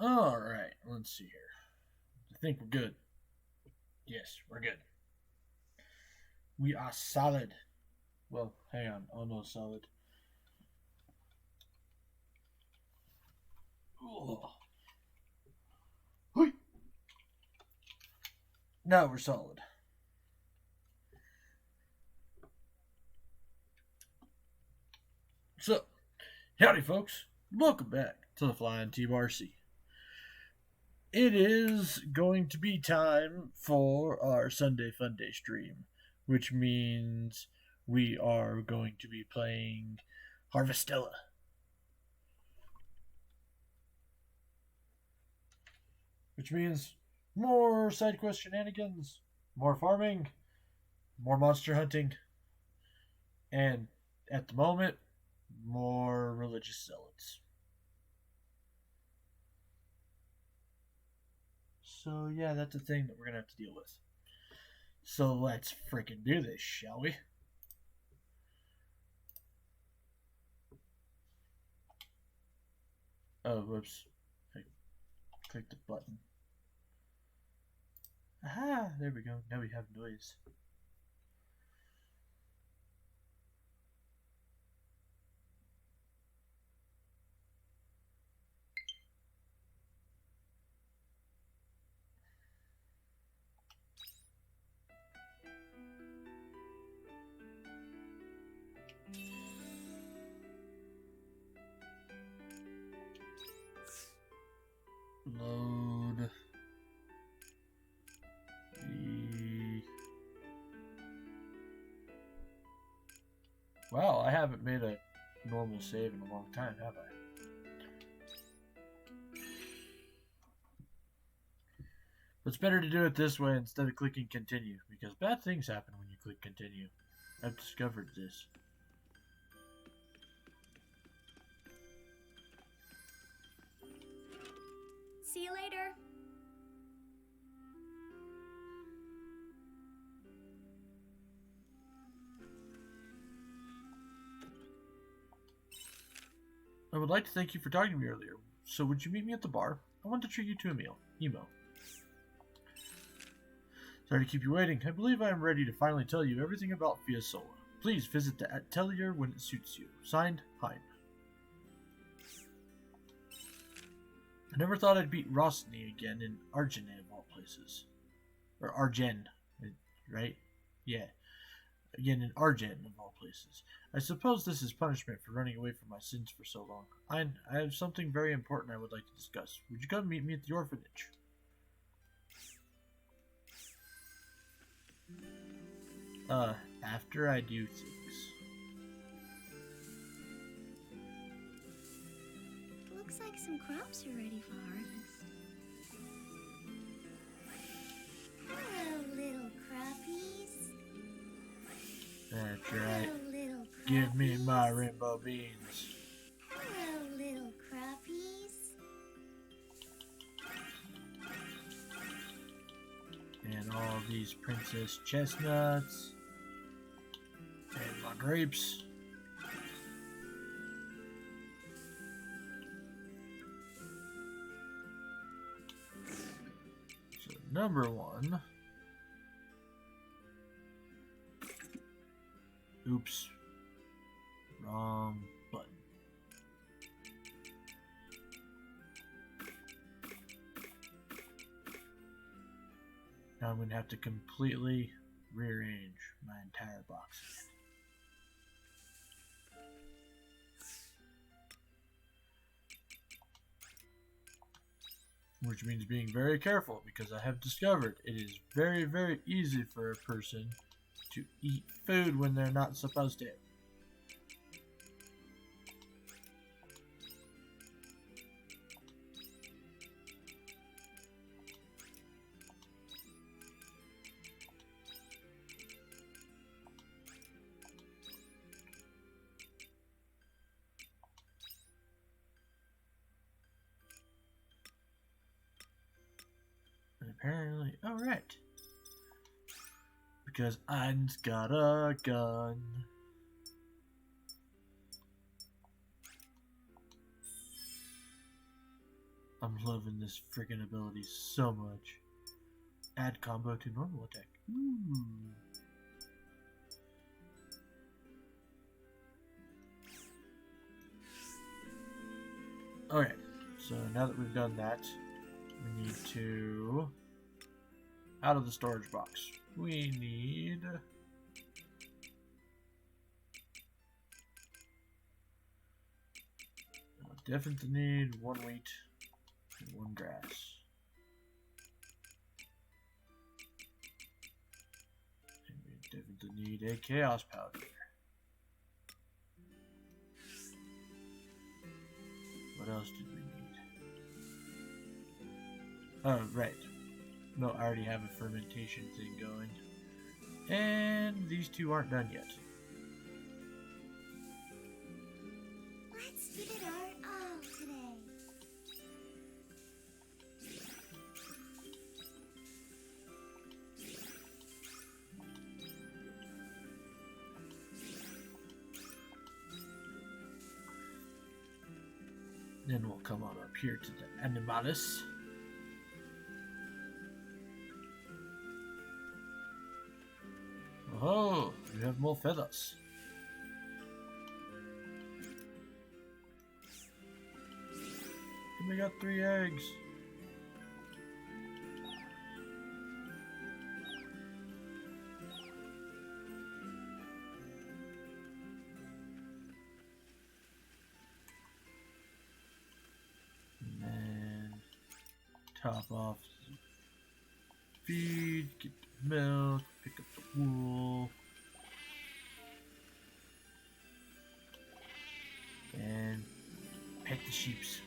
Alright, let's see here. I think we're good. Yes, we're good. We are solid. Well, hang on. Almost solid. Ugh. Now we're solid. So, howdy, folks. Welcome back to the Flying TRC. It is going to be time for our Sunday Fun Day stream, which means we are going to be playing Harvestella. Which means more side quest shenanigans, more farming, more monster hunting, and at the moment, more religious zealots. So yeah, that's a thing that we're gonna have to deal with. So let's freaking do this, shall we? Oh, whoops. I clicked the button. Aha! There we go. Now we have noise. Load the... Wow, I haven't made a normal save in a long time, have I? But it's better to do it this way instead of clicking continue, because bad things happen when you click continue. I've discovered this. See you later. I would like to thank you for talking to me earlier. So would you meet me at the bar? I want to treat you to a meal. Emo. Sorry to keep you waiting. I believe I am ready to finally tell you everything about Fiasola. Please visit the atelier when it suits you. Signed, Hein. I never thought I'd beat Rosny again in Argene of all places. Or Argen, right? Yeah. Again in Argen of all places. I suppose this is punishment for running away from my sins for so long. Hein, I have something very important I would like to discuss. Would you come meet me at the orphanage? After I do things. Looks like some crops are ready for harvest. Hello, little crappies. That's right. Hello, little crappies. Give me my rainbow beans. Hello, little crappies. And all these princess chestnuts. And my grapes. So number one. Oops. Wrong button. Now I'm going to have to completely rearrange my entire box again. Which means being very careful, because I have discovered it is very, very easy for a person to eat food when they're not supposed to. Apparently, alright. Because Ein's got a gun. I'm loving this freaking ability so much. Add combo to normal attack. Ooh. Okay, so now that we've done that, we need to... Out of the storage box, we need... Definitely need 1 wheat and 1 grass. And we definitely need a chaos powder. What else did we need? Oh, right. No, I already have a fermentation thing going. And these two aren't done yet. Let's give it our all today. Then we'll come on up here to the Animalis. Oh, we have more feathers. And we got 3 eggs. And then top off the feed, get the milk, pick up the wool. And pet the sheeps.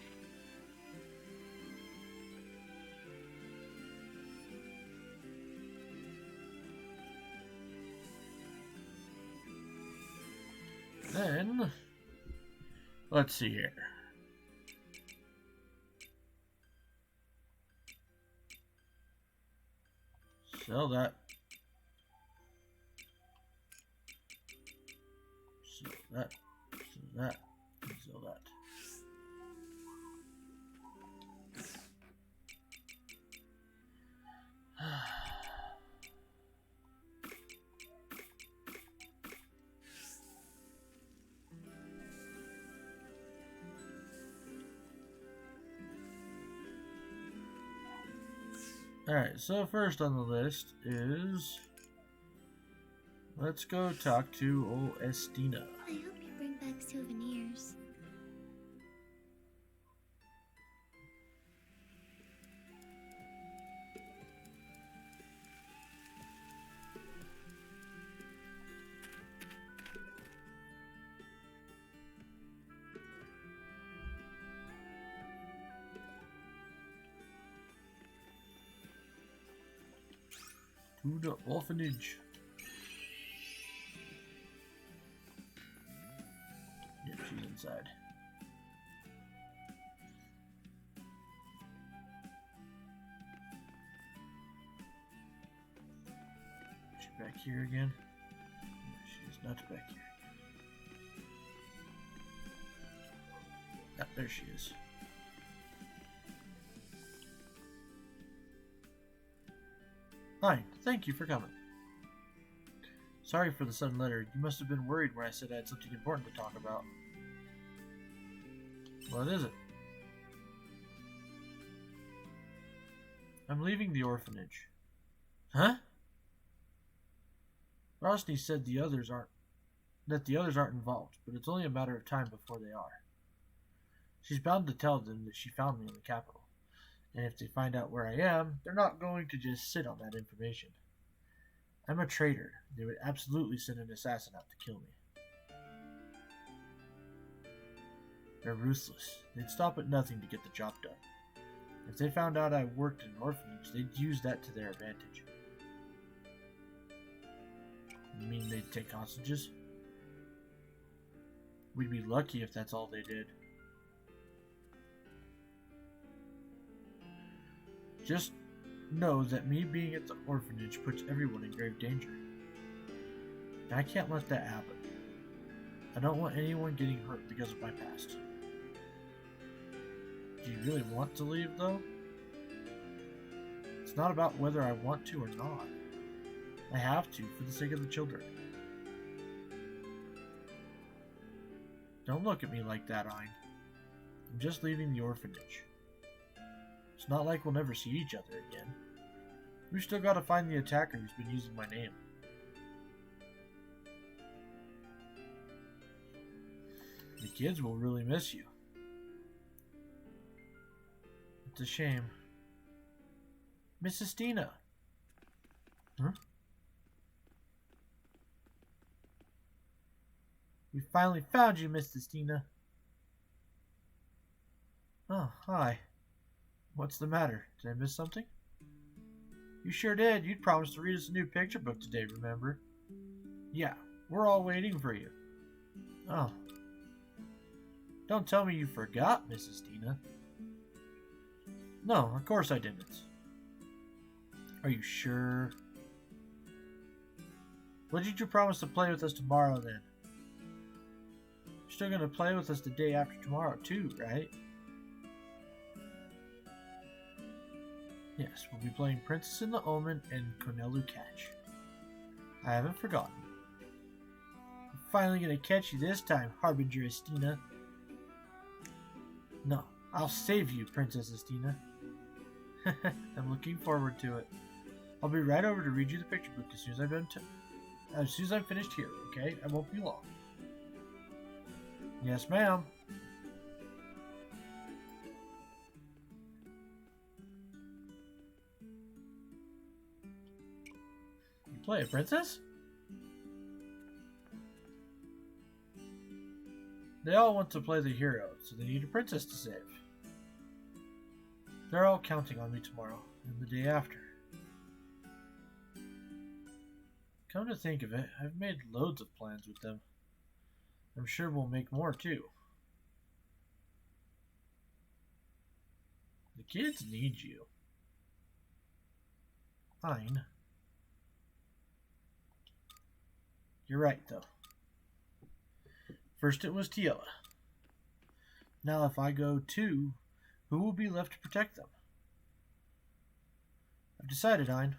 Then, let's see here. Sell that. Sell that. Sell that. And sell that. Alright, so first on the list is... Let's go talk to old Estina. I hope you bring back souvenirs. To the orphanage. Yep, she's inside. Is she back here again? No, she is not back here. Ah, there she is. Hi, thank you for coming. Sorry for the sudden letter. You must have been worried when I said I had something important to talk about. What is it? I'm leaving the orphanage. Huh? Rosny said the others aren't involved, but it's only a matter of time before they are. She's bound to tell them that she found me in the capital. And if they find out where I am, they're not going to just sit on that information. I'm a traitor. They would absolutely send an assassin out to kill me. They're ruthless. They'd stop at nothing to get the job done. If they found out I worked in an orphanage, they'd use that to their advantage. You mean they'd take hostages? We'd be lucky if that's all they did. Just know that me being at the orphanage puts everyone in grave danger. And I can't let that happen. I don't want anyone getting hurt because of my past. Do Do you really want to leave, though? It's not about whether I want to or not. I have to, for the sake of the children. Don't look at me like that, Ein. I'm just leaving the orphanage. It's not like we'll never see each other again. We've still got to find the attacker who's been using my name. The kids will really miss you. It's a shame. Mrs. Tina. Huh? We finally found you, Mrs. Tina. Oh, hi. What's the matter? Did I miss something? You sure did. You'd promised to read us a new picture book today, remember? Yeah, we're all waiting for you. Oh. Don't tell me you forgot, Mrs. Tina. No, of course I didn't. Are you sure? When did you promise to play with us tomorrow, then? You're still going to play with us the day after tomorrow, too, right? Yes, we'll be playing Princess in the Omen and Cornelu Catch. I haven't forgotten. I'm finally going to catch you this time, Harbinger Estina. No, I'll save you, Princess Estina. I'm looking forward to it. I'll be right over to read you the picture book as soon as I'm finished here, okay? I won't be long. Yes, ma'am. You play a princess? They all want to play the hero, so they need a princess to save. They're all counting on me tomorrow and the day after. Come to think of it, I've made loads of plans with them. I'm sure we'll make more too. The kids need you. Fine. You're right, though. First it was Tiela. Now if I go too, who will be left to protect them? I've decided, Ein.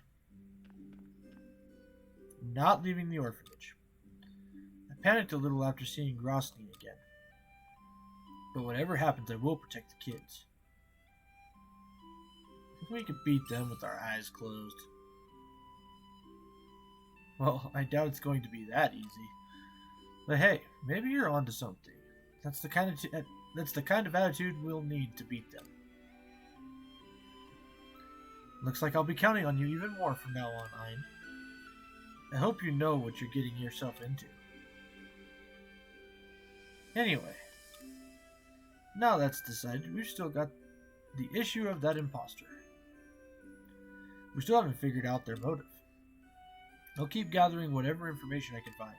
I'm not leaving the orphanage. I panicked a little after seeing Grosny again. But whatever happens, I will protect the kids. We could beat them with our eyes closed. Well, I doubt it's going to be that easy. But hey, maybe you're onto something. That's the kind of attitude we'll need to beat them. Looks like I'll be counting on you even more from now on, Ein. I hope you know what you're getting yourself into. Anyway, now that's decided, we've still got the issue of that imposter. We still haven't figured out their motive. I'll keep gathering whatever information I can find.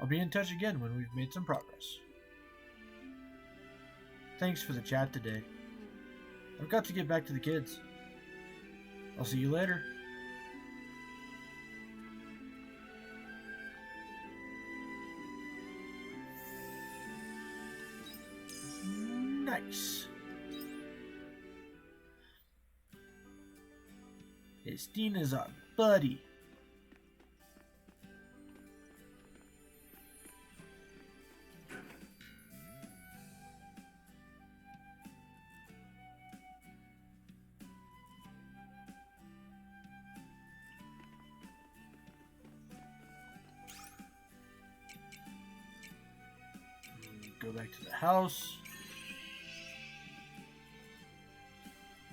I'll be in touch again when we've made some progress. Thanks for the chat today. I've got to get back to the kids. I'll see you later. Nice. Estina's our buddy. Go back to the house.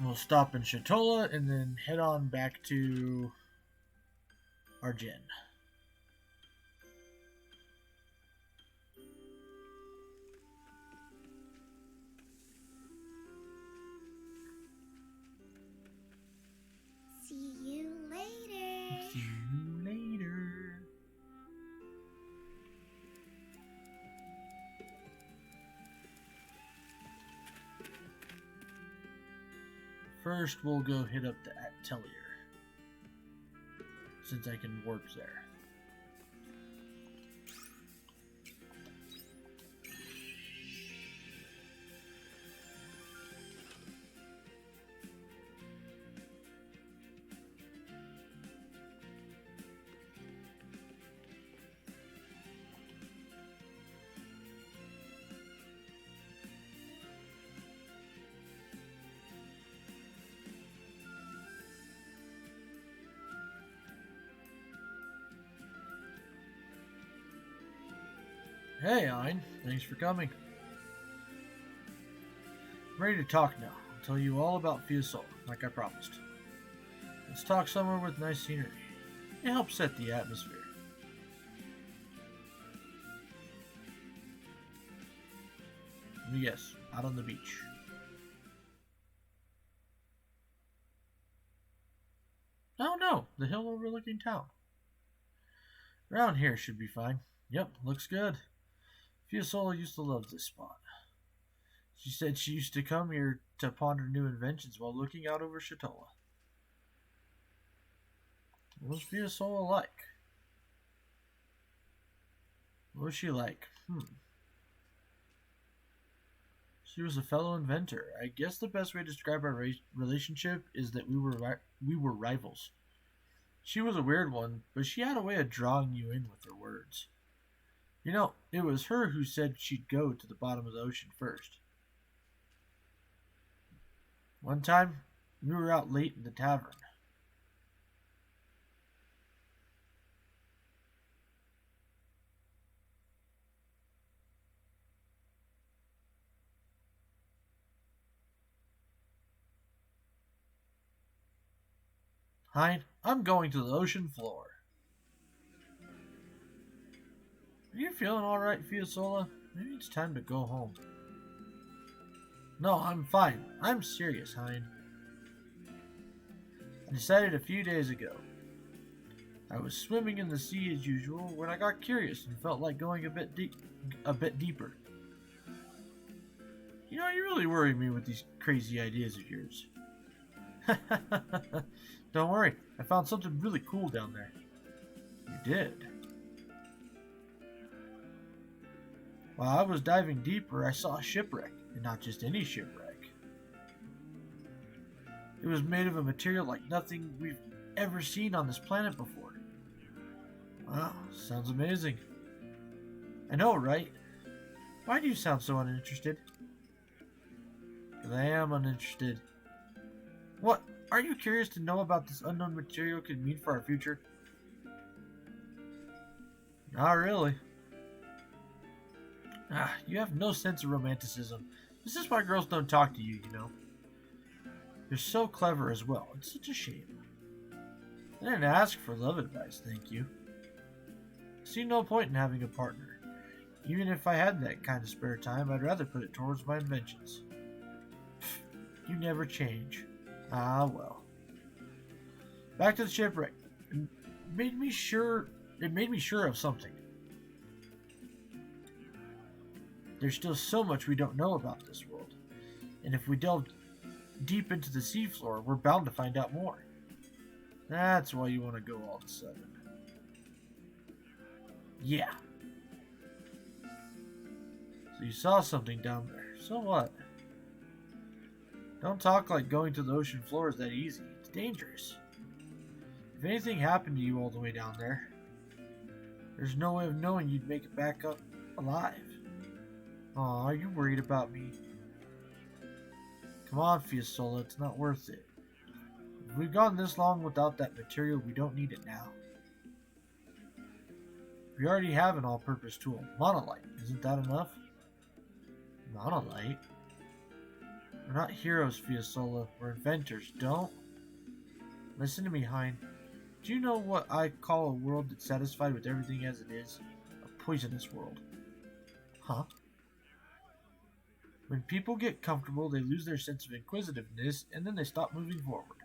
We'll stop in Shatola and then head on back to Arjen. See you later. See you later. First, we'll go hit up the Atelier, since I can warp there. Hey, Ein. Thanks for coming. I'm ready to talk now. I'll tell you all about Fiesole, like I promised. Let's talk somewhere with nice scenery. It helps set the atmosphere. Yes, out on the beach. Oh no, the hill overlooking town. Around here should be fine. Yep, looks good. Fiesole used to love this spot. She said she used to come here to ponder new inventions while looking out over Shatola. What was Fiesole like? What was she like? She was a fellow inventor. I guess the best way to describe our relationship is that we were rivals. She was a weird one, but she had a way of drawing you in with her words. You know, it was her who said she'd go to the bottom of the ocean first. One time, we were out late in the tavern. Hein, I'm going to the ocean floor. Are you feeling alright, Fiasola? Maybe it's time to go home. No, I'm fine. I'm serious, Hein. I decided a few days ago. I was swimming in the sea as usual when I got curious and felt like going a bit deeper. You know, you really worry me with these crazy ideas of yours. Don't worry, I found something really cool down there. You did? While I was diving deeper, I saw a shipwreck, and not just any shipwreck. It was made of a material like nothing we've ever seen on this planet before. Wow, sounds amazing. I know, right? Why do you sound so uninterested? Because I am uninterested. What? Are you curious to know about this unknown material could mean for our future? Not really. You have no sense of romanticism. This is why girls don't talk to you, you know. You're so clever as well. It's such a shame. I didn't ask for love advice, thank you. I see no point in having a partner. Even if I had that kind of spare time, I'd rather put it towards my inventions. You never change. Ah, well. Back to the shipwreck. It made me sure of something. There's still so much we don't know about this world. And if we delve deep into the seafloor, we're bound to find out more. That's why you want to go all of a sudden. Yeah. So you saw something down there. So what? Don't talk like going to the ocean floor is that easy. It's dangerous. If anything happened to you all the way down there, there's no way of knowing you'd make it back up alive. Aw, are you worried about me? Come on, Fiasola, it's not worth it. If we've gone this long without that material, we don't need it now. We already have an all-purpose tool, monolite. Isn't that enough? Monolite? We're not heroes, Fiasola. We're inventors. Don't listen to me, Hein. Do you know what I call a world that's satisfied with everything as it is? A poisonous world. Huh? When people get comfortable, they lose their sense of inquisitiveness, and then they stop moving forward.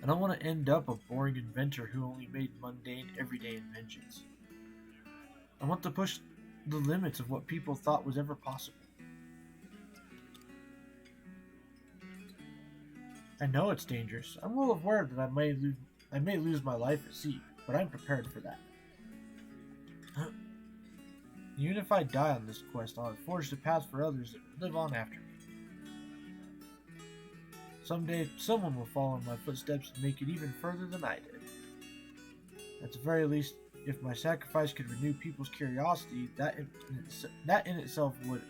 I don't want to end up a boring inventor who only made mundane, everyday inventions. I want to push the limits of what people thought was ever possible. I know it's dangerous. I'm well aware that I may lose my life at sea, but I'm prepared for that. Even if I die on this quest, I'll have forged a path for others that live on after me. Someday, someone will follow in my footsteps and make it even further than I did. At the very least, if my sacrifice could renew people's curiosity, that in itself would...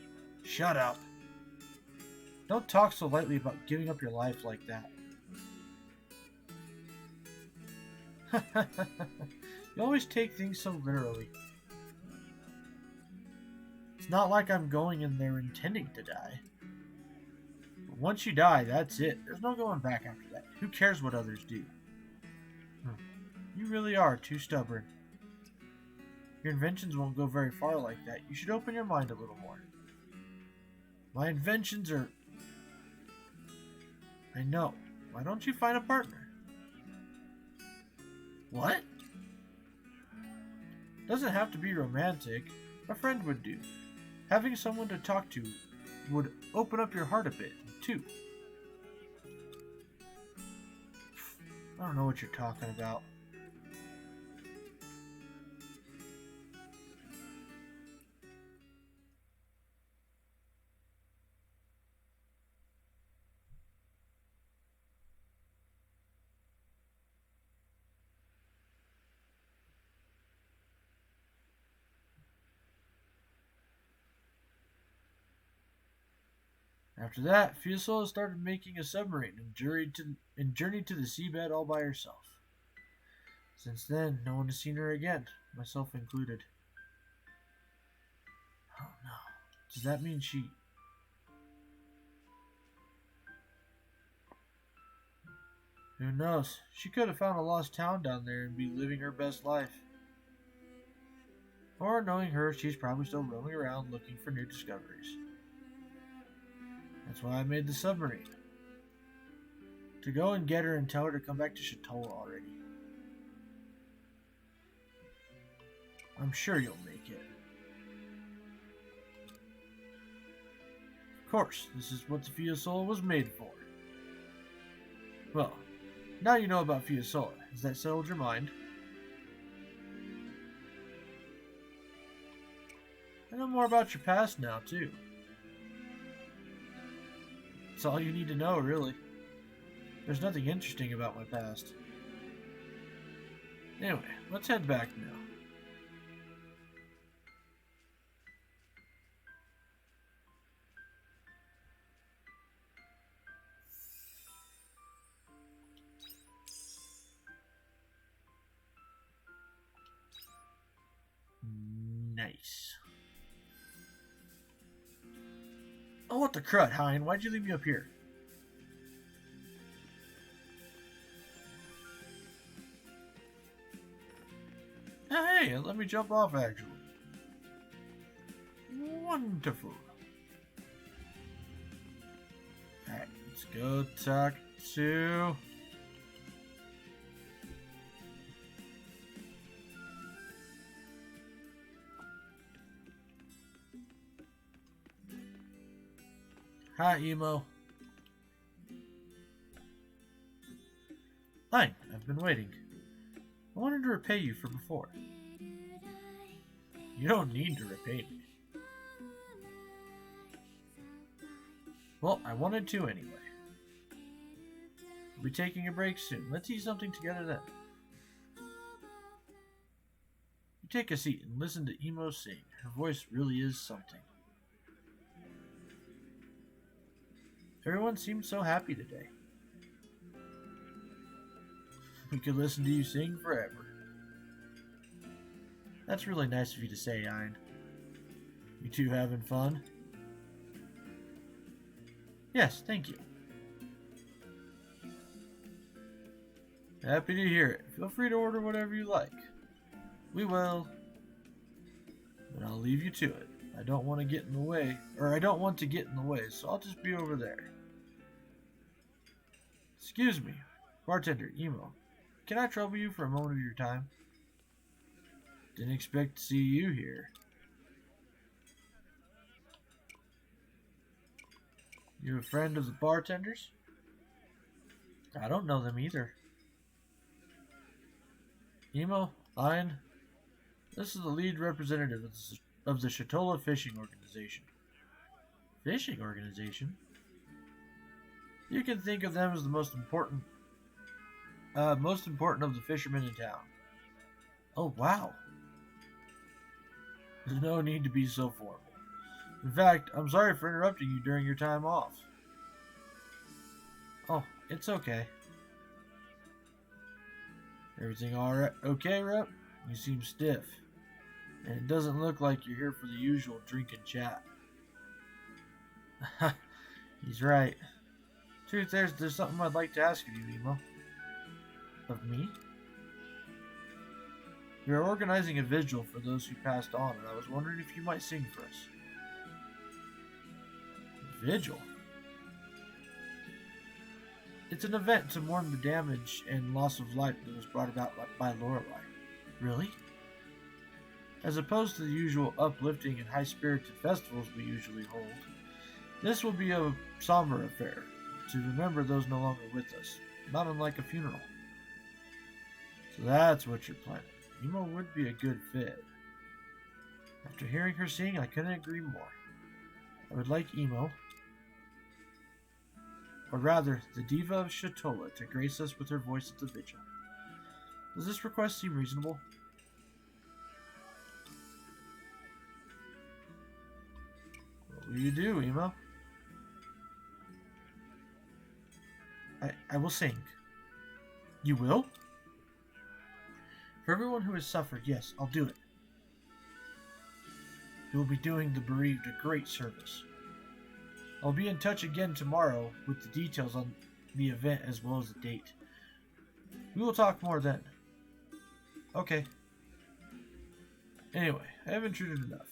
Shut up! Don't talk so lightly about giving up your life like that. You always take things so literally. not like I'm going in there intending to die. But once you die, that's it. There's no going back after that. Who cares what others do? You really are too stubborn. Your inventions won't go very far like that. You should open your mind a little more. My inventions are... I know. Why don't you find a partner? What? Doesn't have to be romantic. A friend would do. Having someone to talk to would open up your heart a bit, too. I don't know what you're talking about. After that, Fiasola started making a submarine and journeyed to the seabed all by herself. Since then, no one has seen her again, myself included. Oh no. Does that mean she... Who knows? She could have found a lost town down there and be living her best life. Or, knowing her, she's probably still roaming around looking for new discoveries. That's why I made the submarine. To go and get her and tell her to come back to Shatola already. I'm sure you'll make it. Of course, this is what the Fiasola was made for. Well, now you know about Fiasola. Has that settled your mind? I know more about your past now, too. That's all you need to know, really. There's nothing interesting about my past. Anyway, let's head back now. Nice. Oh, what the crud, Hein? Why'd you leave me up here? Hey, let me jump off, actually. Wonderful. Alright, let's go talk to... Hi, Emo. Hi, I've been waiting. I wanted to repay you for before. You don't need to repay me. Well, I wanted to anyway. We'll be taking a break soon. Let's eat something together then. You take a seat and listen to Emo sing. Her voice really is something. Everyone seems so happy today. We could listen to you sing forever. That's really nice of you to say, Ein. You two having fun? Yes, thank you. Happy to hear it. Feel free to order whatever you like. We will. But I'll leave you to it. I don't want to get in the way, so I'll just be over there. Excuse me, bartender, Emo. Can I trouble you for a moment of your time? Didn't expect to see you here. You a friend of the bartenders? I don't know them either. Emo, Ein, this is the lead representative of the Shatola Fishing Organization. Fishing organization? You can think of them as the most important of the fishermen in town. Oh, wow. There's no need to be so formal. In fact, I'm sorry for interrupting you during your time off. Oh, it's okay. Everything alright? Okay, Rep? You seem stiff. And it doesn't look like you're here for the usual drink and chat. He's right. Truth, there's something I'd like to ask of you, Emo. Of me? We are organizing a vigil for those who passed on, and I was wondering if you might sing for us. Vigil? It's an event to mourn the damage and loss of life that was brought about by Lorelei. Really? As opposed to the usual uplifting and high-spirited festivals we usually hold, this will be a somber affair to remember those no longer with us, not unlike a funeral. So that's what you're planning. Emo would be a good fit. After hearing her sing, I couldn't agree more. I would like Emo, or rather, the diva of Shatola, to grace us with her voice at the vigil. Does this request seem reasonable? What will you do, Emo? I will sing. You will? For everyone who has suffered, yes, I'll do it. You will be doing the bereaved a great service. I'll be in touch again tomorrow with the details on the event as well as the date. We will talk more then. Okay. Anyway, I have intruded enough.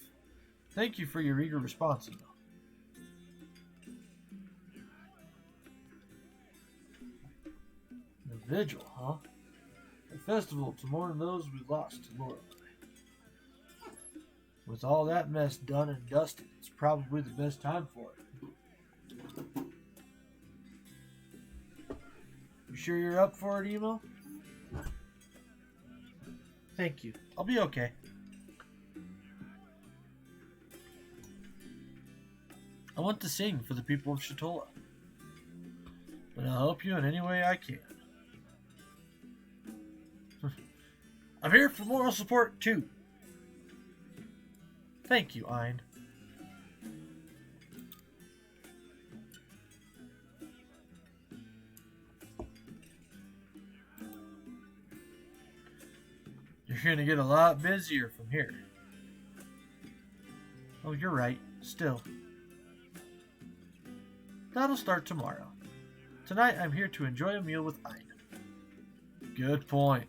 Thank you for your eager response, Emo. The vigil, huh? A festival to mourn those we lost to Lorelei. With all that mess done and dusted, it's probably the best time for it. You sure you're up for it, Emo? Thank you. I'll be okay. I want to sing for the people of Shatola, but I'll help you in any way I can. I'm here for moral support, too. Thank you, Ein. You're going to get a lot busier from here. Oh, you're right. Still. That'll start tomorrow. Tonight, I'm here to enjoy a meal with Ein. Good point.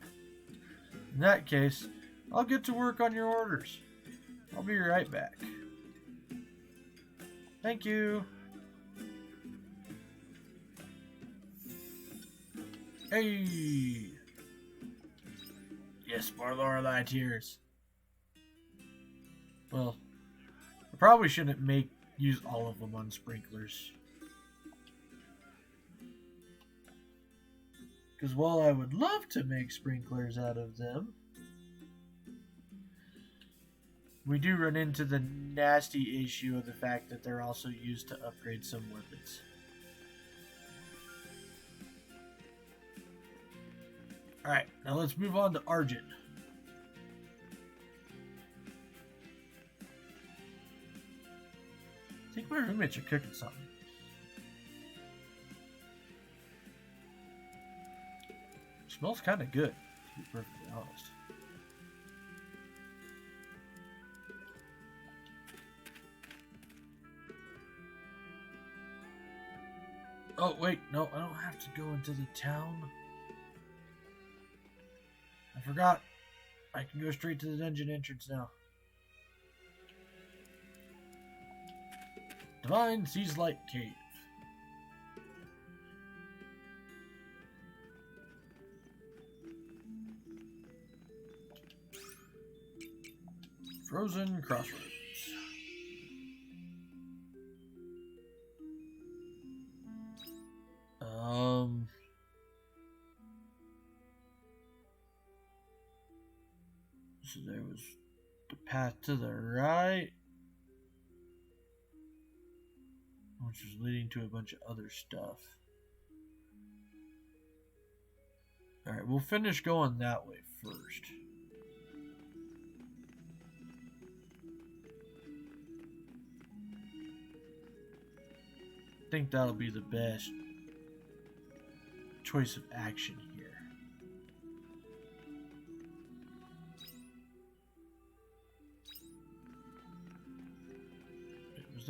In that case, I'll get to work on your orders. I'll be right back. Thank you. Hey! Yes, more Lorelei tears. Well, I probably shouldn't use all of them on sprinklers. Because while I would love to make sprinklers out of them, we do run into the nasty issue of the fact that they're also used to upgrade some weapons. Alright, now let's move on to Argent. I think my roommates are cooking something. Smells kind of good, to be perfectly honest. Oh, wait, no, I don't have to go into the town. I forgot. I can go straight to the dungeon entrance now. Divine Seas Light Cave. Frozen Crossroads. So there was the path to the right, which was leading to a bunch of other stuff. Alright, we'll finish going that way first. I think that'll be the best choice of action here. .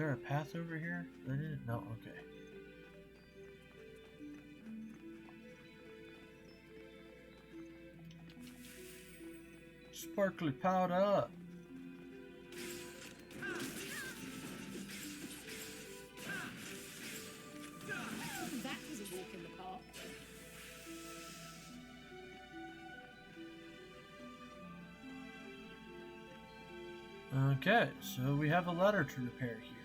there a path over here? I didn't know. Okay. Sparkly powder. That was a walk in the park. Okay, so we have a ladder to repair here.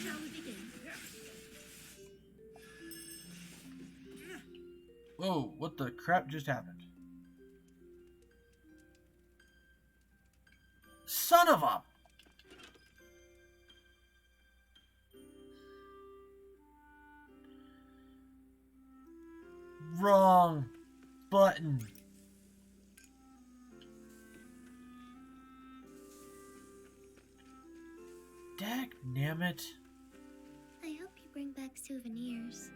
Shall we begin? Whoa, what the crap just happened? Son of a... Wrong button. Dagnammit. I hope you bring back souvenirs.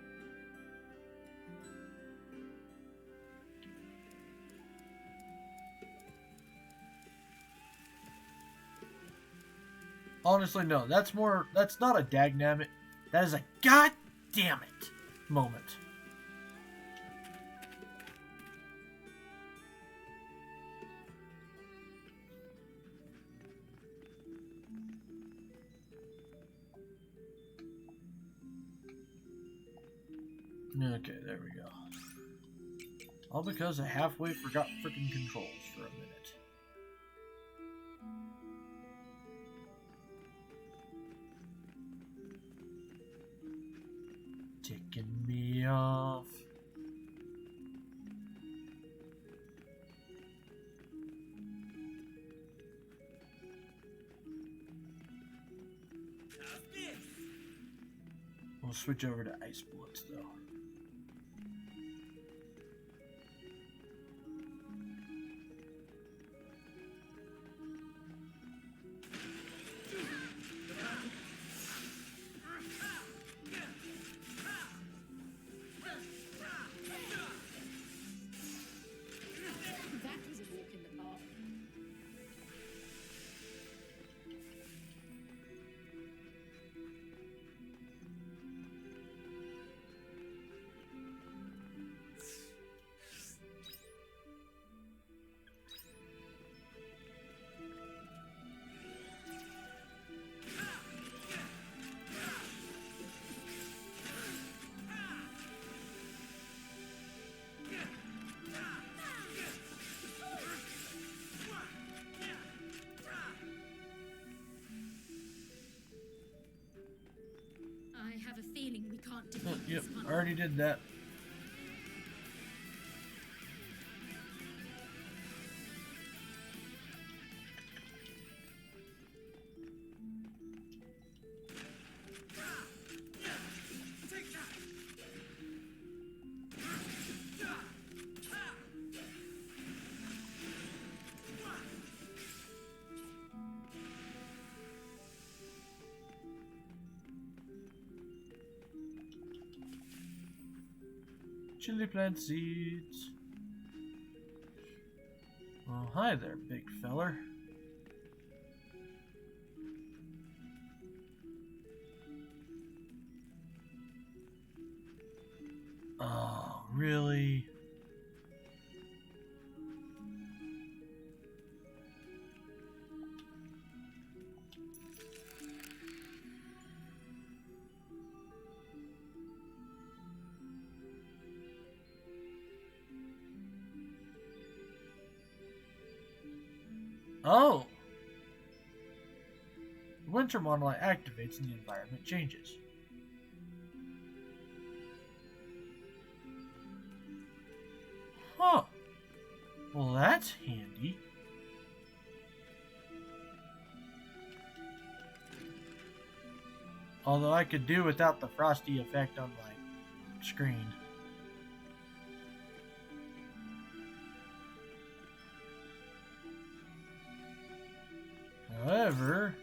Honestly, no. That's not a dagnammit. That is a goddamn it moment. Okay, there we go. All because I halfway forgot freaking controls for a minute. Ticking me off. We'll switch over to ice bullets though. That was a walk in the park. I have a feeling we can't defeat Oh, yep, this one. I already did that. Chili plant seeds. Oh, hi there, big feller. Oh, really? Oh! Winter monolith activates and the environment changes. Huh. Well, that's handy. Although I could do without the frosty effect on my screen. However,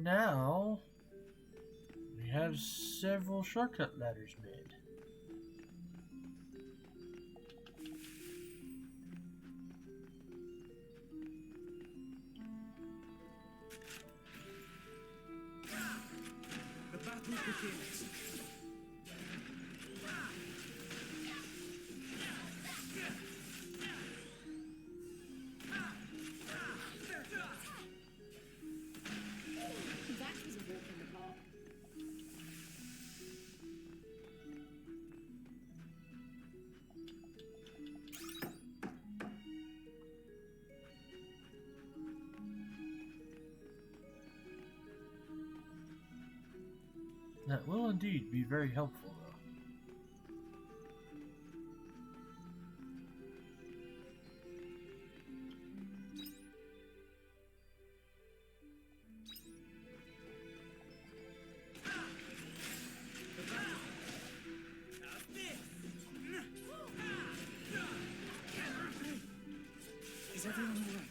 now we have several shortcut ladders made. That was a walk in the park. That will indeed be very helpful, though. Is everyone all right?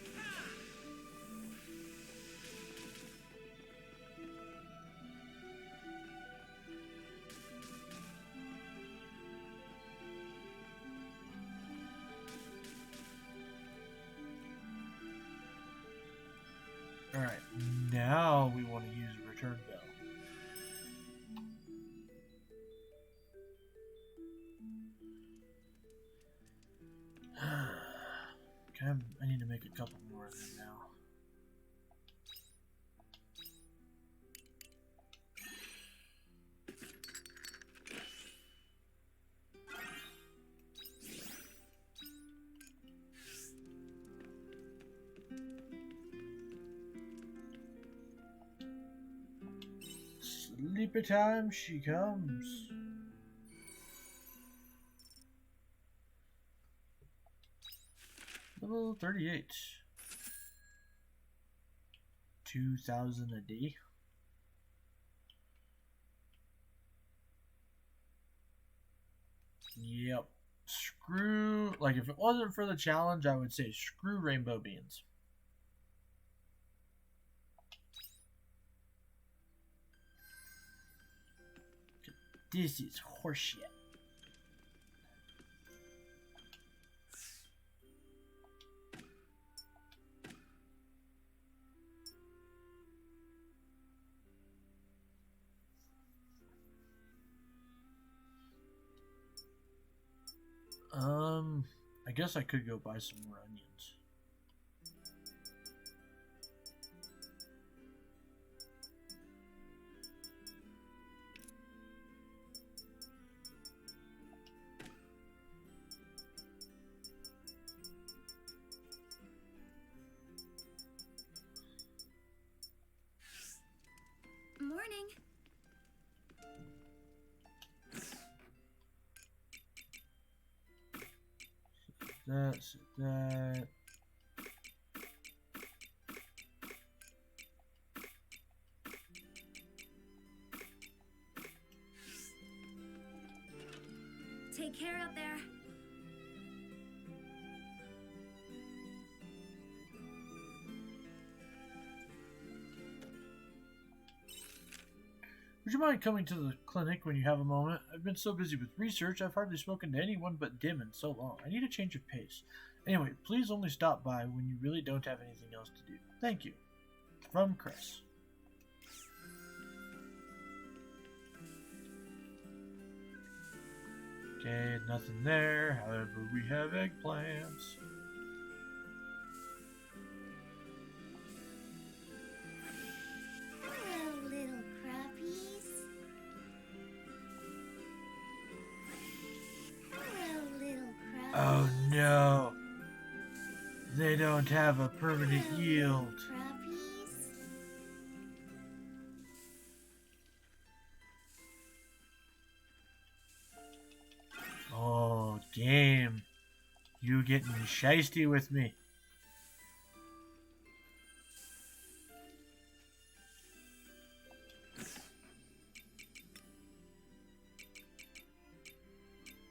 Alright, now we want to use a return bell. Okay, I need to make a couple more of them now. Sleepy time she comes. Level 38. 2,000 a day. Yep. Screw, like if it wasn't for the challenge, I would say screw rainbow beans. This is horseshit. I guess I could go buy some more onions. Morning. That's that. Take care out there. Would you mind coming to the clinic when you have a moment? I've been so busy with research, I've hardly spoken to anyone but Dim in so long. I need a change of pace. Anyway, please only stop by when you really don't have anything else to do. Thank you. From Chris. Okay, nothing there. However, we have eggplants. Hello, little crappies. Hello, little crappies. Oh no. They don't have a permanent Hello, yield. little crappies. Oh, game. You getting shisty with me.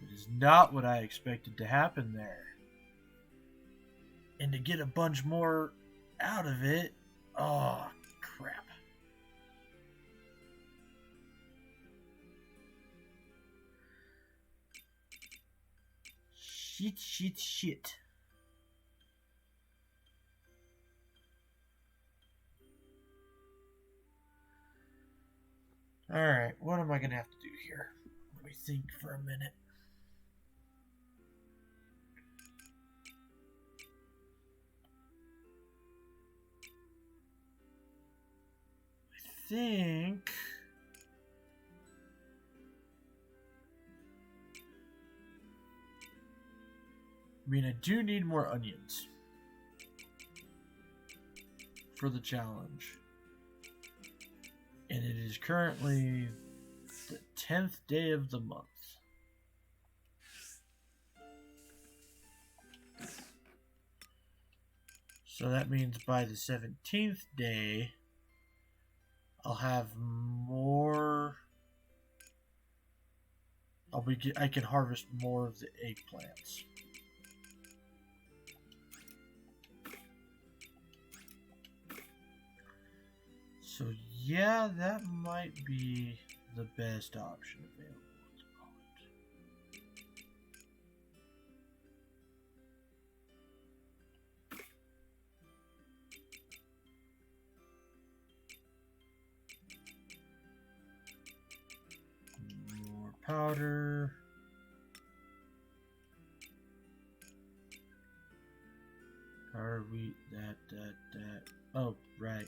It is not what I expected to happen there. And to get a bunch more out of it, oh, crap. Shit. Alright, what am I going to have to do here? Let me think for a minute. I think... I mean, I do need more onions for the challenge. And it is currently the 10th day of the month. So that means by the 17th day, I'll have more... I can harvest more of the eggplants. So yeah, that might be the best option available at the moment. More powder. Powder wheat, that. Oh, right.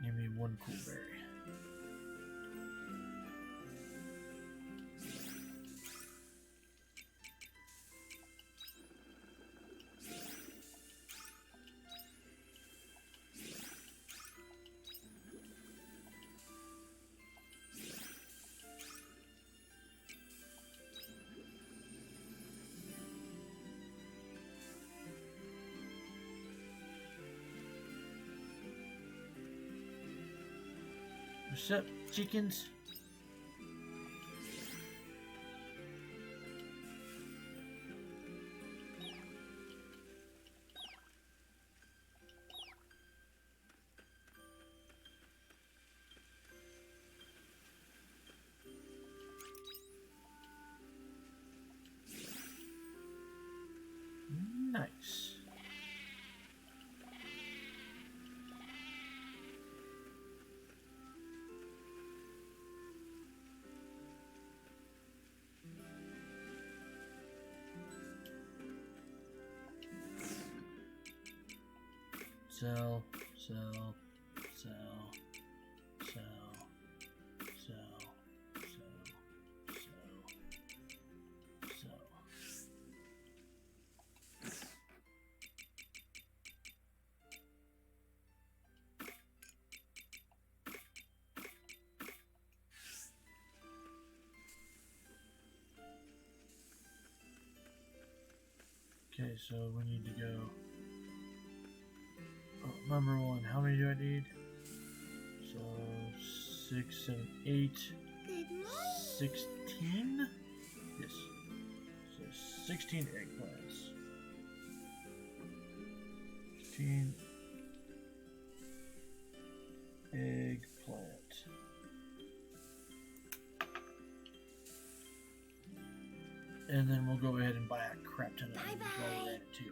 Give me one cool berry. What's up, chickens? Nice. Sell, sell, sell, sell, sell, sell, sell, sell. Okay, so we need to go. Oh, number one, how many do I need? So 6, 7, 8, Good morning. 16? Yes. So 16 eggplants. 16 eggplant. And then we'll go ahead and buy a crap ton of onions while we're at it too.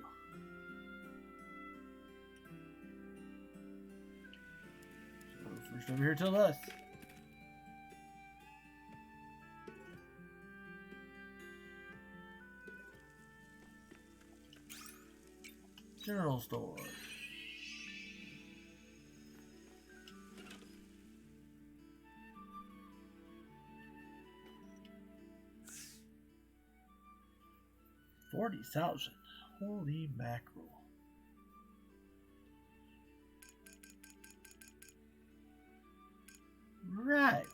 So first over here to the left. General store. $40,000. Holy mackerel. Right.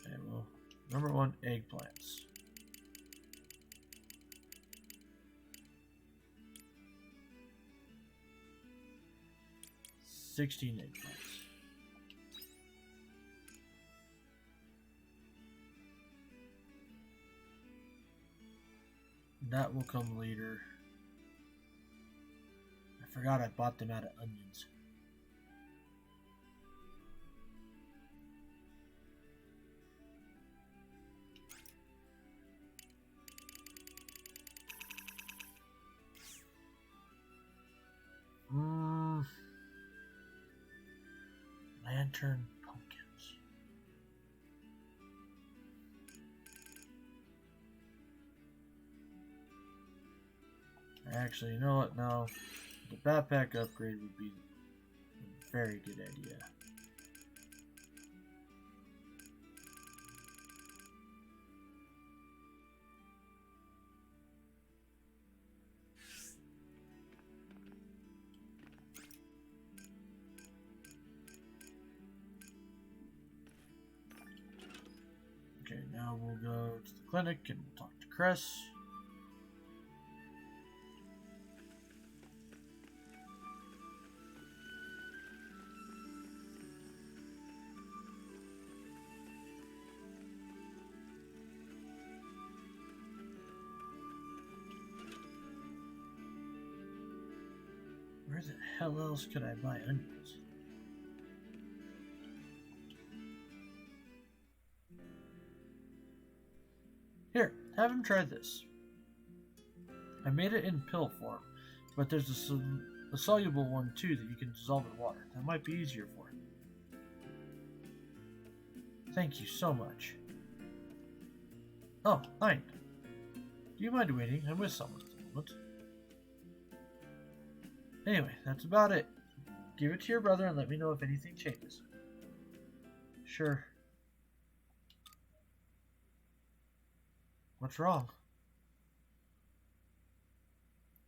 Okay, well, number one, eggplants. $16 eggplants. That will come later. I forgot I bought them out of onions. turn pumpkins. Actually, you know what? No. The backpack upgrade would be a very good idea. Okay, now we'll go to the clinic and we'll talk to Cress. Where the hell else could I buy onions? Here, have him try this. I made it in pill form, but there's a soluble one too that you can dissolve in water. That might be easier for him. Thank you so much. Oh, fine. Do you mind waiting? I'm with someone at the moment. Anyway, that's about it. Give it to your brother and let me know if anything changes. Sure. What's wrong?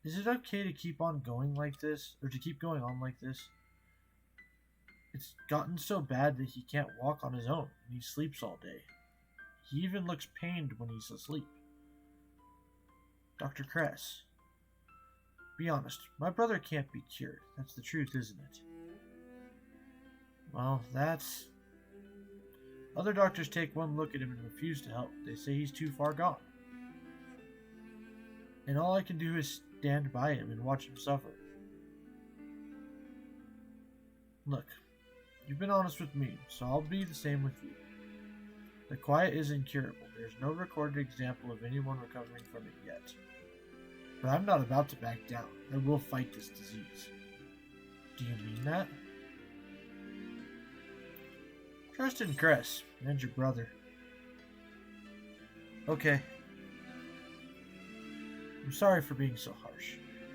Is it okay to keep on going like this? Or to keep going on like this? It's gotten so bad that he can't walk on his own, and he sleeps all day. He even looks pained when he's asleep. Dr. Kress. Be honest, my brother can't be cured. That's the truth, isn't it? Well, that's... Other doctors take one look at him and refuse to help. They say he's too far gone. And all I can do is stand by him and watch him suffer. Look, you've been honest with me, so I'll be the same with you. The quiet is incurable. There's no recorded example of anyone recovering from it yet. But I'm not about to back down. I will fight this disease. Do you mean that? Trust in Cress and your brother. Okay. I'm sorry for being so harsh.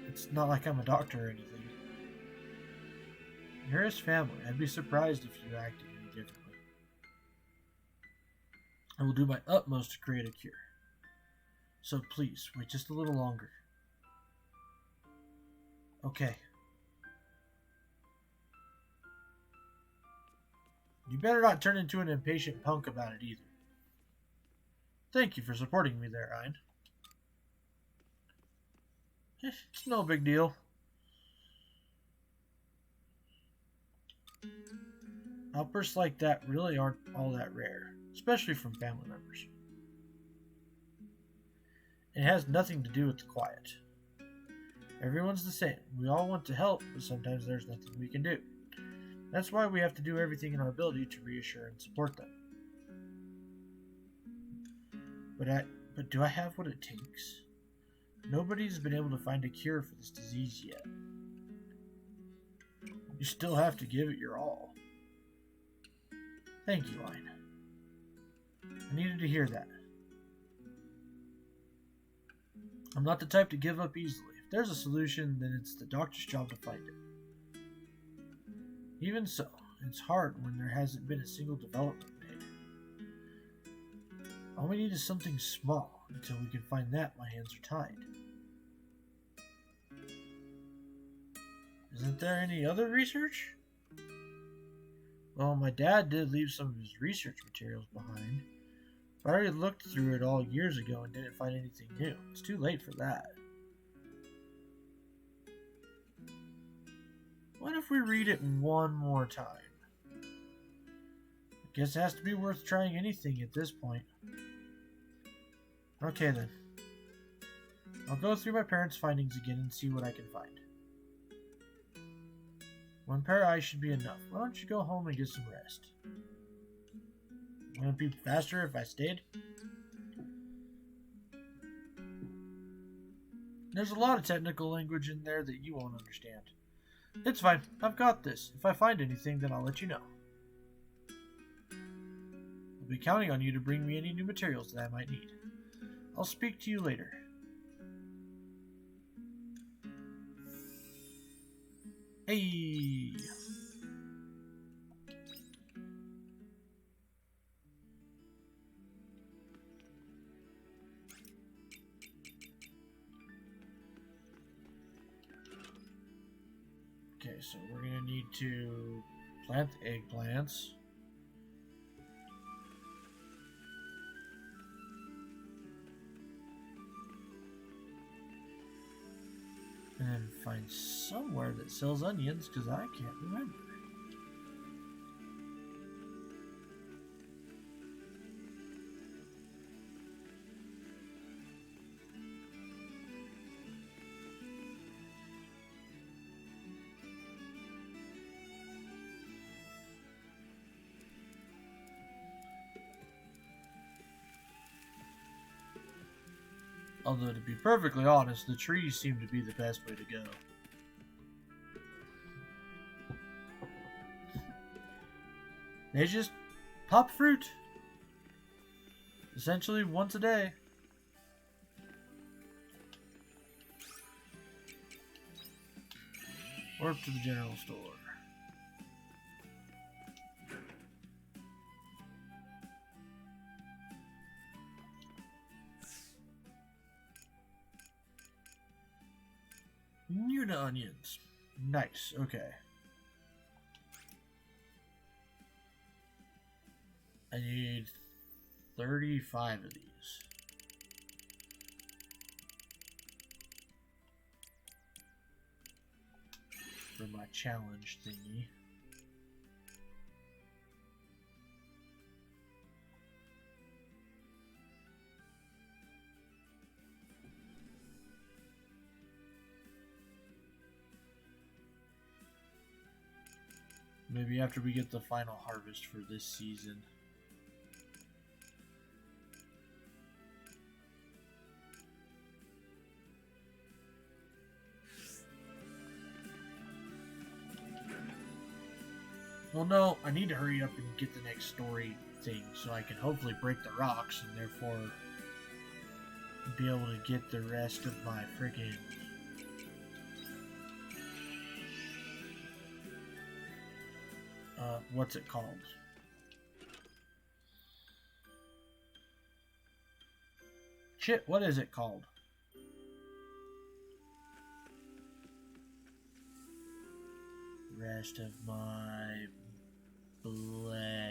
It's not like I'm a doctor or anything. You're his family. I'd be surprised if you acted any differently. I will do my utmost to create a cure. So please, wait just a little longer. Okay. You better not turn into an impatient punk about it either. Thank you for supporting me there, Ryan. It's no big deal. Outbursts like that really aren't all that rare, especially from family members. It has nothing to do with the quiet. Everyone's the same. We all want to help, but sometimes there's nothing we can do. That's why we have to do everything in our ability to reassure and support them. But do I have what it takes? Nobody's been able to find a cure for this disease yet. You still have to give it your all. Thank you, Line. I needed to hear that. I'm not the type to give up easily. If there's a solution, then it's the doctor's job to find it. Even so, it's hard when there hasn't been a single development made. All we need is something small. Until we can find that, my hands are tied. Isn't there any other research? Well, my dad did leave some of his research materials behind. But I already looked through it all years ago and didn't find anything new. It's too late for that. What if we read it one more time? I guess it has to be worth trying anything at this point. Okay then. I'll go through my parents' findings again and see what I can find. One pair of eyes should be enough. Why don't you go home and get some rest? Wouldn't it be faster if I stayed? There's a lot of technical language in there that you won't understand. It's fine. I've got this. If I find anything, then I'll let you know. I'll be counting on you to bring me any new materials that I might need. I'll speak to you later. Hey! Okay, so we're gonna need to plant the eggplants. And then find somewhere that sells onions, because I can't remember. Although, to be perfectly honest, the trees seem to be the best way to go. They just pop fruit. Essentially once a day. Or up to the general store. Nuna onions. Nice, okay. I need 35 of these. For my challenge thingy. Maybe after we get the final harvest for this season. Well, no, I need to hurry up and get the next story thing so I can hopefully break the rocks and therefore be able to get the rest of my friggin' what's it called? Shit, what is it called? Rest of my blade.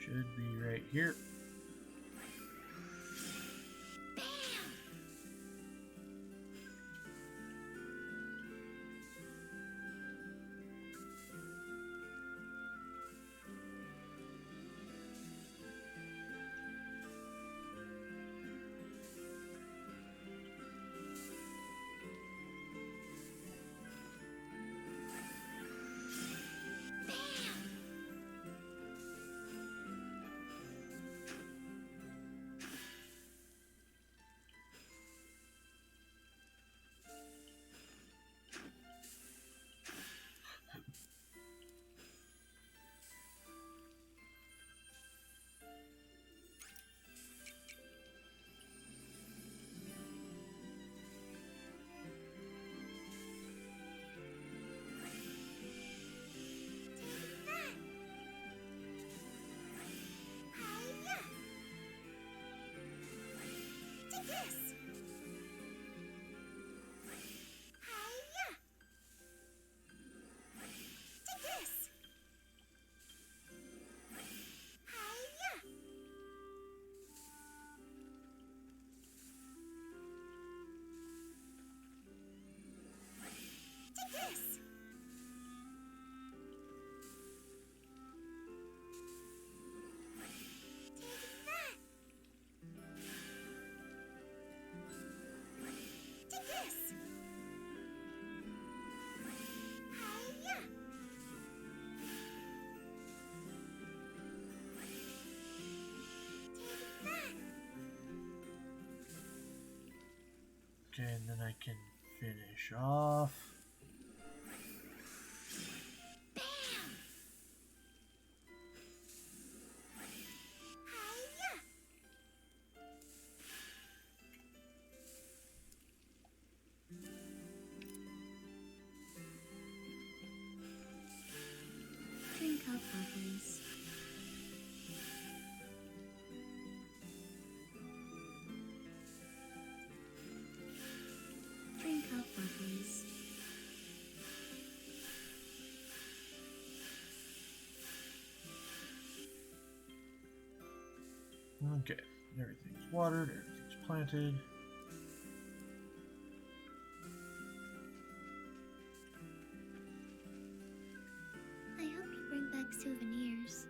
Should be right here. Take this. Hiya. Take this. Hiya. Take this. Take that. Take this. Hiya. Take that. Okay, and then I can finish off. Bam. Hiya. Drink up, Bubbles. Drink up, Bubbles. Okay, everything's watered, everything's planted. I hope you bring back souvenirs.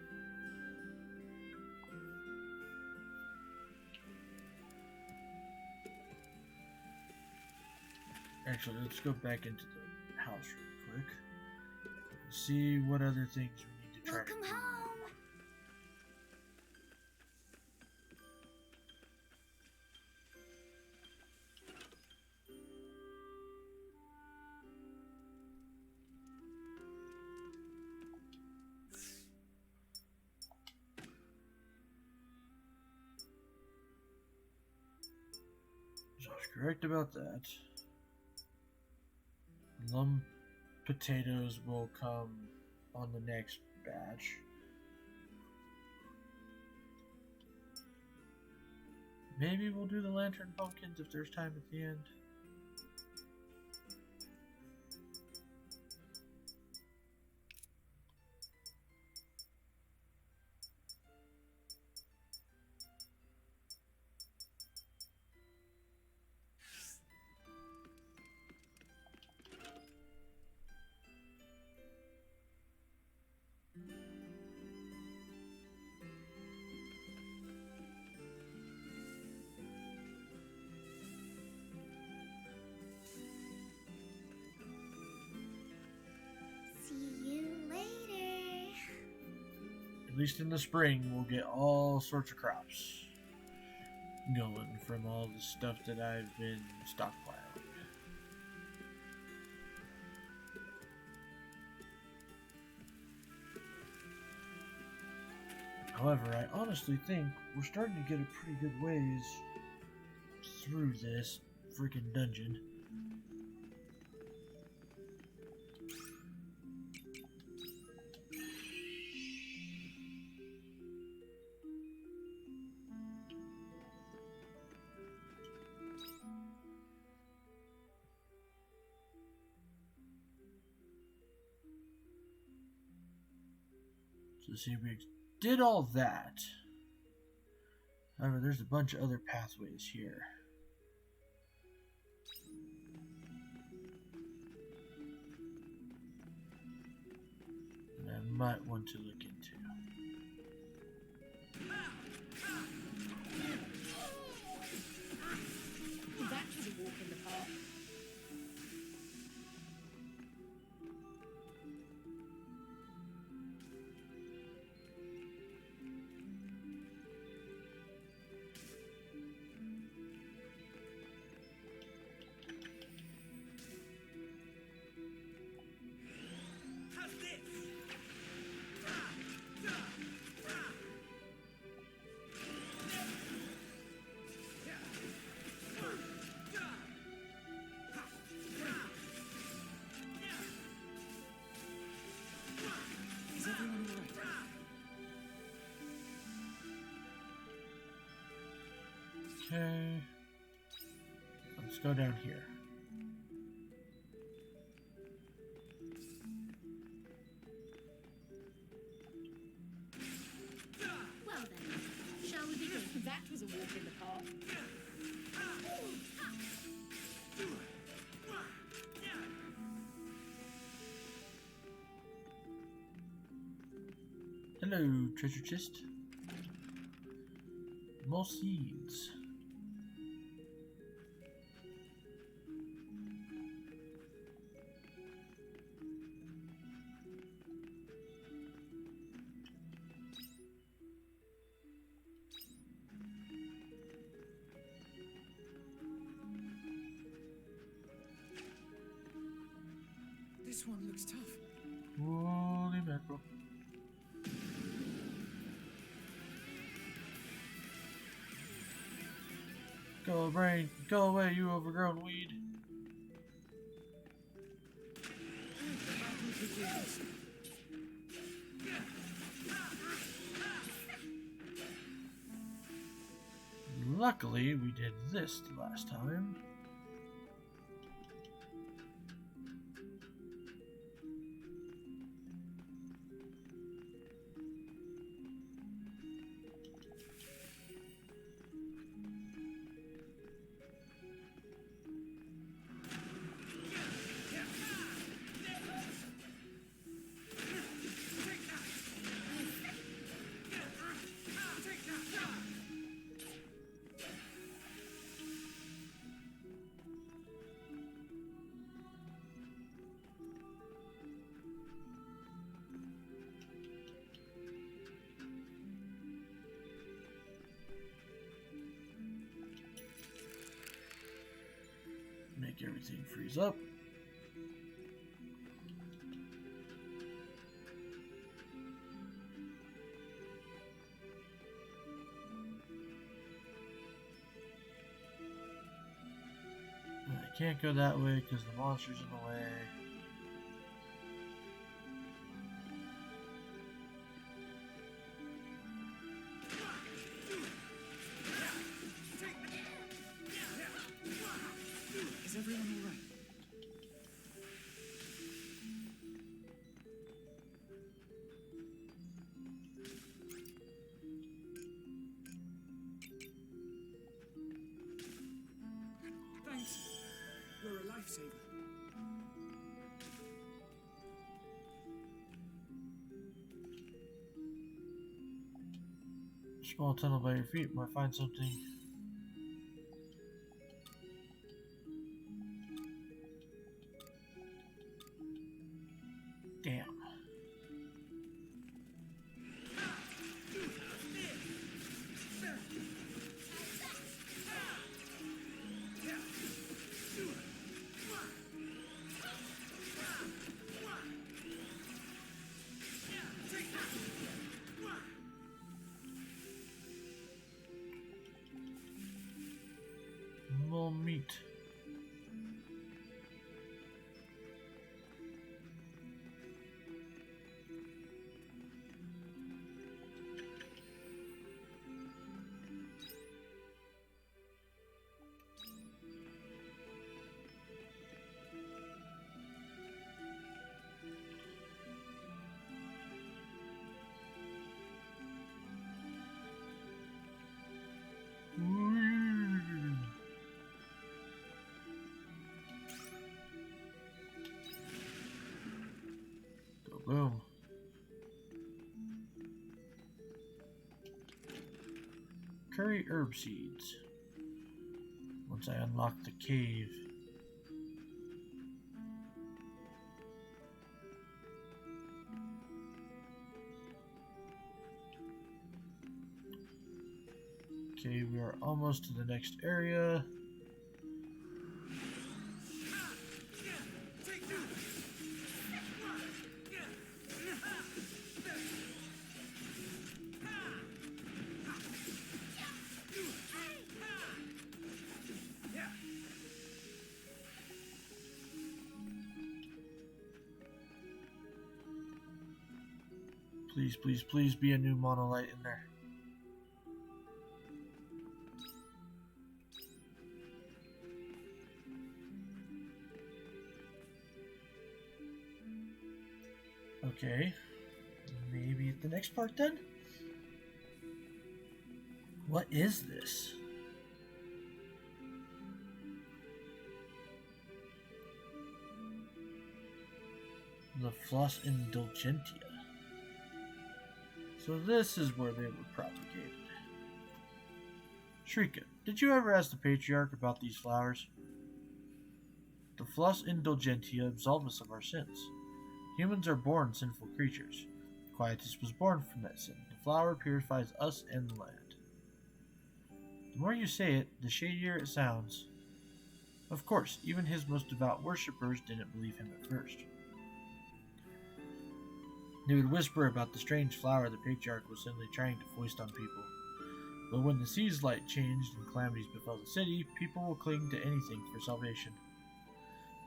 Actually, let's go back into the house real quick. See what other things we need to try. Welcome home. Josh correct about that. Lum potatoes will come on the next batch. Maybe we'll do the lantern pumpkins if there's time at the end. See you later. At least in the spring, we'll get all sorts of crops going from all the stuff that I've been stockpiling. However, I honestly think we're starting to get a pretty good ways through this freaking dungeon. So see, we did all that. However, there's a bunch of other pathways here. That I might want to look into. That was a walk in the park. Is everyone alright? Okay. Let's go down here. Well then, shall we begin? That was a walk in the park. Hello, treasure chest. More seeds. This one looks tough. Holy mackerel. Go, brain. Go away, you overgrown weed. Luckily, we did this the last time. Make everything freeze up. I can't go that way because the monster's in the way. Is everyone alright? Thanks. You're a lifesaver. Small tunnel by your feet might find something. Damn. More meat. Go boom. Curry herb seeds. Once I unlock the cave. Okay, we are almost to the next area. Please, please, please be a new monolith in there. Okay. Maybe at the next part then? What is this? The Floss Indulgentia. So this is where they were propagated. Shrika, did you ever ask the patriarch about these flowers? The Floss Indulgentia absolve us of our sins. Humans are born sinful creatures. Quietus was born from that sin. The flower purifies us and the land. The more you say it, the shadier it sounds. Of course, even his most devout worshippers didn't believe him at first. They would whisper about the strange flower the patriarch was suddenly trying to foist on people. But when the sea's light changed and calamities befell the city, people will cling to anything for salvation.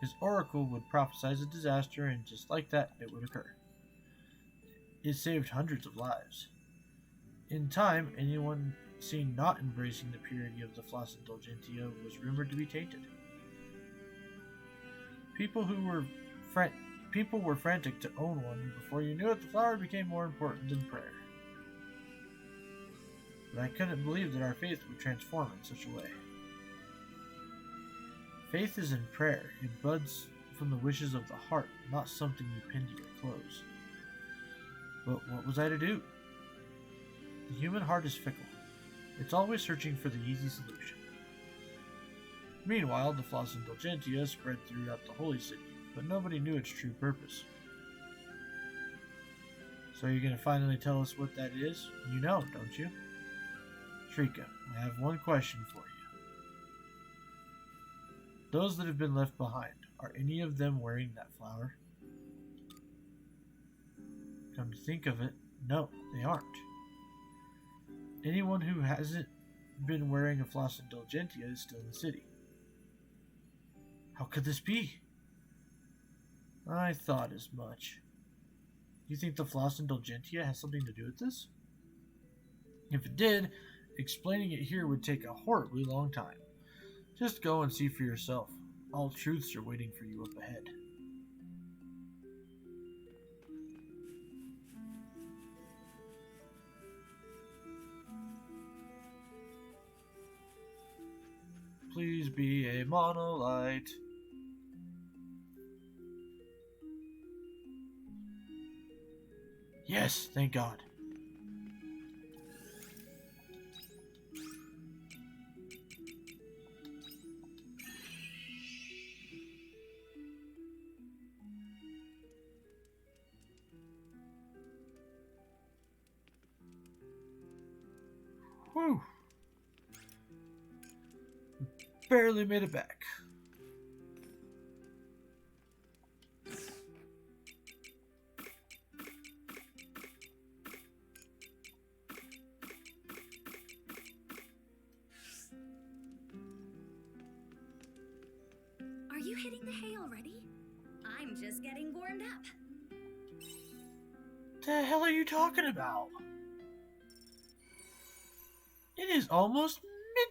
His oracle would prophesy a disaster, and just like that, it would occur. It saved hundreds of lives. In time, anyone seen not embracing the purity of the Floss Indulgentia was rumored to be tainted. People were frantic to own one, and before you knew it, the flower became more important than prayer. But I couldn't believe that our faith would transform in such a way. Faith is in prayer. It buds from the wishes of the heart, not something you pin to your clothes. But what was I to do? The human heart is fickle. It's always searching for the easy solution. Meanwhile, the Floss Indulgentia spread throughout the holy city, but nobody knew its true purpose. So you're going to finally tell us what that is? You know, don't you? Shrika, I have one question for you. Those that have been left behind, are any of them wearing that flower? Come to think of it, no, they aren't. Anyone who hasn't been wearing a Floss Indulgentia is still in the city. How could this be? I thought as much. You think the Floss Indulgentia has something to do with this? If it did, explaining it here would take a horribly long time. Just go and see for yourself. All truths are waiting for you up ahead. Please be a monolite. Yes, thank God. Whew. Barely made it back. Are you hitting the hay already? I'm just getting warmed up. The hell are you talking about? It is almost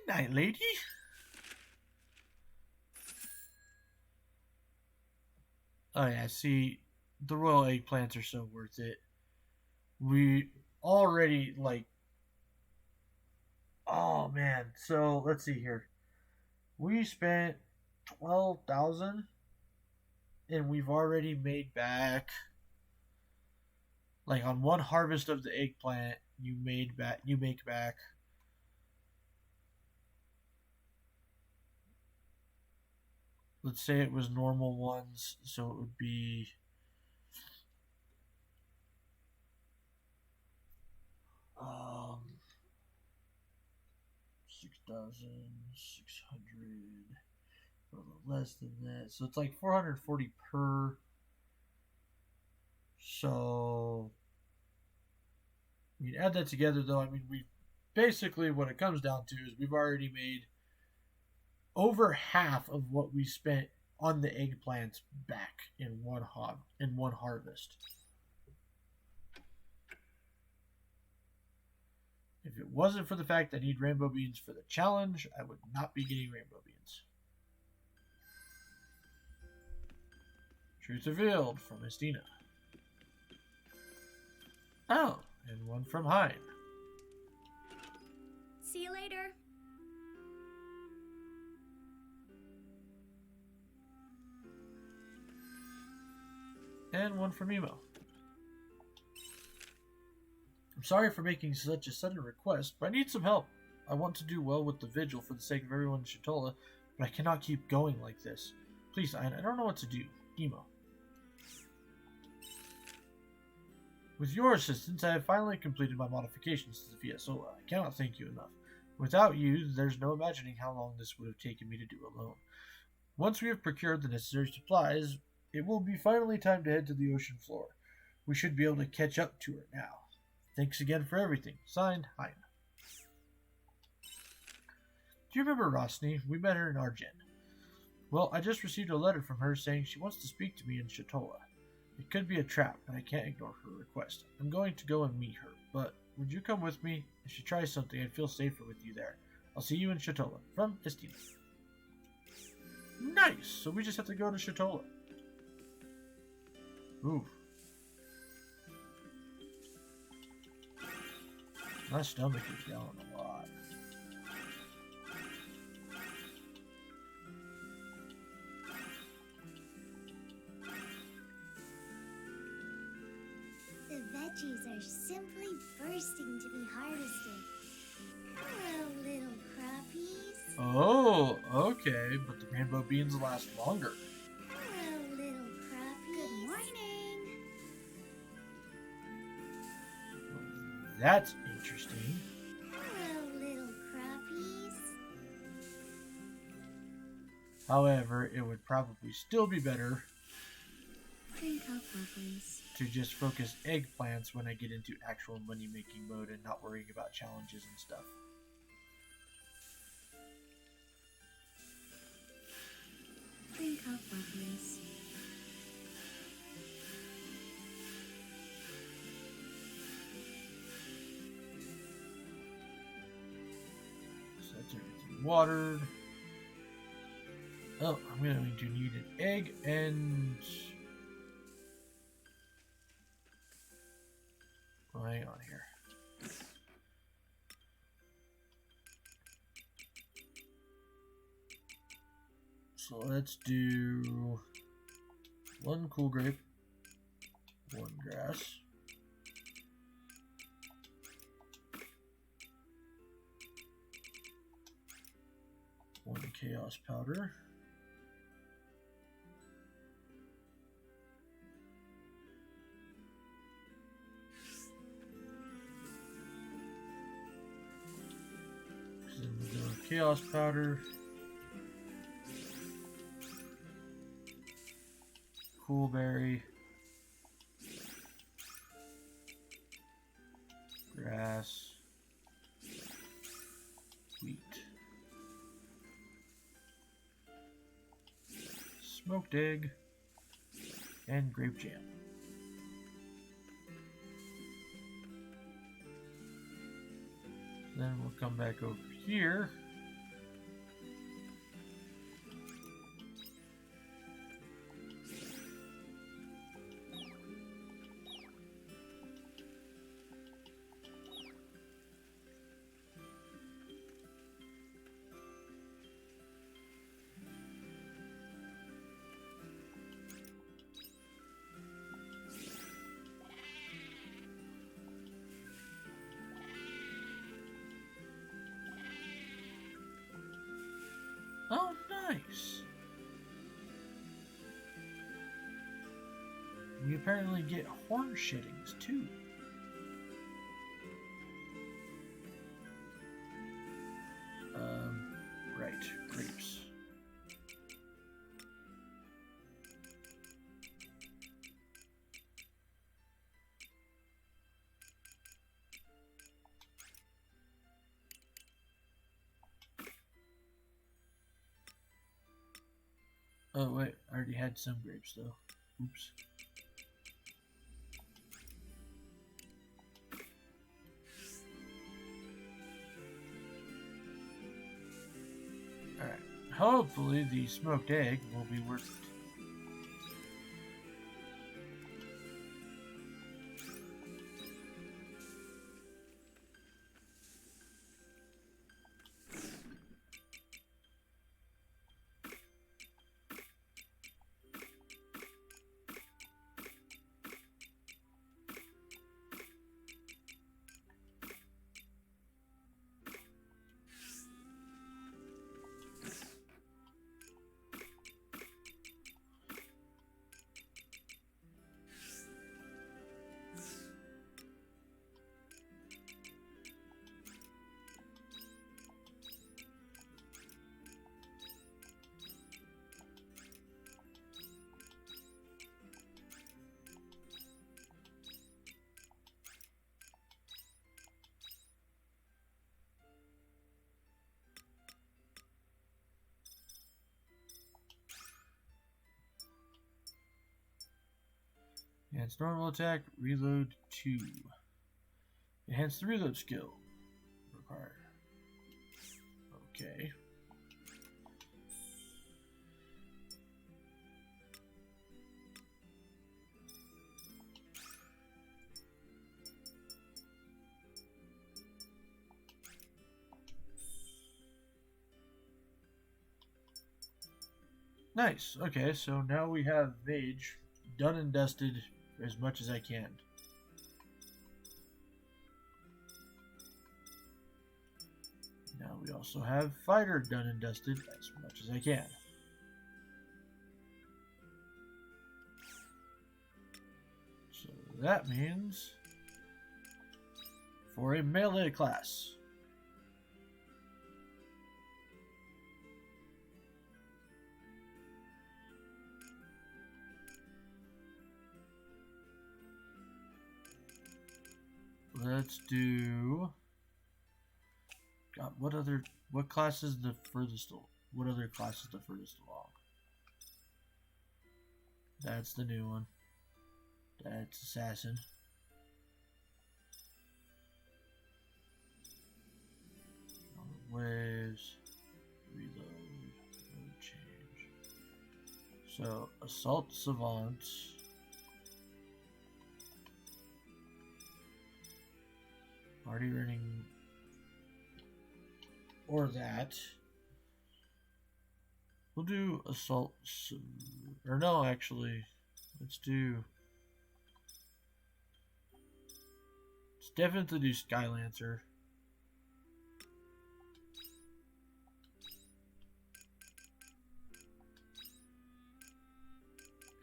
midnight, lady. Oh yeah, see, the royal eggplants are so worth it. We already oh man. So let's see here. We spent 12,000, and we've already made back on one harvest of the eggplant. You make back. Let's say it was normal ones, so it would be 6,600, a little less than that. So it's like 440 per. So we add that together, though. I mean, we basically what it comes down to is we've already made over half of what we spent on the eggplants back in one harvest. If it wasn't for the fact that I need rainbow beans for the challenge, I would not be getting rainbow beans. Truth revealed from Estina. Oh, and one from Hein. See you later. And one from Emo. I'm sorry for making such a sudden request, but I need some help. I want to do well with the vigil for the sake of everyone in Shatola, but I cannot keep going like this. Please, I don't know what to do. Emo. With your assistance, I have finally completed my modifications to the VSO. I cannot thank you enough. Without you, there's no imagining how long this would have taken me to do alone. Once we have procured the necessary supplies, it will be finally time to head to the ocean floor. We should be able to catch up to her now. Thanks again for everything. Signed, Hein. Do you remember Rosny? We met her in Argent. Well, I just received a letter from her saying she wants to speak to me in Shatola. It could be a trap, but I can't ignore her request. I'm going to go and meet her, but would you come with me? If she tries something, I'd feel safer with you there. I'll see you in Shatola. From Estina. Nice! So we just have to go to Shatola. Ooh. My stomach is yelling a lot. The veggies are simply bursting to be harvested. Hello, little crappies. Oh, okay, but the rainbow beans last longer. Hello, little crappies. Good morning. That's interesting. Hello, little crappies. However, it would probably still be better Green cocoa, please. to just focus eggplants when I get into actual money-making mode and not worrying about challenges and stuff. Green cocoa, please. So that's everything watered. Oh, I'm going to need an egg and... Oh, hang on here. So let's do one cool grape, one grass, one chaos powder, then we'll go chaos powder, coolberry, grass, wheat, smoked egg, and grape jam. Then we'll come back over here. Oh, nice. We apparently get horn shittings too. Right, grapes. Oh wait, I already had some grapes though. Oops. Alright. Hopefully the smoked egg will be worth it. Enhance normal attack, reload 2. Enhance the reload skill. Required. Okay. Nice. Okay, so now we have Mage done and dusted as much as I can. Now we also have Fighter done and dusted as much as I can. So that means for a melee class, let's do. God, what class is the furthest? What other class is the furthest along? That's the new one. That's Assassin. Waves, reload, mode change. So Assault Savant. Party running. Or that. We'll do Assault. Or no, actually. Let's do. Let's definitely do Skylancer.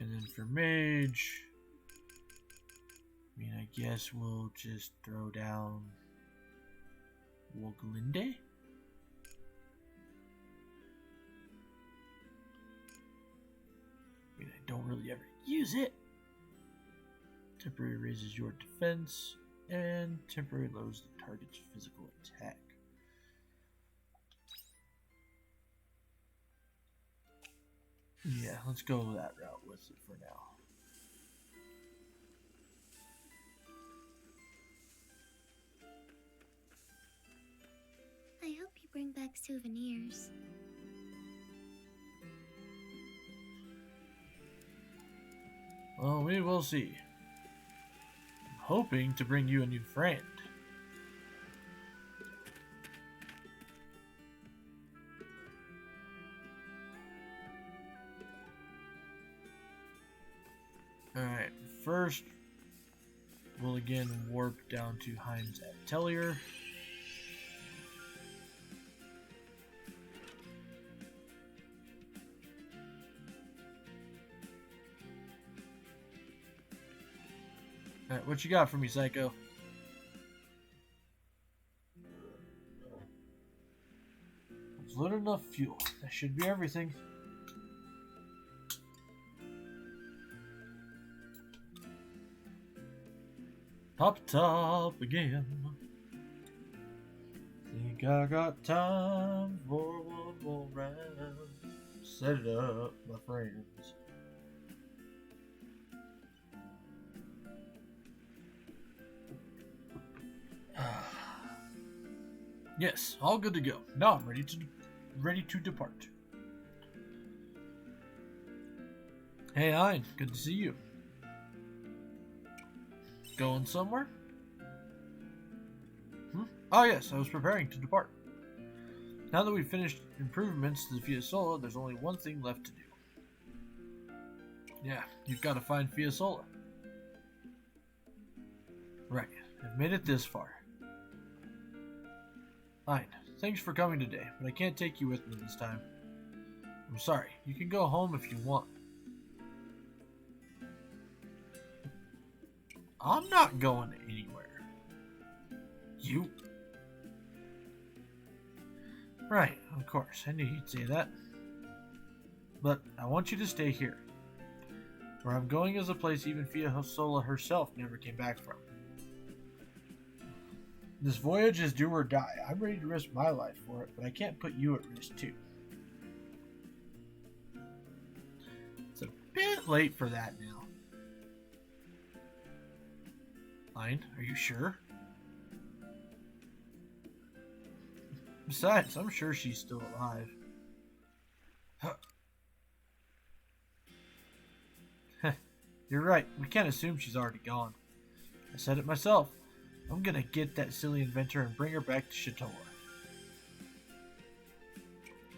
And then for Mage. I mean, I guess we'll just throw down Woglinde. I mean, I don't really ever use it. Temporary raises your defense and temporary lowers the target's physical attack. Yeah, let's go that route with it for now. I hope you bring back souvenirs. Well, we will see. I'm hoping to bring you a new friend. Alright, first we'll again warp down to Heinz Atelier. Alright, what you got for me, Psycho? There's little enough fuel. That should be everything. Top again. Think I got time for one more round. Set it up, my friends. Yes, all good to go. Now I'm ready to depart. Hey, Hein, good to see you. Going somewhere? Oh yes, I was preparing to depart. Now that we've finished improvements to the Fiasola, there's only one thing left to do. Yeah, you've got to find Fiasola. Right, I've made it this far. Fine, thanks for coming today, but I can't take you with me this time. I'm sorry, you can go home if you want. I'm not going anywhere. You? Right, of course, I knew you'd say that. But I want you to stay here. Where I'm going is a place even Fiasola herself never came back from. This voyage is do or die. I'm ready to risk my life for it, but I can't put you at risk too. It's a bit late for that now. Line, are you sure? Besides, I'm sure she's still alive. Huh. You're right. We can't assume she's already gone. I said it myself. I'm gonna get that silly inventor and bring her back to Shatola.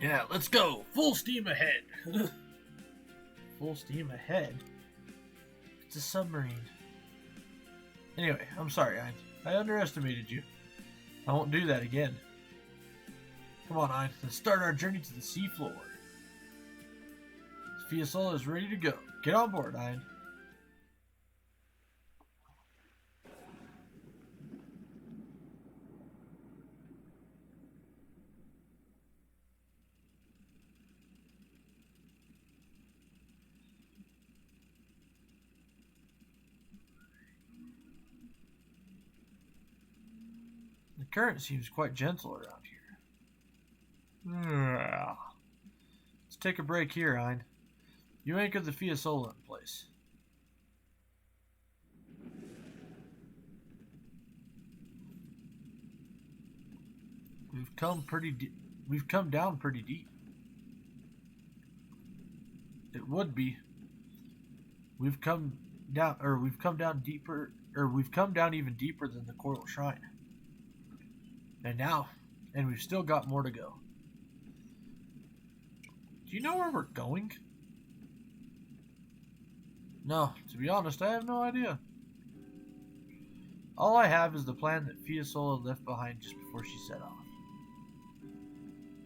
Yeah, let's go. Full steam ahead. Full steam ahead? It's a submarine. Anyway, I'm sorry, I underestimated you. I won't do that again. Come on, Ein. Let's start our journey to the seafloor. Fiasola is ready to go. Get on board, Ein. The current seems quite gentle around here. Let's take a break here, Ein. You anchor the Fiasola in place. We've come down pretty deep. It would be. We've come down even deeper than the Coral Shrine. And we've still got more to go. Do you know where we're going? No, to be honest, I have no idea. All I have is the plan that Fiasola left behind just before she set off.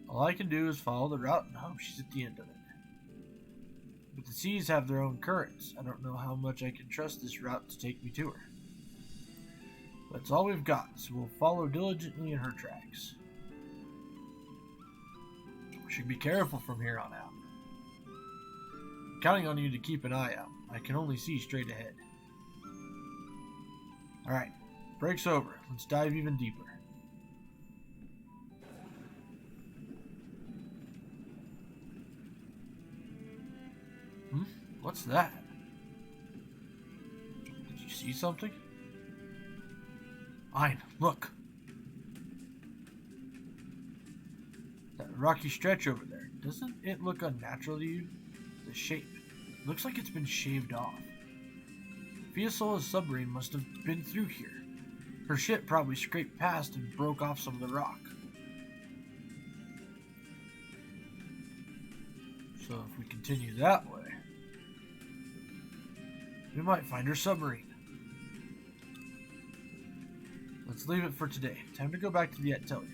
All I can do is follow the route and hope she's at the end of it. But the seas have their own currents. I don't know how much I can trust this route to take me to her. That's all we've got, so we'll follow diligently in her tracks. We should be careful from here on out. I'm counting on you to keep an eye out. I can only see straight ahead. Alright, break's over. Let's dive even deeper. What's that? Did you see something? Ein, look. That rocky stretch over there. Doesn't it look unnatural to you? The shape. Looks like it's been shaved off. Fiasola's submarine must have been through here. Her ship probably scraped past and broke off some of the rock. So if we continue that way, we might find her submarine. Let's leave it for today. Time to go back to the Atelier.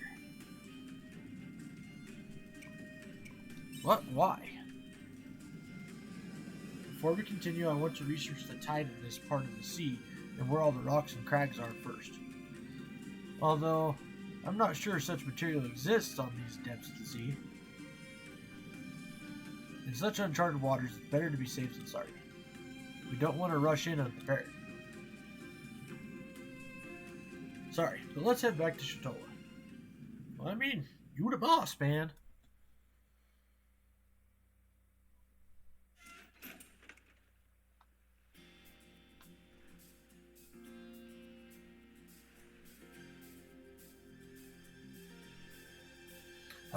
What? Why? Before we continue, I want to research the tide in this part of the sea and where all the rocks and crags are first. Although, I'm not sure such material exists on these depths of the sea. In such uncharted waters, it's better to be safe than sorry. We don't want to rush in unprepared. Sorry, but let's head back to Shatola. Well, I mean, you the boss, man.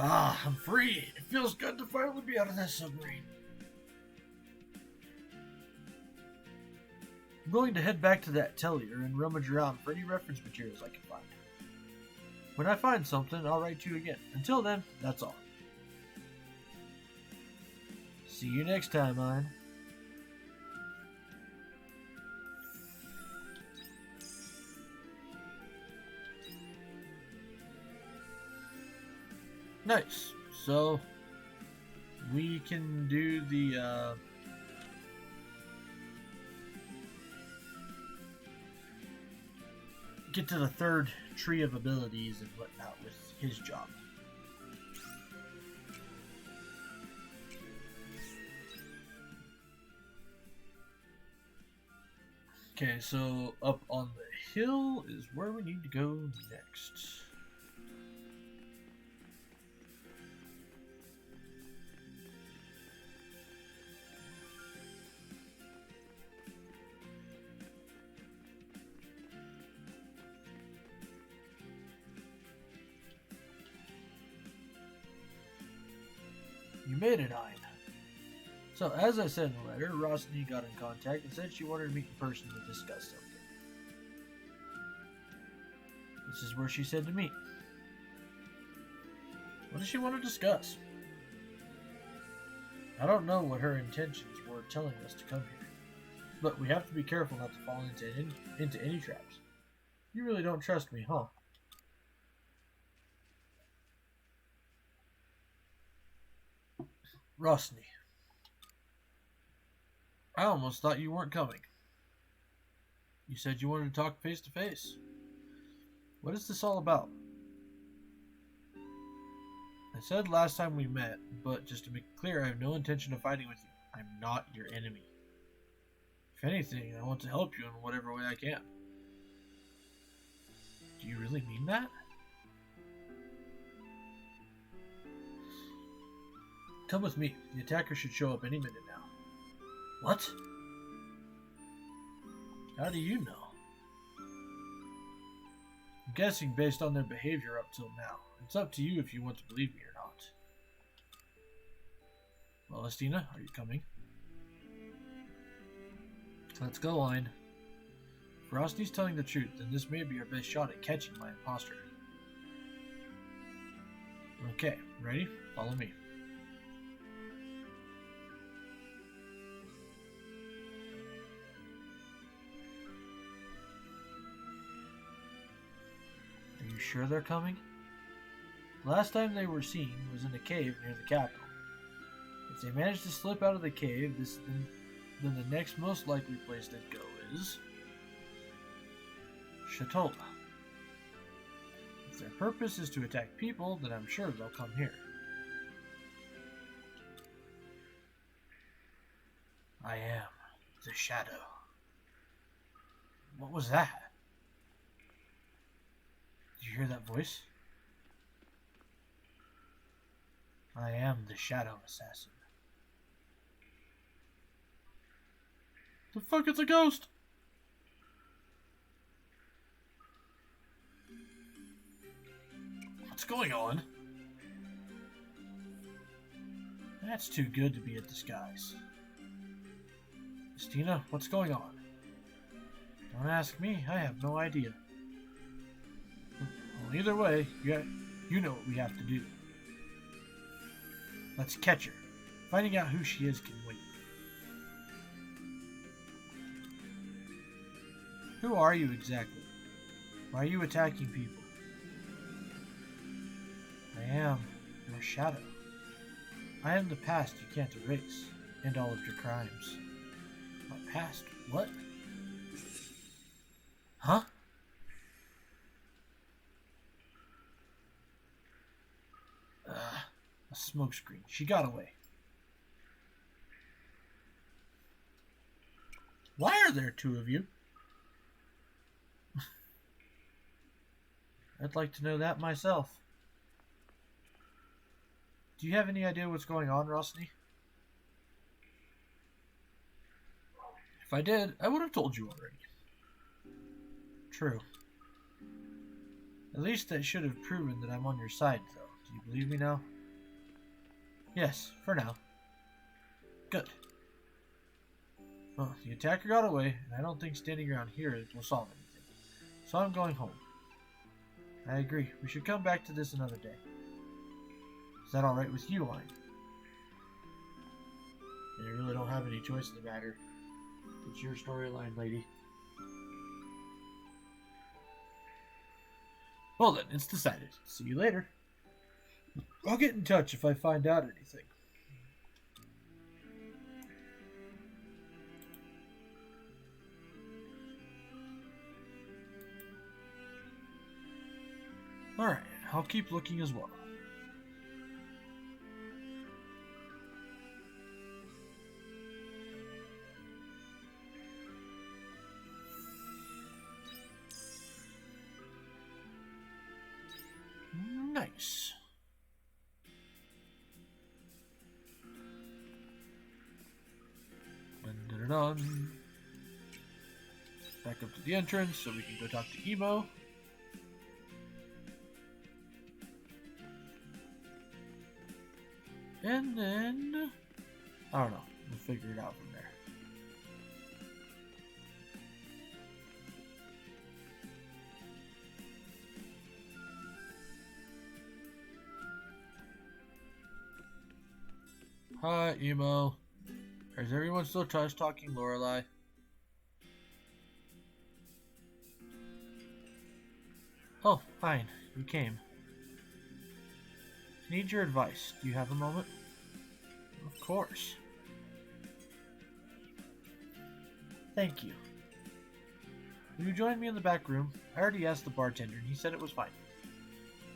Ah, I'm free. It feels good to finally be out of that submarine. I'm going to head back to that Atelier and rummage around for any reference materials I can find. When I find something, I'll write to you again. Until then, that's all. See you next time, Ein. Nice. So, we can do the, get to the third tree of abilities and whatnot with his job. Okay, so up on the hill is where we need to go next. made it, Hein. So, as I said in the letter, Rosny got in contact and said she wanted to meet in person to discuss something. This is where she said to meet. What does she want to discuss? I don't know what her intentions were telling us to come here, but we have to be careful not to fall into any traps. You really don't trust me, huh? Rosny. I almost thought you weren't coming. You said you wanted to talk face to face. What is this all about? I said last time we met, but just to make it clear, I have no intention of fighting with you. I'm not your enemy. If anything, I want to help you in whatever way I can. Do you really mean that? Come with me. The attacker should show up any minute now. What? How do you know? I'm guessing based on their behavior up till now. It's up to you if you want to believe me or not. Well, Estina, are you coming? Let's go, Line. If Rosny's telling the truth, then this may be our best shot at catching my imposter. Okay, ready? Follow me. Are you sure they're coming? Last time they were seen was in a cave near the capital. If they manage to slip out of the cave, then the next most likely place they'd go is Shatola. If their purpose is to attack people, then I'm sure they'll come here. I am the Shadow. What was that? Did you hear that voice? I am the Shadow Assassin. The fuck is a ghost? What's going on? That's too good to be a disguise. Estina, what's going on? Don't ask me, I have no idea. Well, either way, you know what we have to do. Let's catch her. Finding out who she is can wait. Who are you exactly? Why are you attacking people? I am your shadow. I am the past you can't erase, and all of your crimes. My past? What? Huh? A smokescreen. She got away. Why are there two of you? I'd like to know that myself. Do you have any idea what's going on, Rosny? If I did, I would have told you already. True. At least I should have proven that I'm on your side, though. Do you believe me now? Yes, for now. Good. Well, the attacker got away, and I don't think standing around here will solve anything. So I'm going home. I agree. We should come back to this another day. Is that alright with you, Line? You really don't have any choice in the matter. It's your storyline, lady. Well then, it's decided. See you later. I'll get in touch if I find out anything. Alright, I'll keep looking as well. Nice. Dun, dun, dun, dun. Back up to the entrance so we can go talk to Emo. And then... I don't know. We'll figure it out from there. Hi, Emo. Is everyone still trash talking Lorelai? Oh, fine. You came. I need your advice. Do you have a moment? Of course. Thank you. Will you join me in the back room? I already asked the bartender and he said it was fine.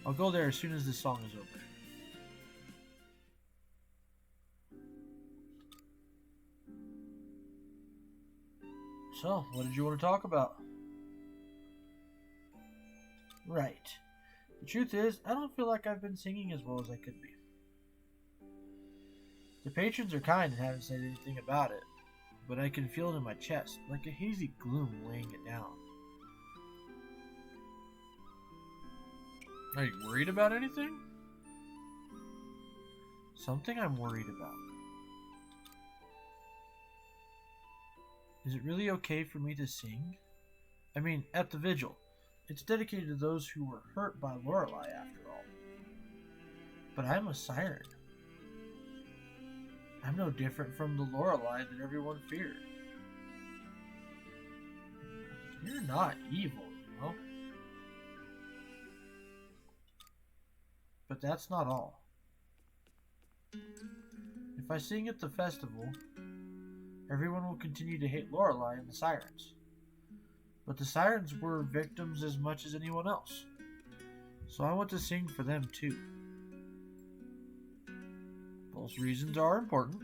I'll go there as soon as this song is over. So, what did you want to talk about? Right. The truth is, I don't feel like I've been singing as well as I could be. The patrons are kind and haven't said anything about it, but I can feel it in my chest, like a hazy gloom weighing it down. Are you worried about anything? Something I'm worried about. Is it really okay for me to sing? I mean, at the vigil. It's dedicated to those who were hurt by Lorelei, after all. But I'm a siren. I'm no different from the Lorelei that everyone feared. You're not evil, you know? But that's not all. If I sing at the festival, everyone will continue to hate Lorelei and the sirens. But the sirens were victims as much as anyone else. So I want to sing for them too. Both reasons are important.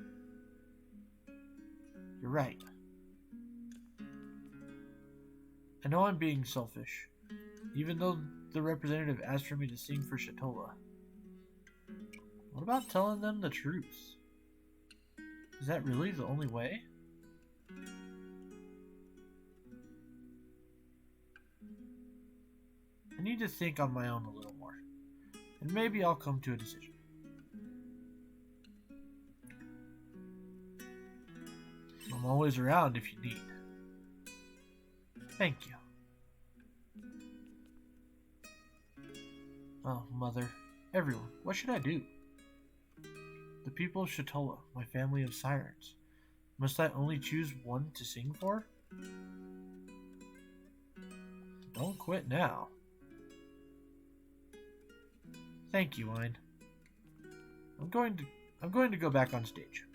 You're right. I know I'm being selfish, even though the representative asked for me to sing for Shatola. What about telling them the truth? Is that really the only way? I need to think on my own a little more, and maybe I'll come to a decision. I'm always around if you need. Thank you. Oh, Mother, everyone, what should I do? The people of Shatola, my family of sirens. Must I only choose one to sing for? Don't quit now. Thank you, Wine. I'm going to go back on stage.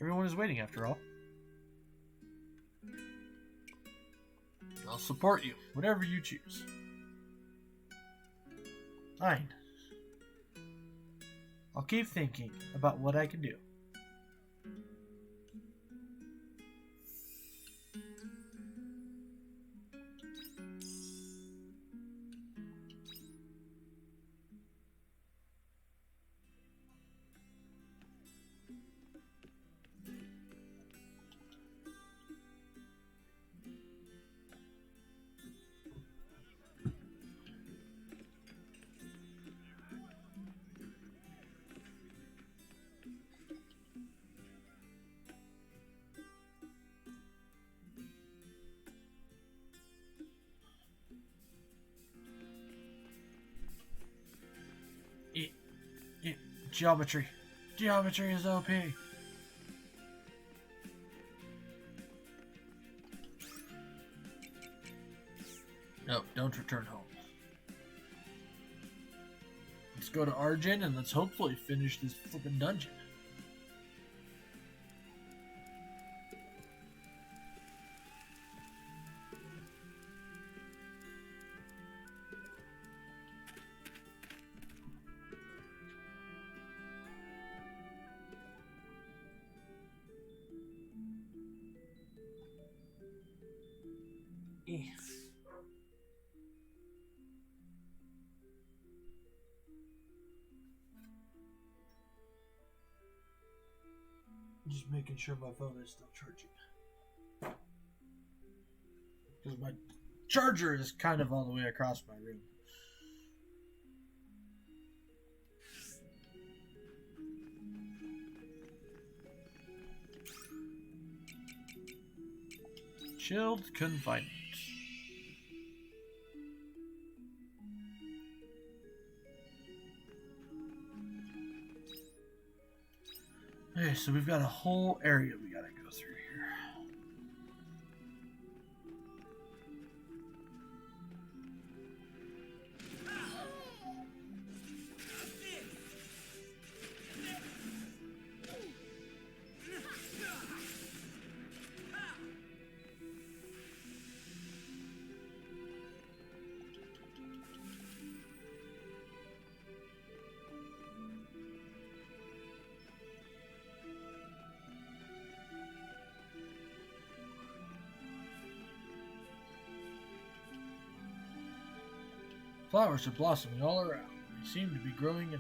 Everyone is waiting after all. I'll support you, whatever you choose. Fine. I'll keep thinking about what I can do. Geometry. Geometry is OP. No, don't return home. Let's go to Argent and let's hopefully finish this flippin' dungeon. Just making sure my phone is still charging. Because my charger is kind of all the way across my room. Chilled confinement. Okay, so we've got a whole area we gotta go through here. Flowers are blossoming all around. They seem to be growing in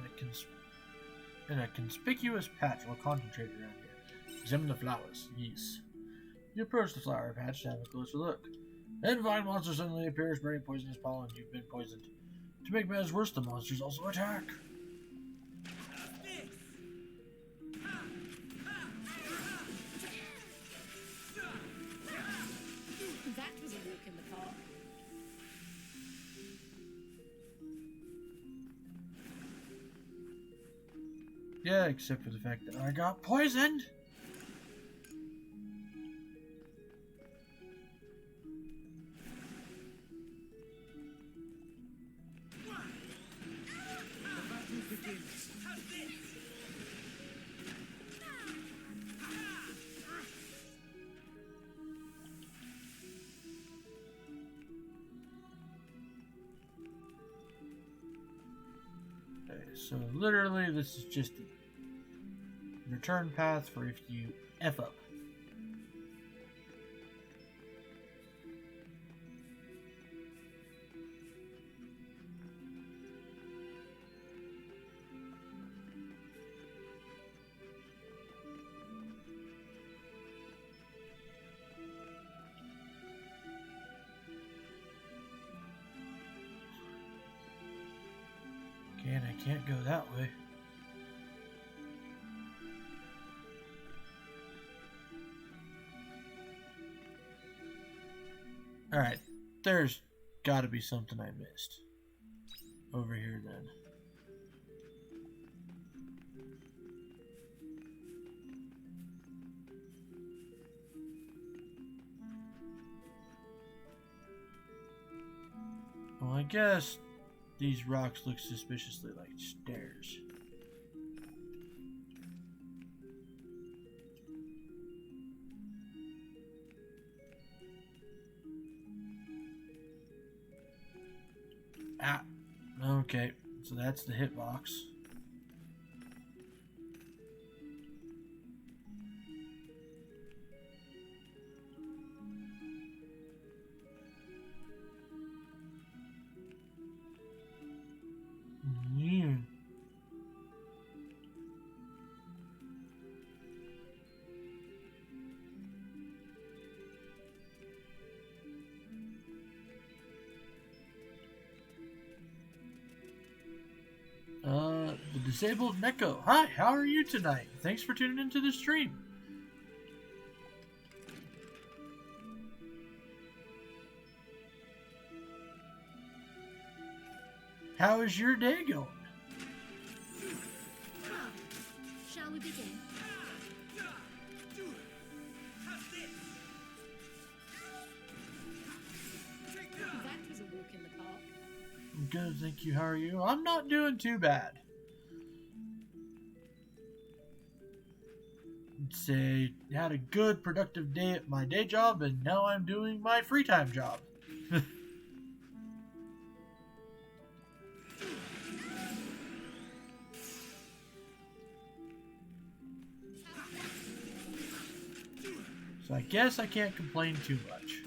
a conspicuous patch well concentrated around here. Examine the flowers. Yes. You approach the flower patch to have a closer look. Then vine monster suddenly appears spreading poisonous pollen. You've been poisoned. To make matters worse, the monsters also attack. That was a walk in the park. Yeah, except for the fact that I got poisoned. The battle begins. Okay, so literally this is just a return path for if you F up. Okay, and I can't go that way. Alright, there's gotta be something I missed. Over here then. Well, I guess these rocks look suspiciously like stairs. Ah, okay, so that's the hitbox. Yeah. The disabled Neko. Hi, how are you tonight? Thanks for tuning into the stream. How is your day going? Shall we begin? That was a walk in the park. I'm good, thank you. How are you? I'm not doing too bad. I'd say had a good, productive day at my day job, and now I'm doing my free time job. So I guess I can't complain too much.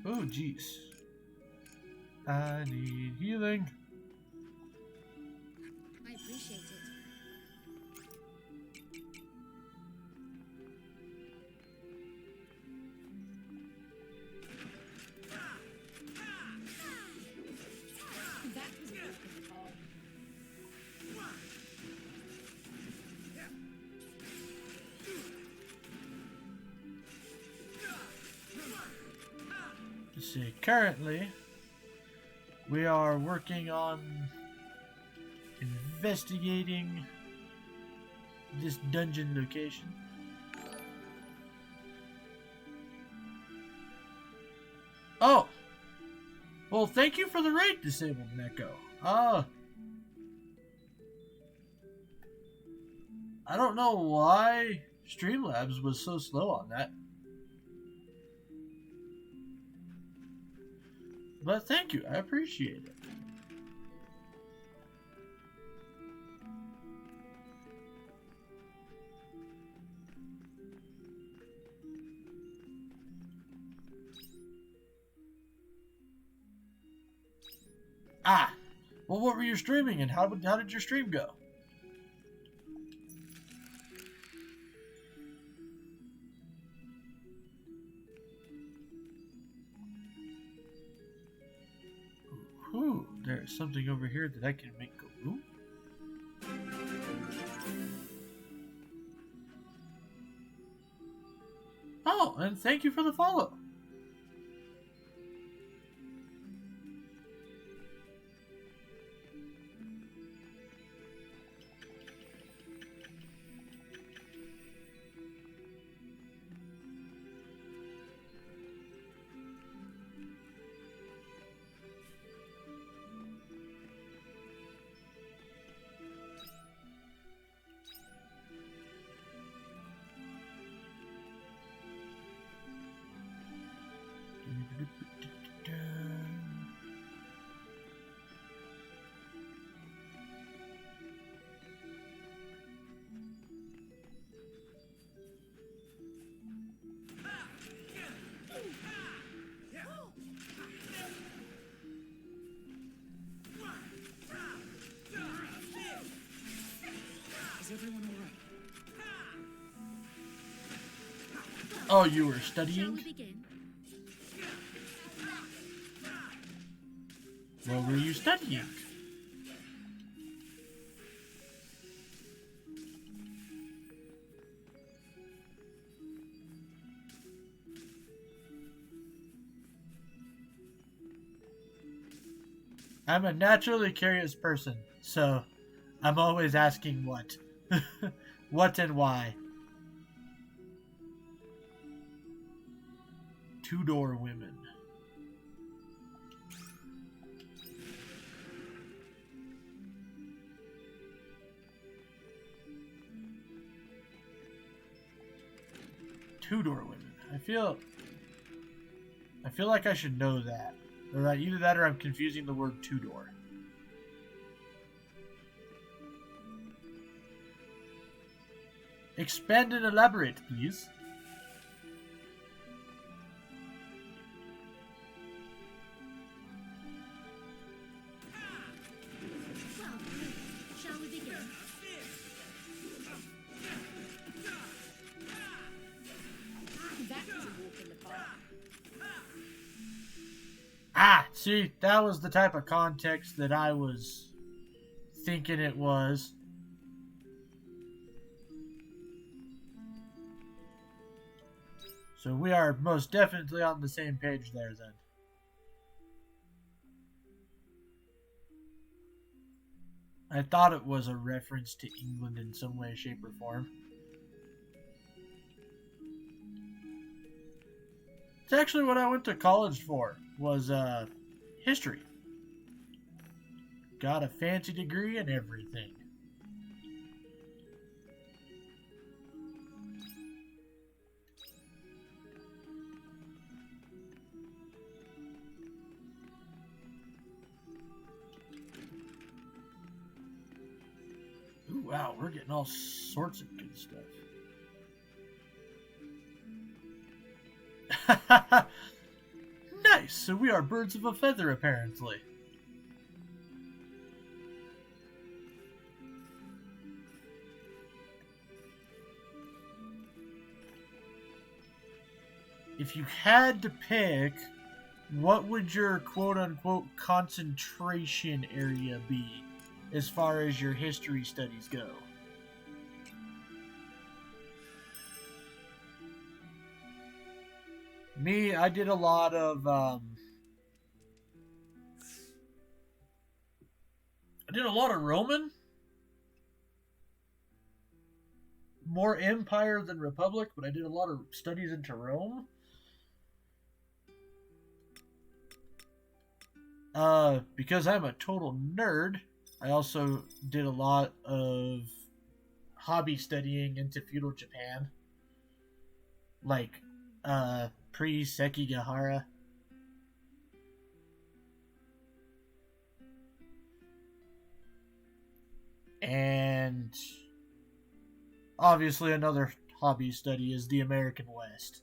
Oh, jeez. I need healing. I appreciate it. Let's see. Currently, we are working on investigating this dungeon location. Oh! Well, thank you for the raid, Disabled Neko. I don't know why Streamlabs was so slow on that. But thank you, I appreciate it. Ah! Well, what were you streaming and how did your stream go? Ooh, there's something over here that I can make go ooh. Oh, and thank you for the follow. Is everyone alright? Oh, you were Shall studying? we begin? What were you studying? I'm a naturally curious person, so I'm always asking what. What and why. Two-door women. Two-door women. I feel like I should know that. Or that either that or I'm confusing the word two-door. Expand and elaborate, please. Well, shall we begin? That was a walk in the park. Ah, see, that was the type of context that I was thinking it was. So we are most definitely on the same page there then. I thought it was a reference to England in some way, shape, or form. It's actually what I went to college for, was history. Got a fancy degree and everything. Ooh, wow, we're getting all sorts of good stuff. Nice, so we are birds of a feather, apparently. If you had to pick, what would your quote-unquote concentration area be as far as your history studies go? Me, I did a lot of Roman, more Empire than Republic, but I did a lot of studies into Rome. Because I'm a total nerd, I also did a lot of hobby studying into feudal Japan, like pre Sekigahara. And obviously, another hobby study is the American West.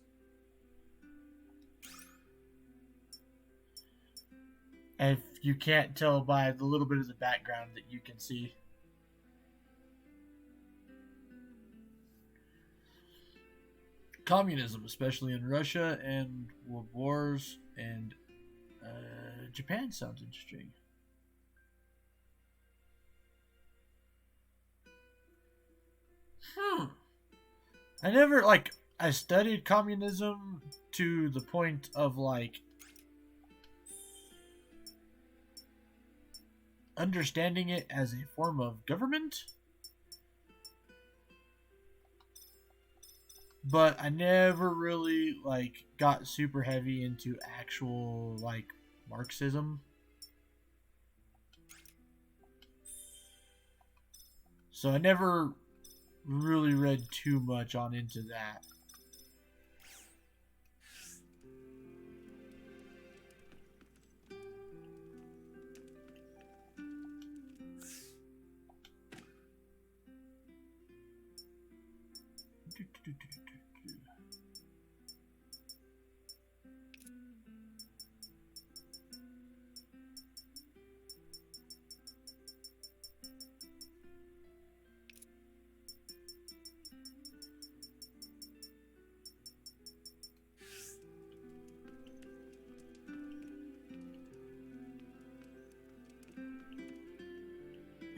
And if you can't tell by the little bit of the background that you can see, communism, especially in Russia and world wars, and Japan sounds interesting. Hmm. I never I studied communism to the point of understanding it as a form of government, but I never really got super heavy into actual Marxism. So I never really read too much on into that.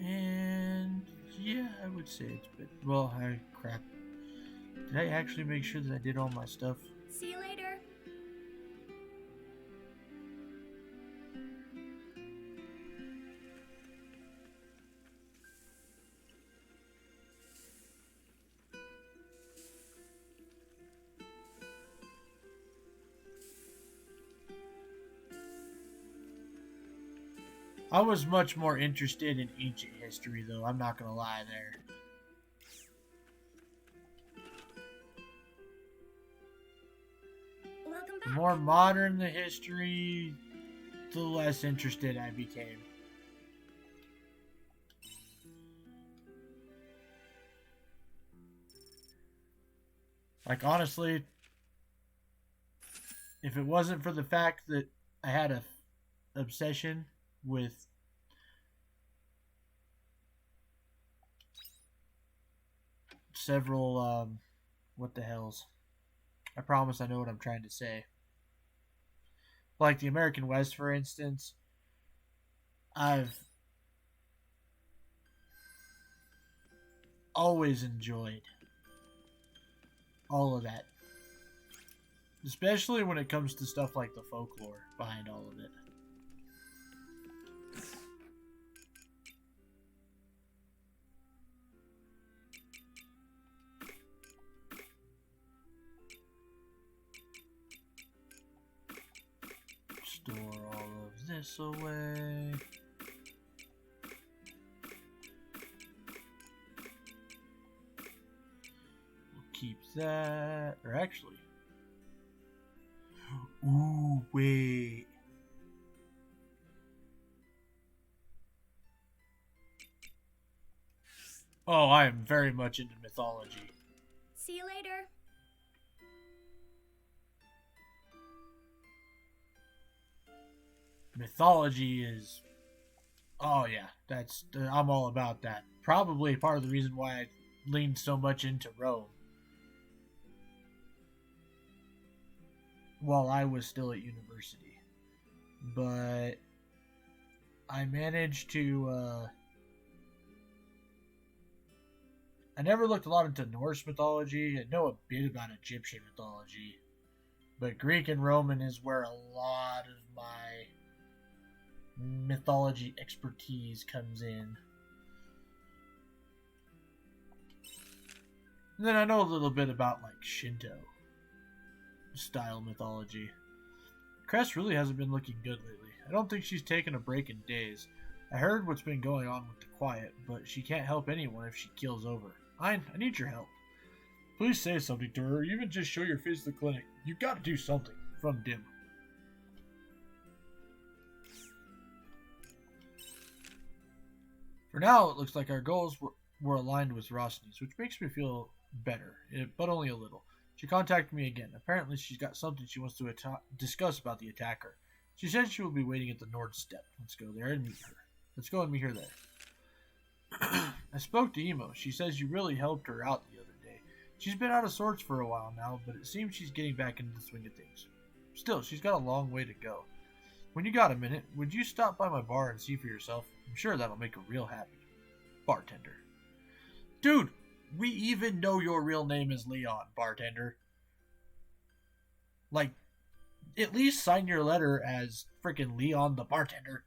And yeah, I would say it's been well. Crap. Did I actually make sure that I did all my stuff? See you later. I was much more interested in ancient history, though. I'm not gonna lie there. Welcome The back. more modern the history, the less interested I became. Honestly, if it wasn't for the fact that I had a obsession with several what the hells, I promise I know what I'm trying to say. Like the American West, for instance, I've always enjoyed all of that, especially when it comes to stuff like the folklore behind all of it. Store all of this away. We'll keep that. Or actually. Ooh, wait. Oh, I am very much into mythology. See you later. Mythology is. Oh, yeah. I'm all about that. Probably part of the reason why I leaned so much into Rome while I was still at university. But I managed to. I never looked a lot into Norse mythology. I know a bit about Egyptian mythology. But Greek and Roman is where a lot of my mythology expertise comes in. And then I know a little bit about like Shinto style mythology. Cress really hasn't been looking good lately. I don't think she's taken a break in days. I heard what's been going on with the Quiet, but she can't help anyone if she keels over. I need your help. Please say something to her, or even just show your face to the clinic. You've got to do something. From Dim. For now, it looks like our goals were aligned with Rosny's, which makes me feel better, but only a little. She contacted me again. Apparently, she's got something she wants to discuss about the attacker. She said she will be waiting at the Nord Step. Let's go there and meet her. Let's go and meet her there. I spoke to Emo. She says you really helped her out the other day. She's been out of sorts for a while now, but it seems she's getting back into the swing of things. Still, she's got a long way to go. When you got a minute, would you stop by my bar and see for yourself? I'm sure that'll make her real happy. Bartender. Dude, we even know your real name is Leon, bartender. Like, at least sign your letter as frickin' Leon the bartender.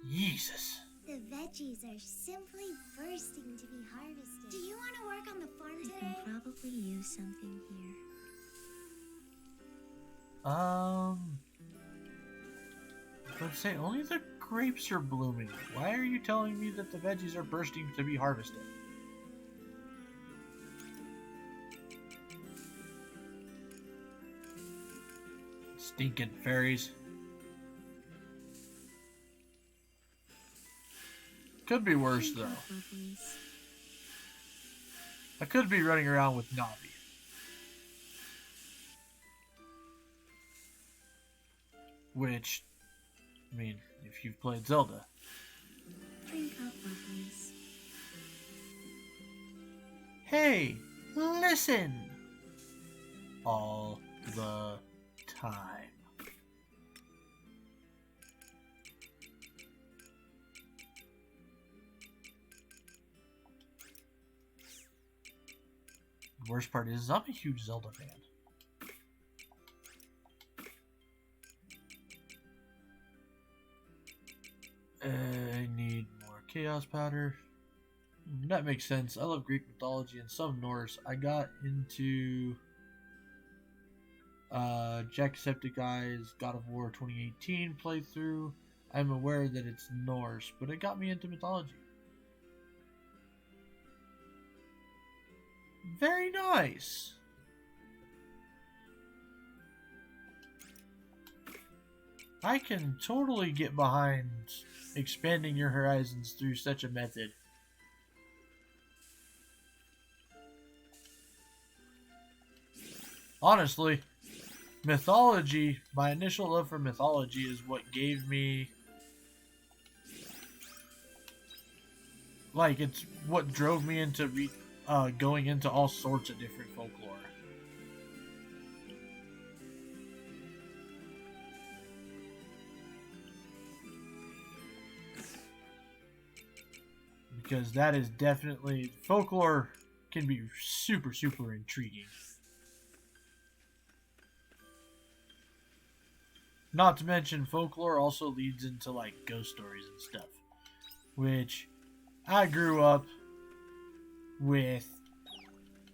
Jesus. The veggies are simply bursting to be harvested. Do you want to work on the farm today? I can probably use something here. Let's say only the grapes are blooming. Why are you telling me that the veggies are bursting to be harvested? Stinking fairies. Could be worse though. I could be running around with Navi. Which, I mean, if you've played Zelda. Drink up, please. Hey, listen! All the time. The worst part is I'm a huge Zelda fan. I need more chaos powder. That makes sense. I love Greek mythology and some Norse. I got into Jacksepticeye's God of War 2018 playthrough. I'm aware that it's Norse, but it got me into mythology. Very nice. I can totally get behind expanding your horizons through such a method. Honestly, mythology, my initial love for mythology is what gave me, like, it's what drove me into going into all sorts of different folklore. Because that is definitely, folklore can be super, super intriguing. Not to mention, folklore also leads into, like, ghost stories and stuff. Which, I grew up with,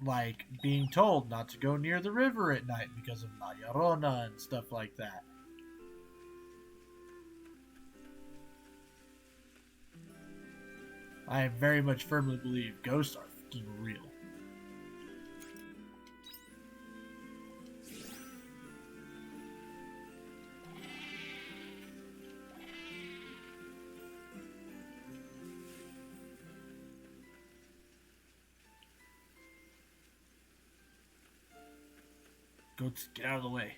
like, being told not to go near the river at night because of La Llorona and stuff like that. I very much firmly believe ghosts are fucking real. Goats, get out of the way.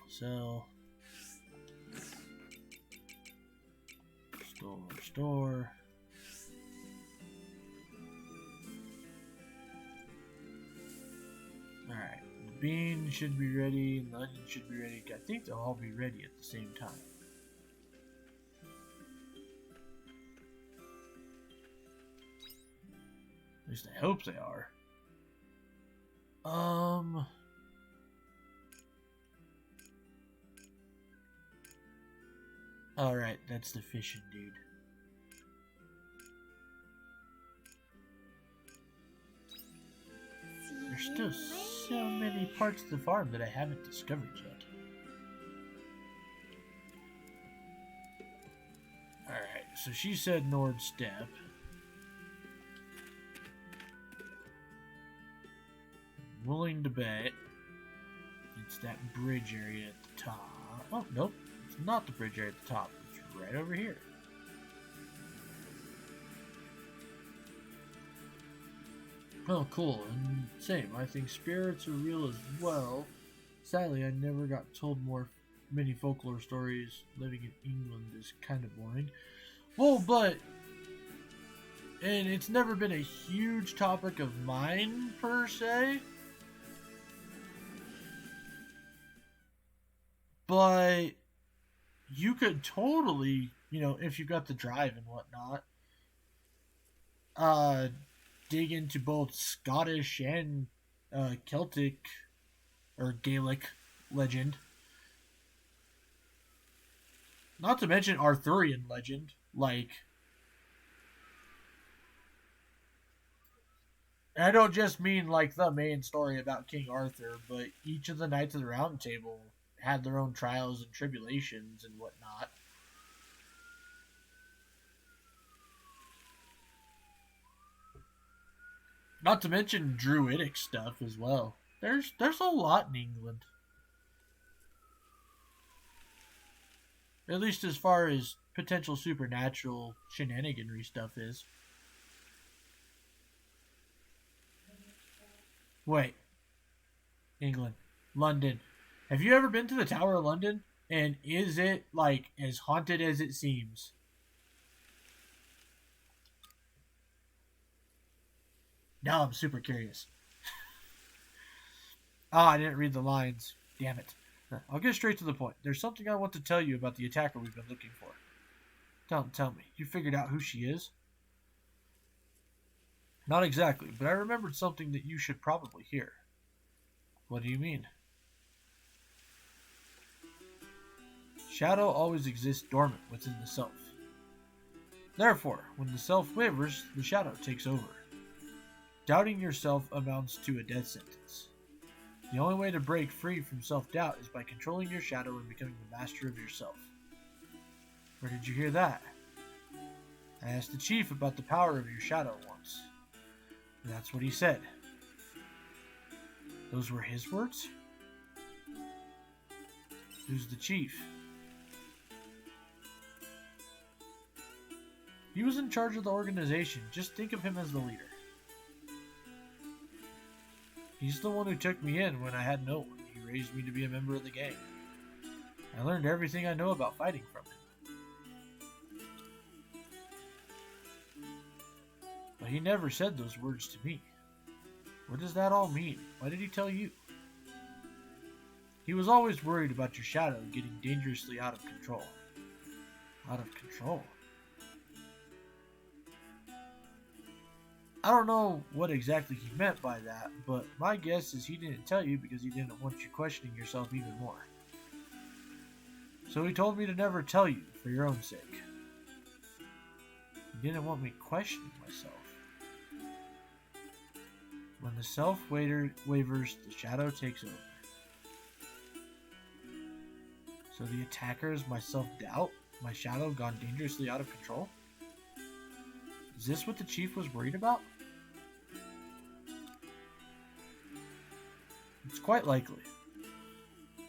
Sell. Store. Alright. The bean should be ready, and the onion should be ready. I think they'll all be ready at the same time. At least I hope they are. Alright, that's the fishing dude. There's still so many parts of the farm that I haven't discovered yet. Alright, so she said Nord Step. Willing to bet it's that bridge area at the top. Oh, nope. It's not the bridge area at the top. It's right over here. Oh, cool. And same. I think spirits are real as well. Sadly, I never got told many folklore stories. Living in England is kind of boring. Well, but... And it's never been a huge topic of mine, per se. But you could totally, if you got the drive and whatnot, dig into both Scottish and Celtic or Gaelic legend. Not to mention Arthurian legend, like... I don't just mean like the main story about King Arthur, but each of the Knights of the Round Table had their own trials and tribulations and whatnot. Not to mention druidic stuff as well. There's a lot in England. At least as far as potential supernatural shenaniganry stuff is. Wait. England. London. Have you ever been to the Tower of London? And is it, like, as haunted as it seems? Now I'm super curious. I didn't read the lines. Damn it. I'll get straight to the point. There's something I want to tell you about the attacker we've been looking for. Tell me. You figured out who she is? Not exactly, but I remembered something that you should probably hear. What do you mean? Shadow always exists dormant within the self. Therefore, when the self wavers, the shadow takes over. Doubting yourself amounts to a death sentence. The only way to break free from self-doubt is by controlling your shadow and becoming the master of yourself. Where did you hear that? I asked the chief about the power of your shadow once. And that's what he said. Those were his words? Who's the chief? He was in charge of the organization. Just think of him as the leader. He's the one who took me in when I had no one. He raised me to be a member of the gang. I learned everything I know about fighting from him. But he never said those words to me. What does that all mean? Why did he tell you? He was always worried about your shadow getting dangerously out of control. Out of control? I don't know what exactly he meant by that, but my guess is he didn't tell you because he didn't want you questioning yourself even more. So he told me to never tell you for your own sake. He didn't want me questioning myself. When the self wavers, the shadow takes over. So the attacker is my self-doubt? My shadow gone dangerously out of control? Is this what the chief was worried about? It's quite likely.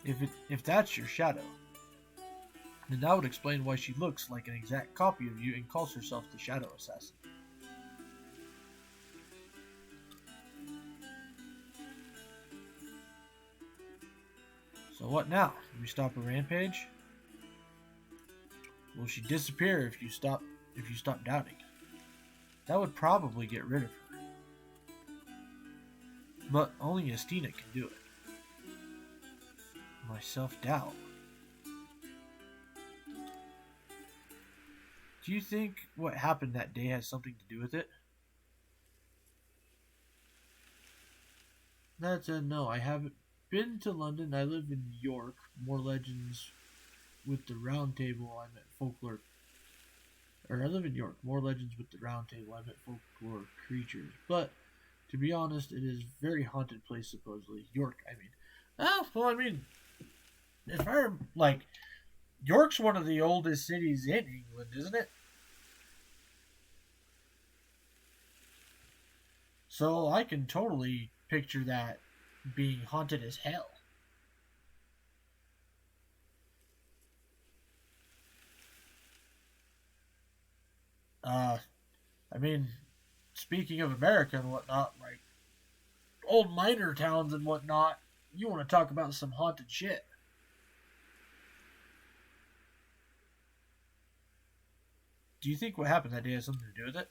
If that's your shadow, then that would explain why she looks like an exact copy of you and calls herself the Shadow Assassin. So what now? Do we stop a rampage? Will she disappear if you stop doubting? That would probably get rid of her. But only Estina can do it. My self-doubt. Do you think what happened that day has something to do with it? That's a no. I haven't been to London. I live in York. More legends with the Round Table. I met folklore. Or I live in York. More legends with the Round Table. I met folklore creatures. But to be honest, it is a very haunted place. Supposedly, York. I mean, oh well. I mean, if I like, York's one of the oldest cities in England, isn't it? So I can totally picture that being haunted as hell. Uh, I mean, speaking of America and whatnot, like old miner towns and whatnot, you want to talk about some haunted shit. Do you think what happened that day has something to do with it?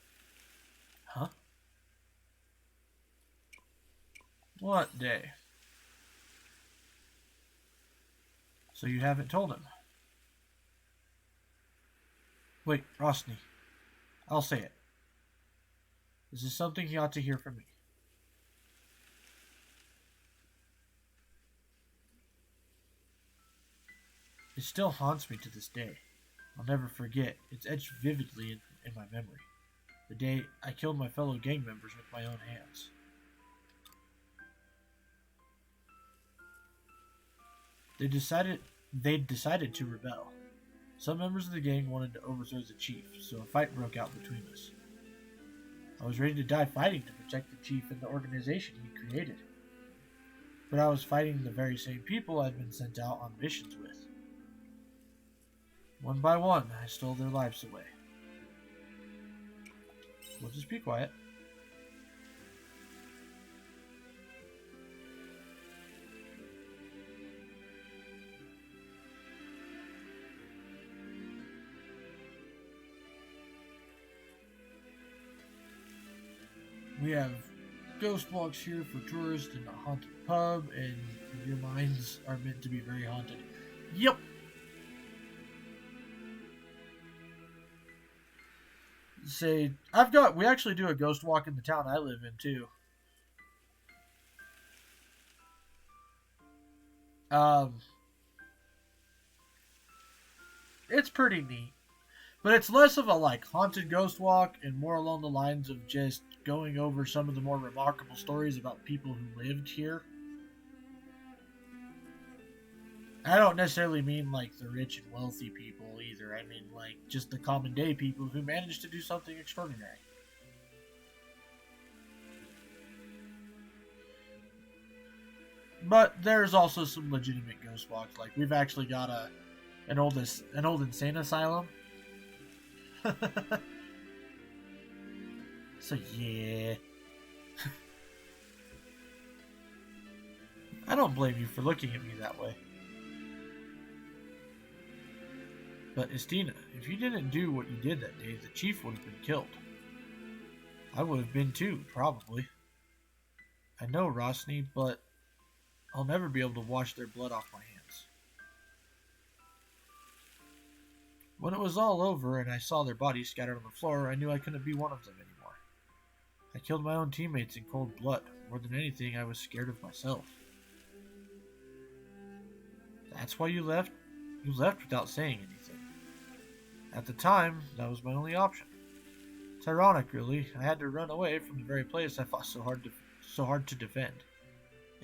Huh? What day? So you haven't told him? Wait, Rosny. I'll say it. This is something he ought to hear from me. It still haunts me to this day. I'll never forget. It's etched vividly in my memory. The day I killed my fellow gang members with my own hands. They decided to rebel. Some members of the gang wanted to overthrow the chief, so a fight broke out between us. I was ready to die fighting to protect the chief and the organization he created. But I was fighting the very same people I'd been sent out on missions with. One by one, I stole their lives away. We'll just be quiet. We have ghost walks here for tourists and a haunted pub, and your minds are meant to be very haunted. Yep. Say, we actually do a ghost walk in the town I live in too. Um, it's pretty neat. But it's less of a like haunted ghost walk and more along the lines of just going over some of the more remarkable stories about people who lived here. I don't necessarily mean like the rich and wealthy people either. I mean like just the common day people who managed to do something extraordinary. But there's also some legitimate ghost walks. Like we've actually got an old insane asylum. So yeah. I don't blame you for looking at me that way. But Estina, if you didn't do what you did that day, the chief would have been killed. I would have been too, probably. I know, Rosny, but I'll never be able to wash their blood off my hands. When it was all over and I saw their bodies scattered on the floor, I knew I couldn't be one of them anymore. I killed my own teammates in cold blood. More than anything, I was scared of myself. That's why you left? You left without saying anything. At the time, that was my only option. It's ironic, really. I had to run away from the very place I fought so hard to defend.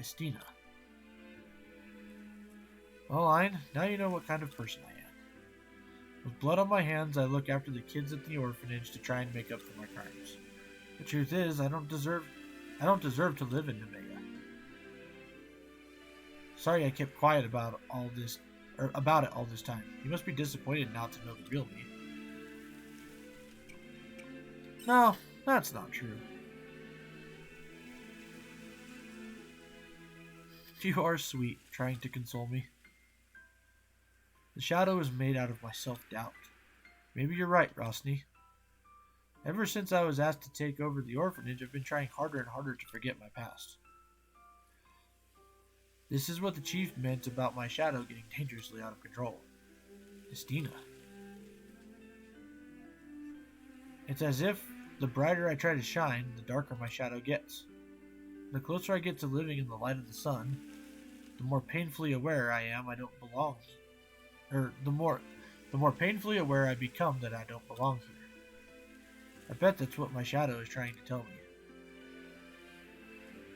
Estina. Well, Ein, now you know what kind of person I am. With blood on my hands, I look after the kids at the orphanage to try and make up for my crimes. The truth is, I don't deserve to live in Nemea. Sorry I kept quiet about it all this time. You must be disappointed now to know the real me. No, that's not true. You are sweet, trying to console me. The shadow is made out of my self-doubt. Maybe you're right, Rosny. Ever since I was asked to take over the orphanage, I've been trying harder and harder to forget my past. This is what the chief meant about my shadow getting dangerously out of control. Estina. It's as if the brighter I try to shine, the darker my shadow gets. The closer I get to living in the light of the sun, the more painfully aware I am I don't belong. Or the more painfully aware I become that I don't belong here. I bet that's what my shadow is trying to tell me.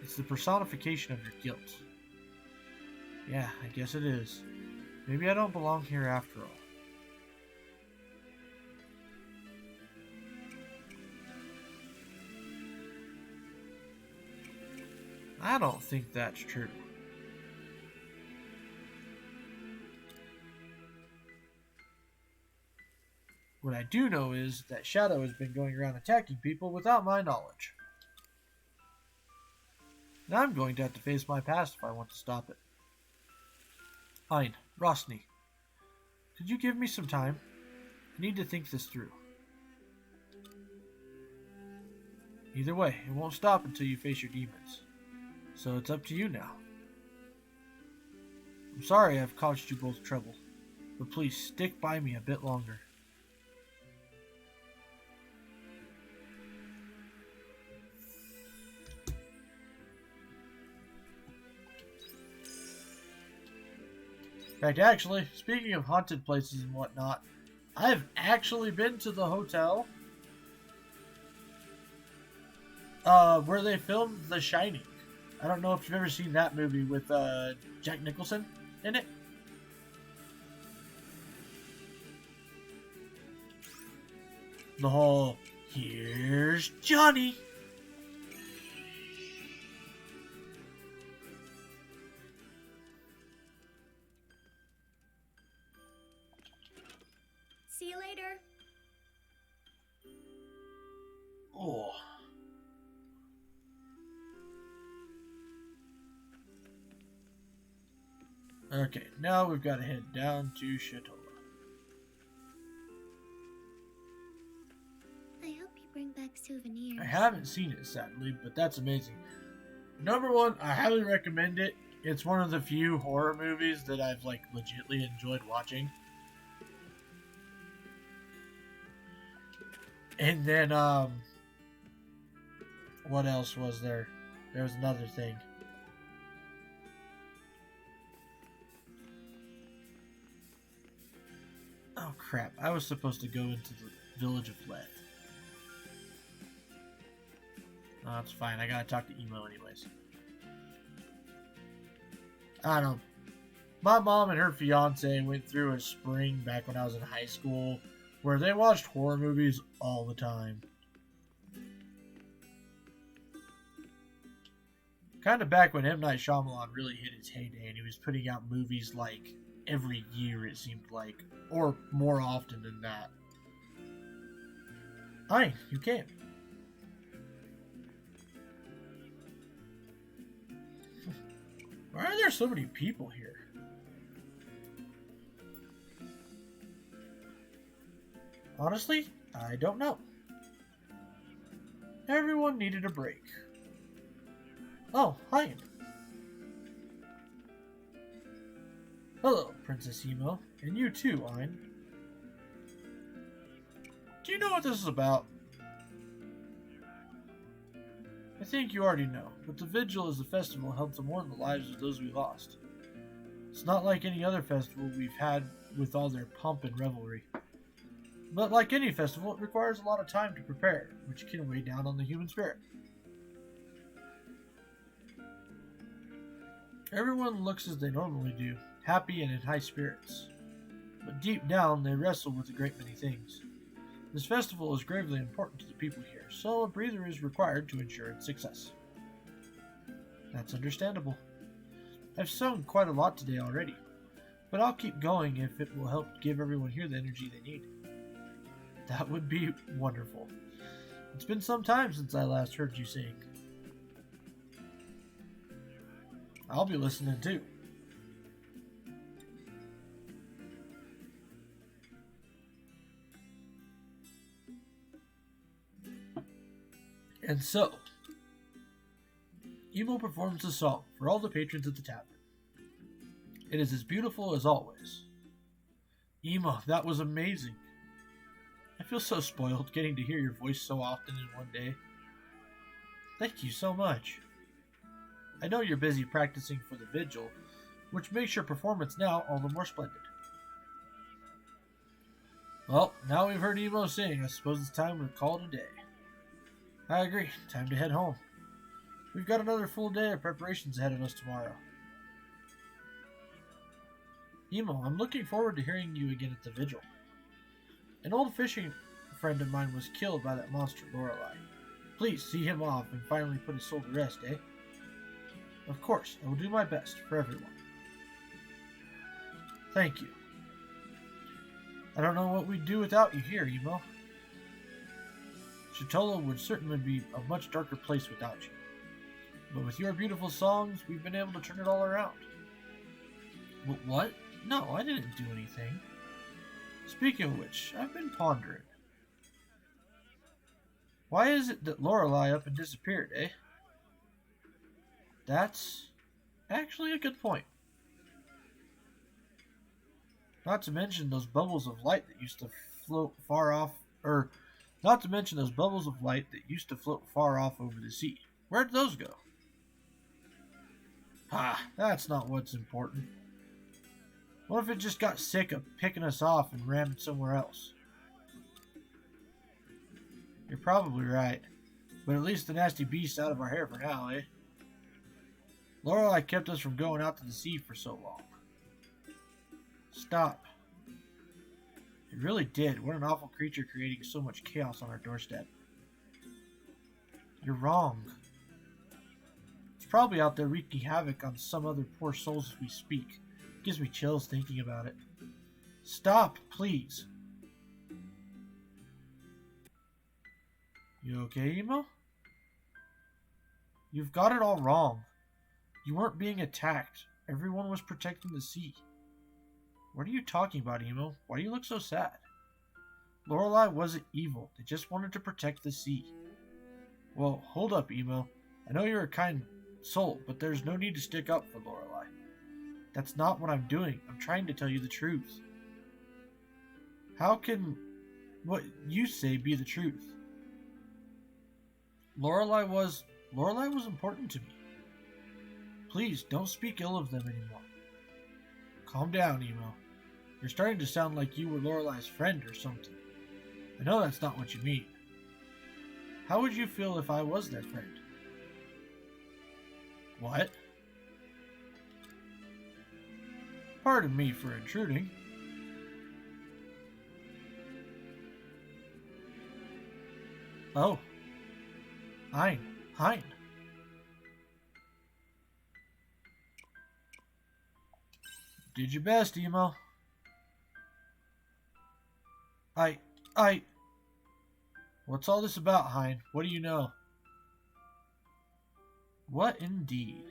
It's the personification of your guilt. Yeah, I guess it is. Maybe I don't belong here after all. I don't think that's true. What I do know is that Shadow has been going around attacking people without my knowledge. And I'm going to have to face my past if I want to stop it. Fine, Rosny. Could you give me some time? I need to think this through. Either way, it won't stop until you face your demons. So it's up to you now. I'm sorry I've caused you both trouble, but please stick by me a bit longer. In fact, actually, speaking of haunted places and whatnot, I've actually been to the hotel where they filmed The Shining. I don't know if you've ever seen that movie with Jack Nicholson in it. The whole, here's Johnny. See you later. Oh. Okay, now we've got to head down to Shatola. I hope you bring back souvenirs. I haven't seen it, sadly, but that's amazing. Number one, I highly recommend it. It's one of the few horror movies that I've, legitly enjoyed watching. And then, what else was there? There was another thing. Oh crap, I was supposed to go into the village of Leth. Oh, that's fine, I gotta talk to Emo anyways. I don't know. My mom and her fiance went through a spring back when I was in high school where they watched horror movies all the time. Kind of back when M. Night Shyamalan really hit his heyday and he was putting out movies every year, it seemed like, or more often than that. Hi, you can. Why are there so many people here? Honestly, I don't know. Everyone needed a break. Oh, hi. Hello, Princess Emo. And you too, Ein. Do you know what this is about? I think you already know, but the Vigil is a festival held to mourn the lives of those we lost. It's not like any other festival we've had with all their pomp and revelry. But like any festival, it requires a lot of time to prepare, which can weigh down on the human spirit. Everyone looks as they normally do, happy and in high spirits. But deep down, they wrestle with a great many things. This festival is gravely important to the people here, so a breather is required to ensure its success. That's understandable. I've sung quite a lot today already, but I'll keep going if it will help give everyone here the energy they need. That would be wonderful. It's been some time since I last heard you sing. I'll be listening too. And so, Emo performs a song for all the patrons at the tavern. It is as beautiful as always. Emo, that was amazing. I feel so spoiled getting to hear your voice so often in one day. Thank you so much. I know you're busy practicing for the vigil, which makes your performance now all the more splendid. Well, now we've heard Emo sing, I suppose it's time to call it a day. I agree. Time to head home. We've got another full day of preparations ahead of us tomorrow. Emo, I'm looking forward to hearing you again at the vigil. An old fishing friend of mine was killed by that monster Lorelei. Please see him off and finally put his soul to rest, eh? Of course, I will do my best for everyone. Thank you. I don't know what we'd do without you here, Emo. Shatola would certainly be a much darker place without you. But with your beautiful songs, we've been able to turn it all around. What? No, I didn't do anything. Speaking of which, I've been pondering. Why is it that Lorelei up and disappeared, eh? That's actually a good point. Not to mention those bubbles of light that used to float far off, not to mention those bubbles of light that used to float far off over the sea. Where'd those go? That's not what's important. What if it just got sick of picking us off and ran somewhere else? You're probably right, but at least the nasty beast's out of our hair for now, eh? Lorelei kept us from going out to the sea for so long. Stop. It really did. What an awful creature creating so much chaos on our doorstep. You're wrong. It's probably out there wreaking havoc on some other poor souls as we speak. It gives me chills thinking about it. Stop, please. You okay, Emo? You've got it all wrong. You weren't being attacked. Everyone was protecting the sea. What are you talking about, Emo? Why do you look so sad? Lorelei wasn't evil. They just wanted to protect the sea. Well, hold up, Emo. I know you're a kind soul, but there's no need to stick up for Lorelei. That's not what I'm doing. I'm trying to tell you the truth. How can what you say be the truth? Lorelei was important to me. Please, don't speak ill of them anymore. Calm down, Emo. You're starting to sound like you were Lorelei's friend or something. I know that's not what you mean. How would you feel if I was their friend? What? Pardon me for intruding. Oh. Hein. Did your best, Emo. What's all this about, Hein? What do you know? What indeed?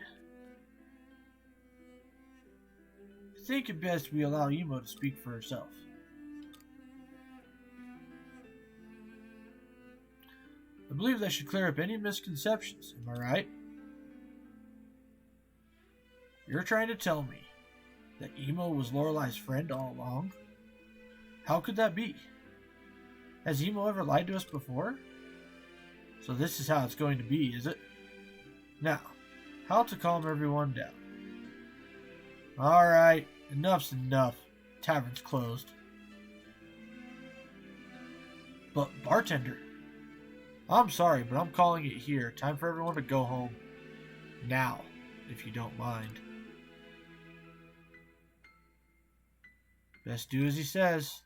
I think it best we allow Emo to speak for herself. I believe that should clear up any misconceptions, am I right? You're trying to tell me that Emo was Lorelei's friend all along? How could that be? Has Emo ever lied to us before? So this is how it's going to be, is it? Now, how to calm everyone down. Alright, enough's enough. Tavern's closed. But, bartender, I'm sorry, but I'm calling it here. Time for everyone to go home. Now, if you don't mind. Best do as he says.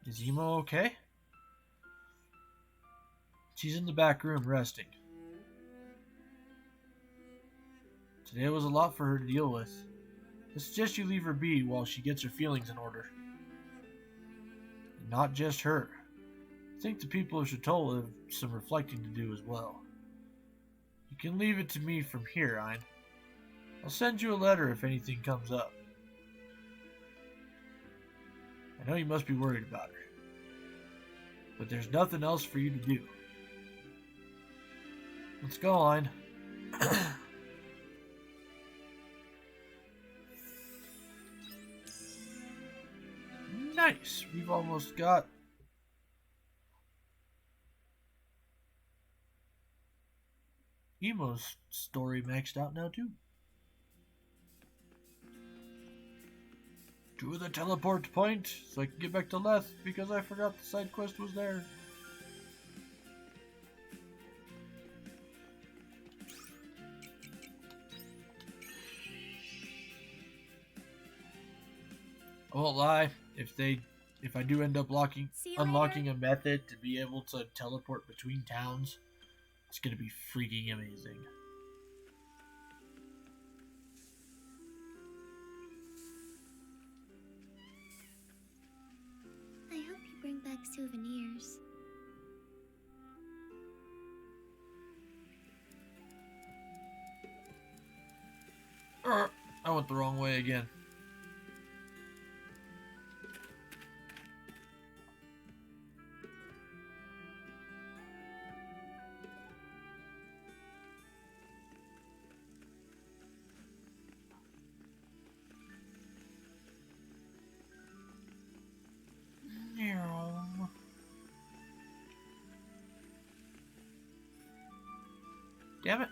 Is Emo okay? She's in the back room resting. Today was a lot for her to deal with. I suggest you leave her be while she gets her feelings in order. And not just her. I think the people of Shatola have some reflecting to do as well. You can leave it to me from here, Ein. I'll send you a letter if anything comes up. I know you must be worried about her, but there's nothing else for you to do. Let's go, line. Nice. We've almost got Emo's story maxed out now too. To the teleport point so I can get back to Leth because I forgot the side quest was there. I won't lie, if I do end up See you unlocking a method to be able to teleport between towns, it's gonna be freaking amazing. I hope you bring back souvenirs. I went the wrong way again. Damn it.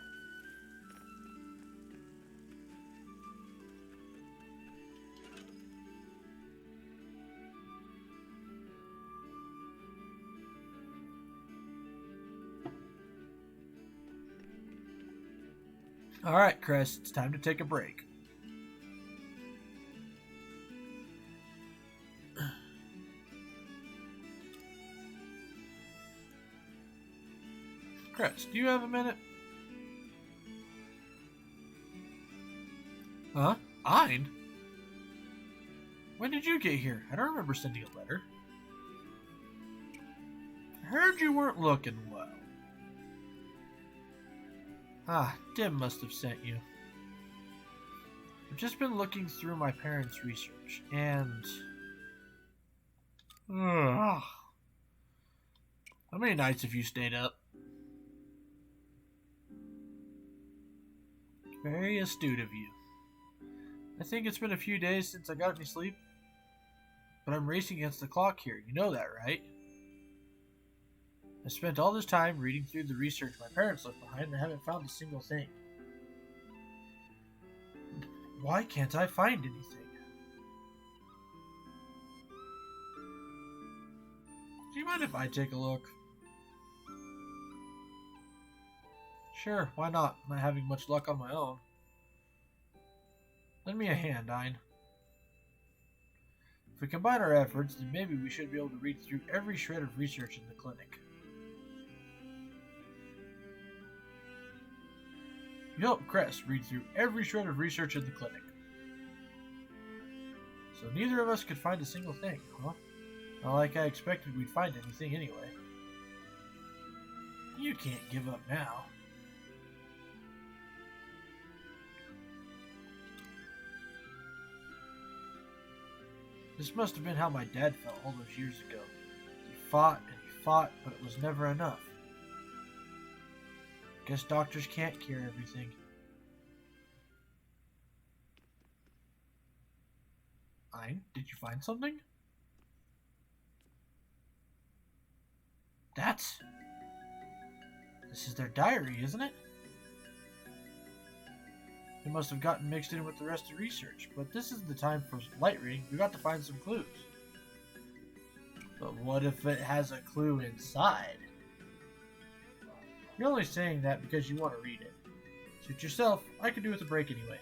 Alright, Chris, it's time to take a break. Chris, do you have a minute? Huh? Ein? When did you get here? I don't remember sending a letter. I heard you weren't looking well. Ah, Dim must have sent you. I've just been looking through my parents' research, and... Ugh. How many nights have you stayed up? Very astute of you. I think it's been a few days since I got any sleep. But I'm racing against the clock here, you know that, right? I spent all this time reading through the research my parents left behind and I haven't found a single thing. Why can't I find anything? Do you mind if I take a look? Sure, why not? I'm not having much luck on my own. Lend me a hand, Ein. If we combine our efforts, then maybe we should be able to read through every shred of research in the clinic. You help Cress read through every shred of research in the clinic. So neither of us could find a single thing, huh? Not like I expected we'd find anything anyway. You can't give up now. This must have been how my dad felt all those years ago. He fought and he fought, but it was never enough. Guess doctors can't cure everything. Ein, did you find something? This is their diary, isn't it? They must have gotten mixed in with the rest of the research, but this is the time for light reading. We got to find some clues. But what if it has a clue inside? You're only saying that because you want to read it. Suit yourself. I could do with a break anyway.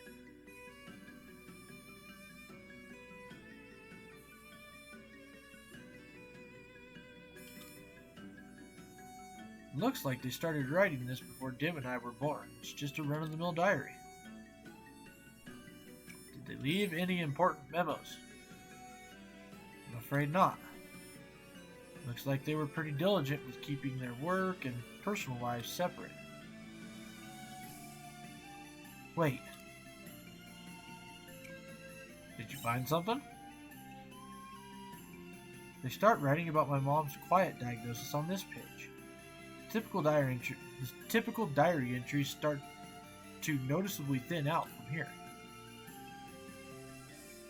Looks like they started writing this before Dim and I were born. It's just a run-of-the-mill diary. Did they leave any important memos? I'm afraid not. Looks like they were pretty diligent with keeping their work and personal lives separate. Wait. Did you find something? They start writing about my mom's quiet diagnosis on this page. The typical diary entries start to noticeably thin out from here.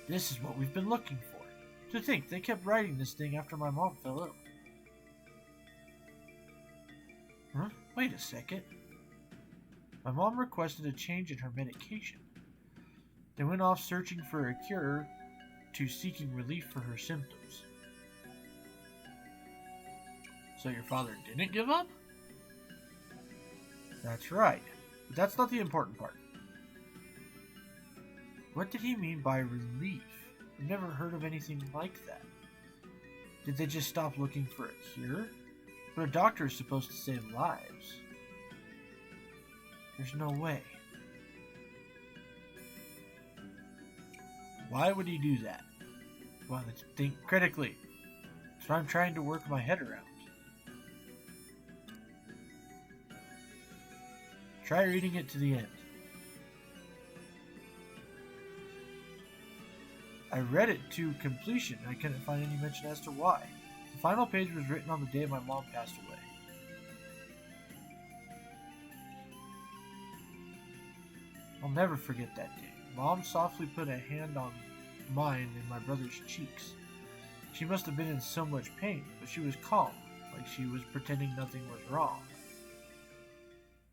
This is what we've been looking for. To think they kept writing this thing after my mom fell ill. Huh? Wait a second. My mom requested a change in her medication. They went off searching for a cure to seeking relief for her symptoms. So your father didn't give up? That's right. But that's not the important part. What did he mean by relief? I've never heard of anything like that. Did they just stop looking for a cure? But a doctor is supposed to save lives. There's no way. Why would he do that? Well, let's think critically. That's what I'm trying to work my head around. Try reading it to the end. I read it to completion and I couldn't find any mention as to why. The final page was written on the day my mom passed away. I'll never forget that day. Mom softly put a hand on mine and my brother's cheeks. She must have been in so much pain, but she was calm, like she was pretending nothing was wrong.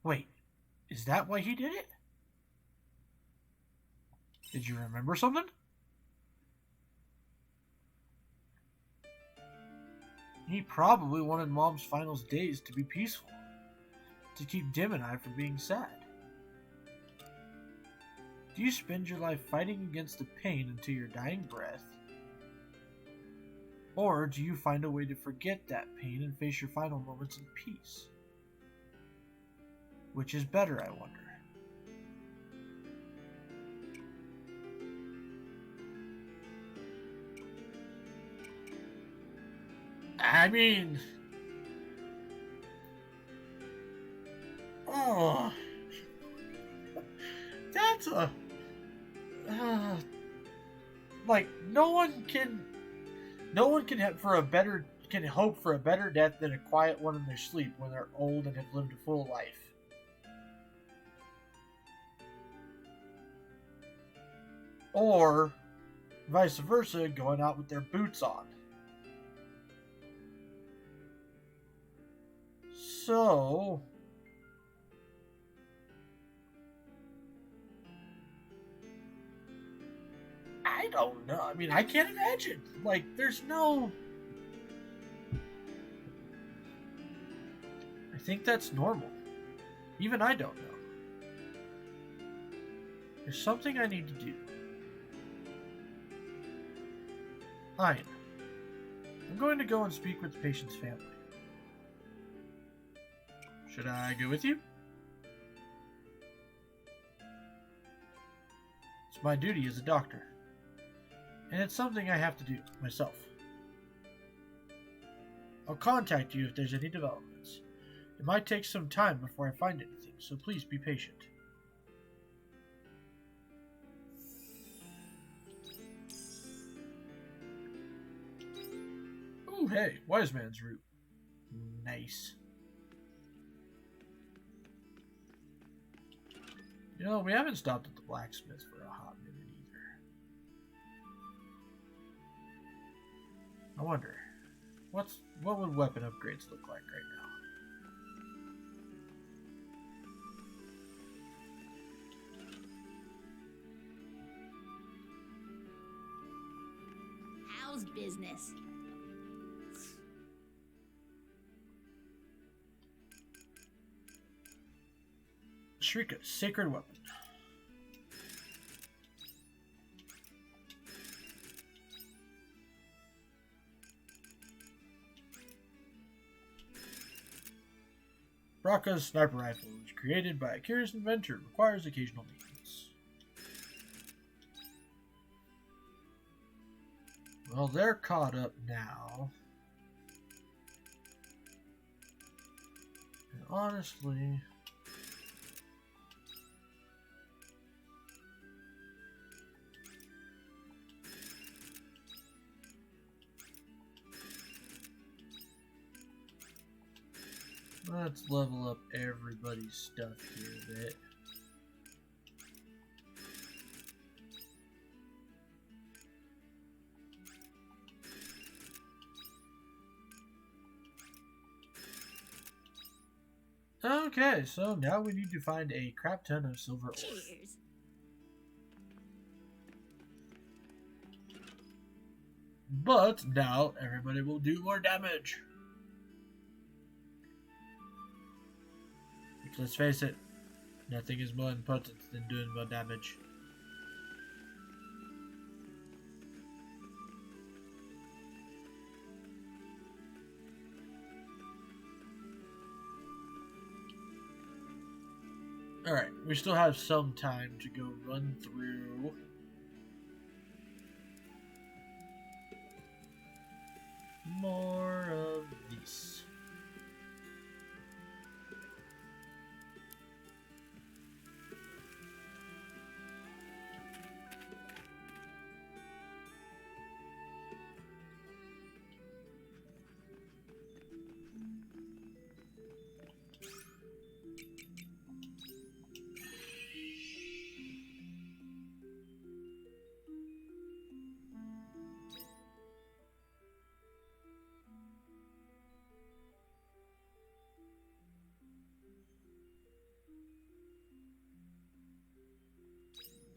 Wait, is that why he did it? Did you remember something? He probably wanted Mom's final days to be peaceful, to keep Dim and I from being sad. Do you spend your life fighting against the pain until your dying breath? Or do you find a way to forget that pain and face your final moments in peace? Which is better, I wonder? I mean... Oh... That's a... like, no one can hope for a better death than a quiet one in their sleep when they're old and have lived a full life. Or, vice versa, going out with their boots on. So... I don't know. I mean, I can't imagine. Like, there's no... I think that's normal. Even I don't know. There's something I need to do. Fine. I'm going to go and speak with the patient's family. Should I go with you? It's my duty as a doctor. And it's something I have to do myself. I'll contact you if there's any developments. It might take some time before I find anything, so please be patient. Ooh, hey, wise man's root. Nice. You know, we haven't stopped at the blacksmith for a hot minute either. I wonder, what would weapon upgrades look like right now? How's business? Shrika, sacred weapon. Braka's sniper rifle was created by a curious inventor. Requires occasional maintenance. Well, they're caught up now. And honestly... Let's level up everybody's stuff here a bit. Okay, so now we need to find a crap ton of silver ore. Cheers. But now everybody will do more damage. Which, let's face it, nothing is more important than doing more damage. Alright, we still have some time to go run through more of these.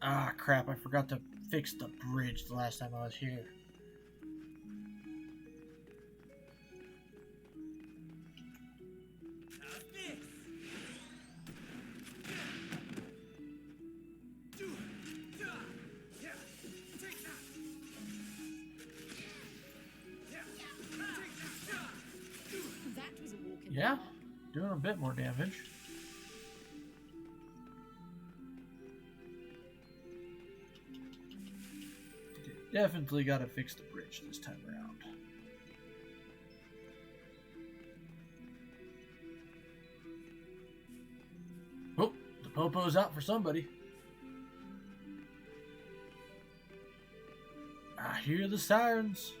Ah, crap, I forgot to fix the bridge the last time I was here. That was a walk in Yeah, the park. doing a bit more damage. Definitely gotta fix the bridge this time around. Oh, the popo's out for somebody. I hear the sirens.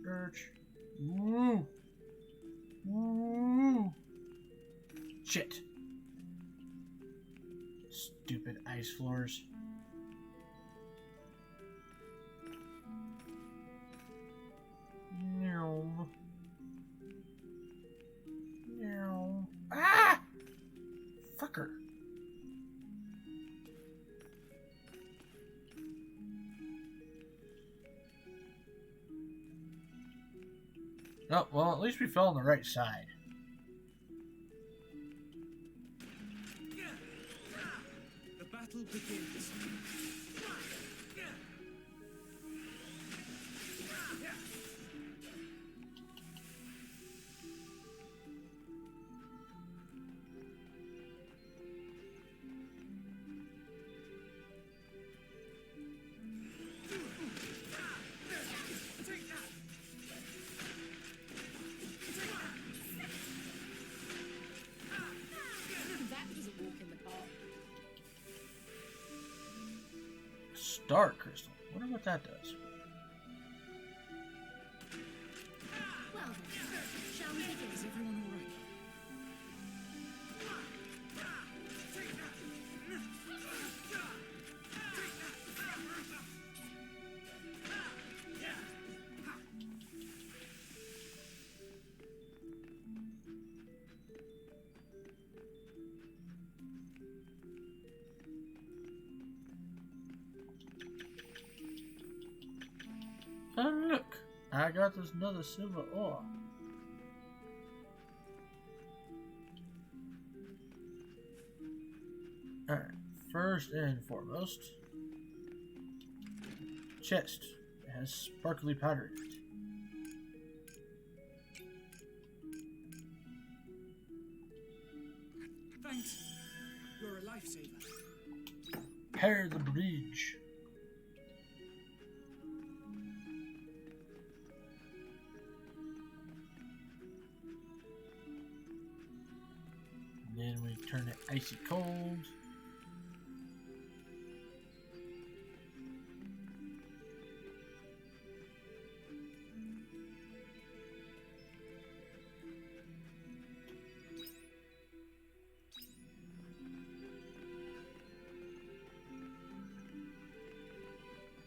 Urch. Woo. Woo. Shit. Stupid ice floors. Meow. Meow. Ah! Fucker. Oh, well, at least we fell on the right side. The battle begins. That was a walk in the park. Star crystal. Wonder what that does. Well then, shall we begin? Is everyone all right? And look, I got this another silver ore. Alright, first and foremost, chest. It has sparkly powder in it. Thanks. You're a lifesaver. Repair the bridge. then we turn it icy cold.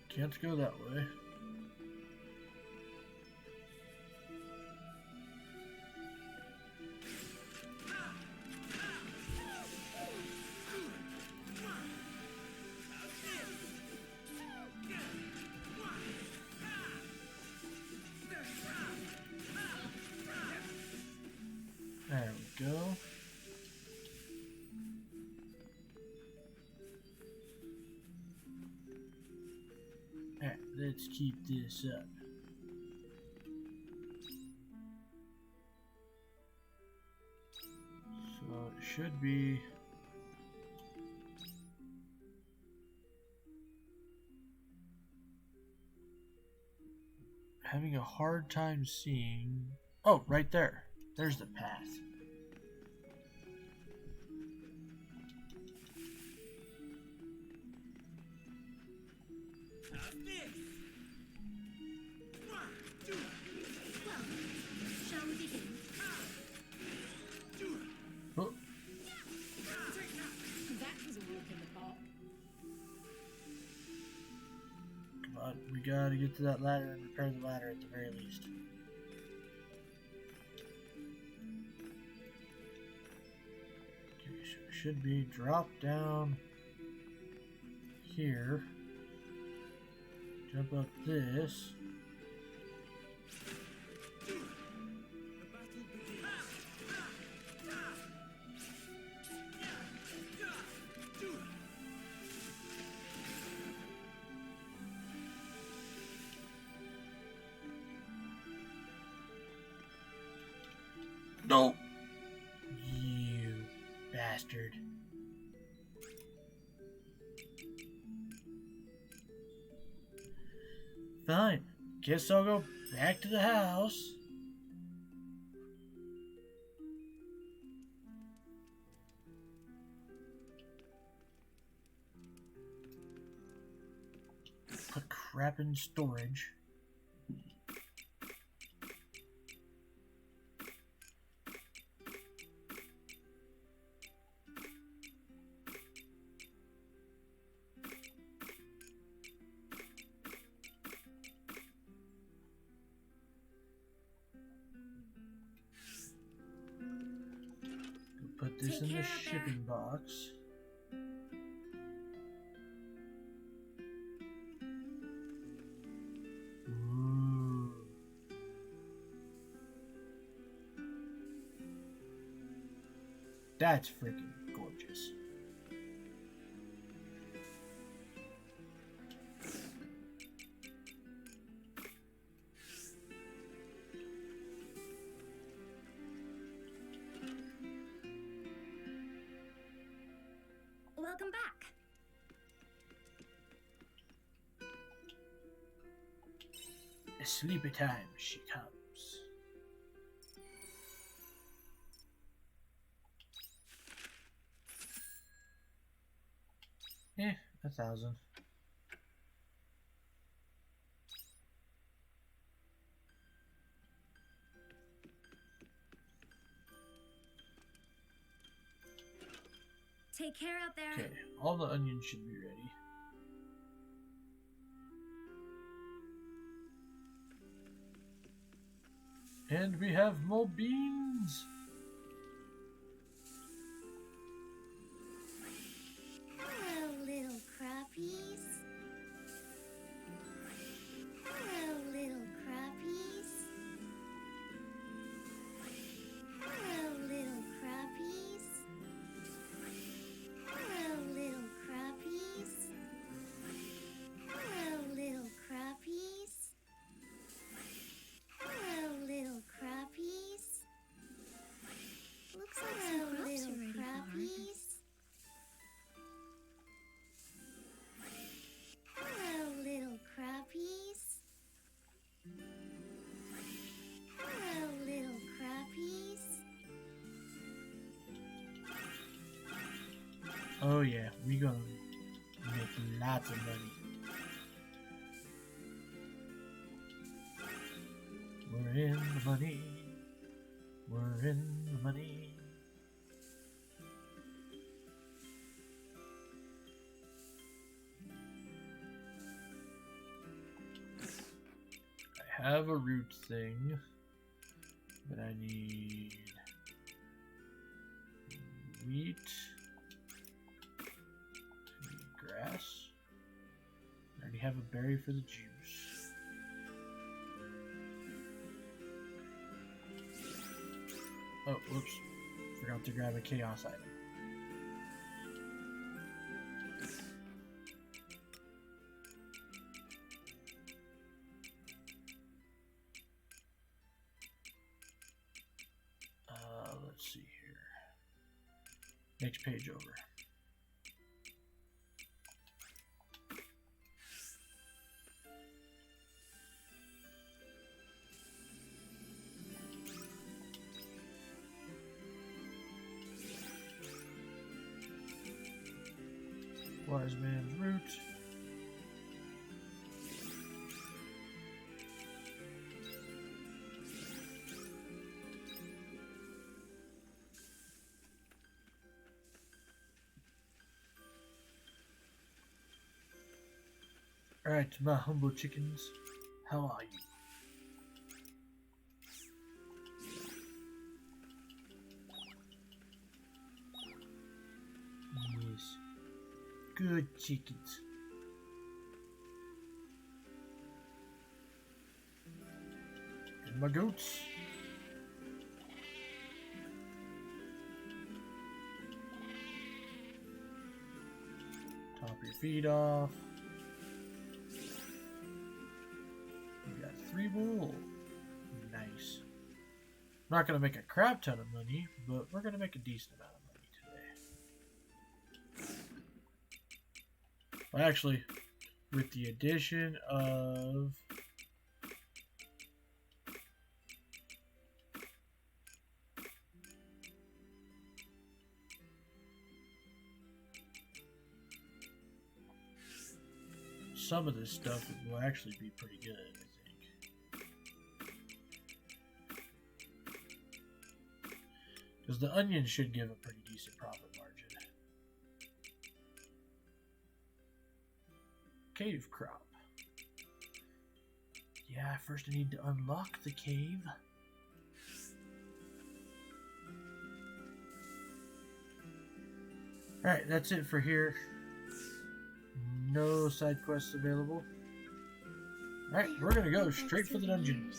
Can't go that way. There we go. Alright, let's keep this up. So it should be having a hard time seeing. Oh, right there. There's the path. Well, shall we begin? Oh, That was a walk in the park. come on. We gotta get to that ladder and repair the ladder at the very least. Okay, so it should be drop down here. Jump up this. The battle begins. No! You bastard. Fine. Guess I'll go back to the house. Put crap in storage. Put this Take in care the out there. shipping box. Ooh. That's freaking gorgeous. Welcome back. Sleepy time she comes. Eh, 1,000. Take care out there. Okay, all the onions should be ready. And we have more beans. Hello, little crappies. Hello, little crappies. Hello, little crappies. Hello, little crappies. Hello, little crappies. Hello, little crappies. Oh yeah, we gonna make lots of money. We're in the money. We're in the money. I have a root thing, but I need wheat, I need grass. I already have a berry for the juice. Oh, whoops. Forgot to grab a chaos item. Let's see here. Next page over. Wise man's root. Alright, my humble chickens, how are you? Yes. Good chickens. And my goats. Top your feet off. We got 3 wool. Nice. I'm not gonna make a crap ton of money, but we're gonna make a decent amount of money today. Well, actually, with the addition of some of this stuff, it will actually be pretty good, I think. Because the onion should give a pretty decent profit margin. Cave crop. Yeah, first I need to unlock the cave. Alright, that's it for here. No side quests available. Alright, we're gonna go straight for the dungeon.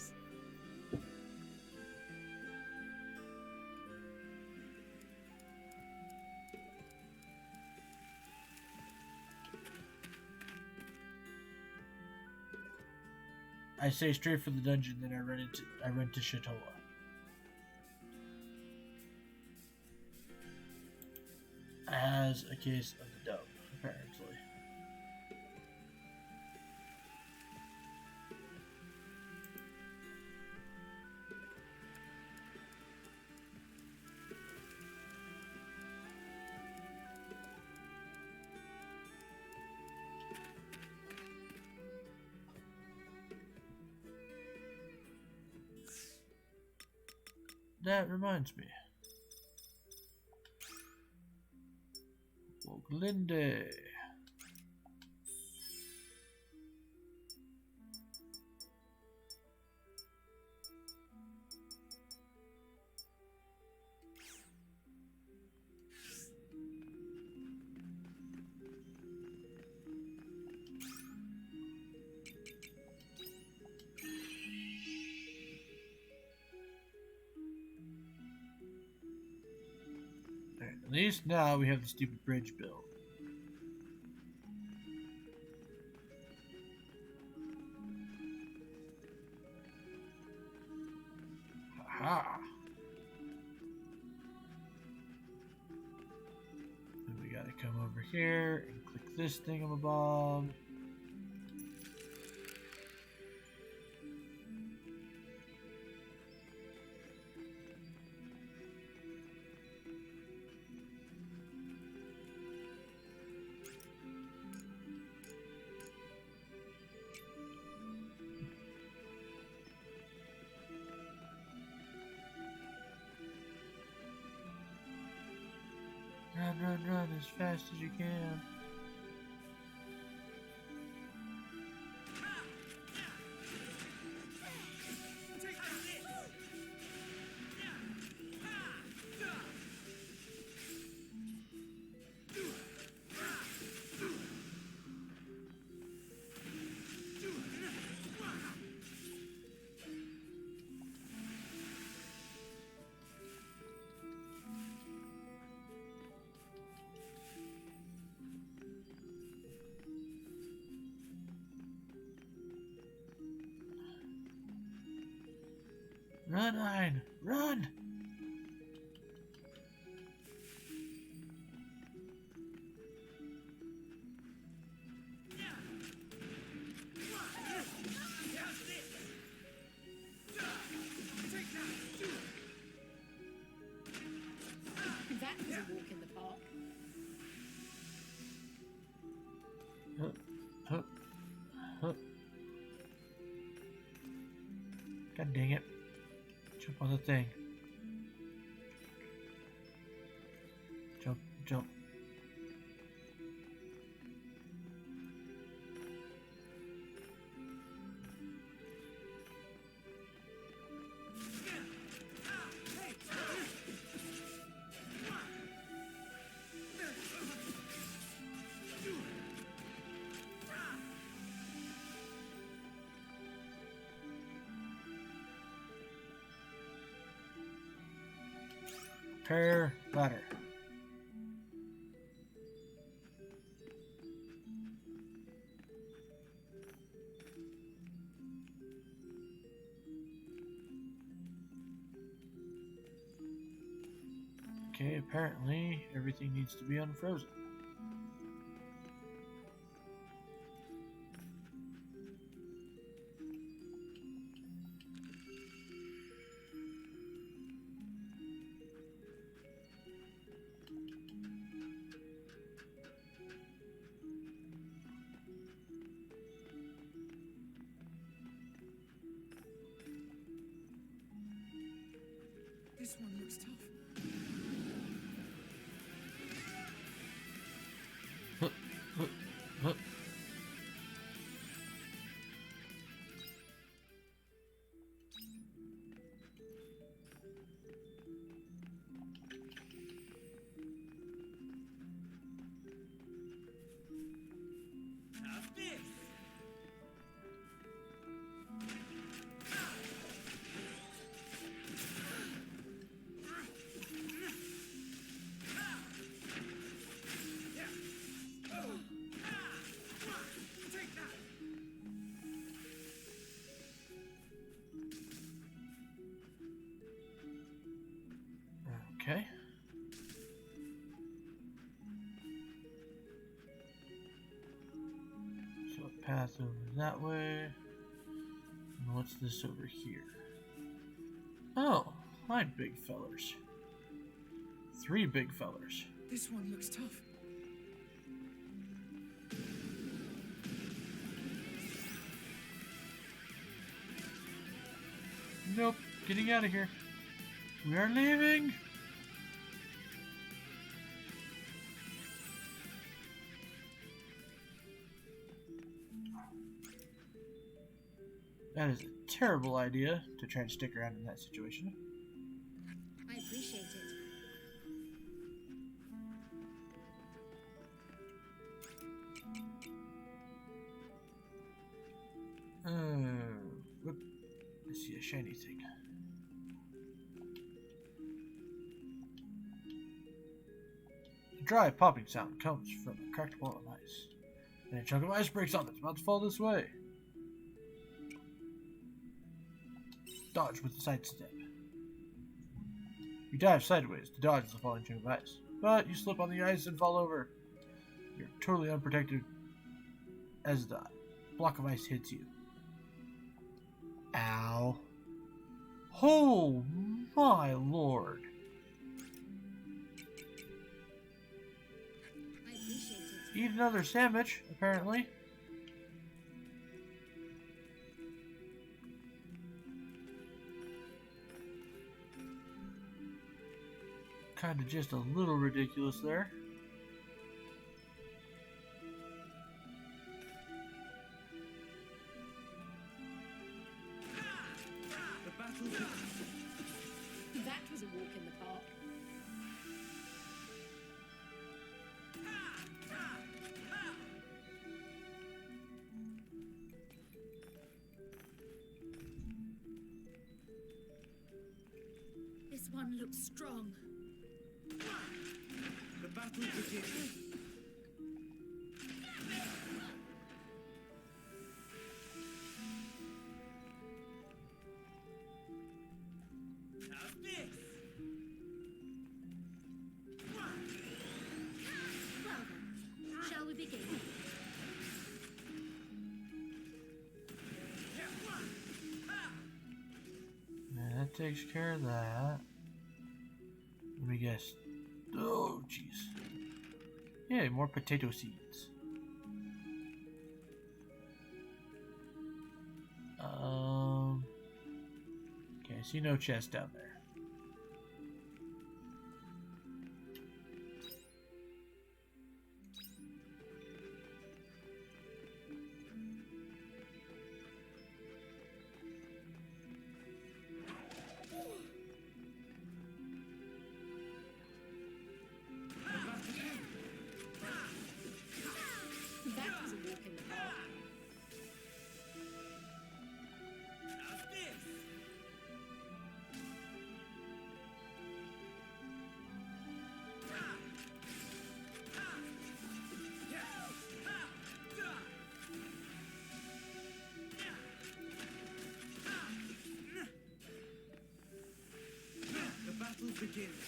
I say straight for the dungeon, then I run to Shatola. As a case of the dove, apparently. That reminds me. Glinde. At least now we have the stupid bridge built. Aha! Then we gotta come over here and click this thingamabob. Run, run, run as fast as you can. Run, Ein! Run! That was a walk in the park. Huh. Huh. God dang it. Jump on the thing. Jump, jump. Repair ladder. Okay, apparently everything needs to be unfrozen. This one looks tough. Huh, huh, huh. Have this. Take that. Okay. So a path over that way. And what's this over here? Oh, hi, big fellers. 3 big fellers. This one looks tough. Nope, getting out of here. We are leaving. That is a terrible idea to try and stick around in that situation. I appreciate it. Whoop. I see a shiny thing. A dry popping sound comes from a cracked wall of ice. And a chunk of ice breaks off. It's about to fall this way. Dodge with the sidestep. You dive sideways to dodge the falling chunk of ice, but you slip on the ice and fall over. You're totally unprotected as the block of ice hits you. Ow. Oh my lord. I appreciate it. Eat another sandwich, apparently. kind of just a little ridiculous there. The battle begins. That was a walk in the park. This one looks strong. The battle begins. Have this. Well then, shall we begin? Yeah, that takes care of that. Let me guess. Oh, jeez. Yeah, more potato seeds. Okay, I see no chest down there. That was a walk in the park. Have this. The battle begins.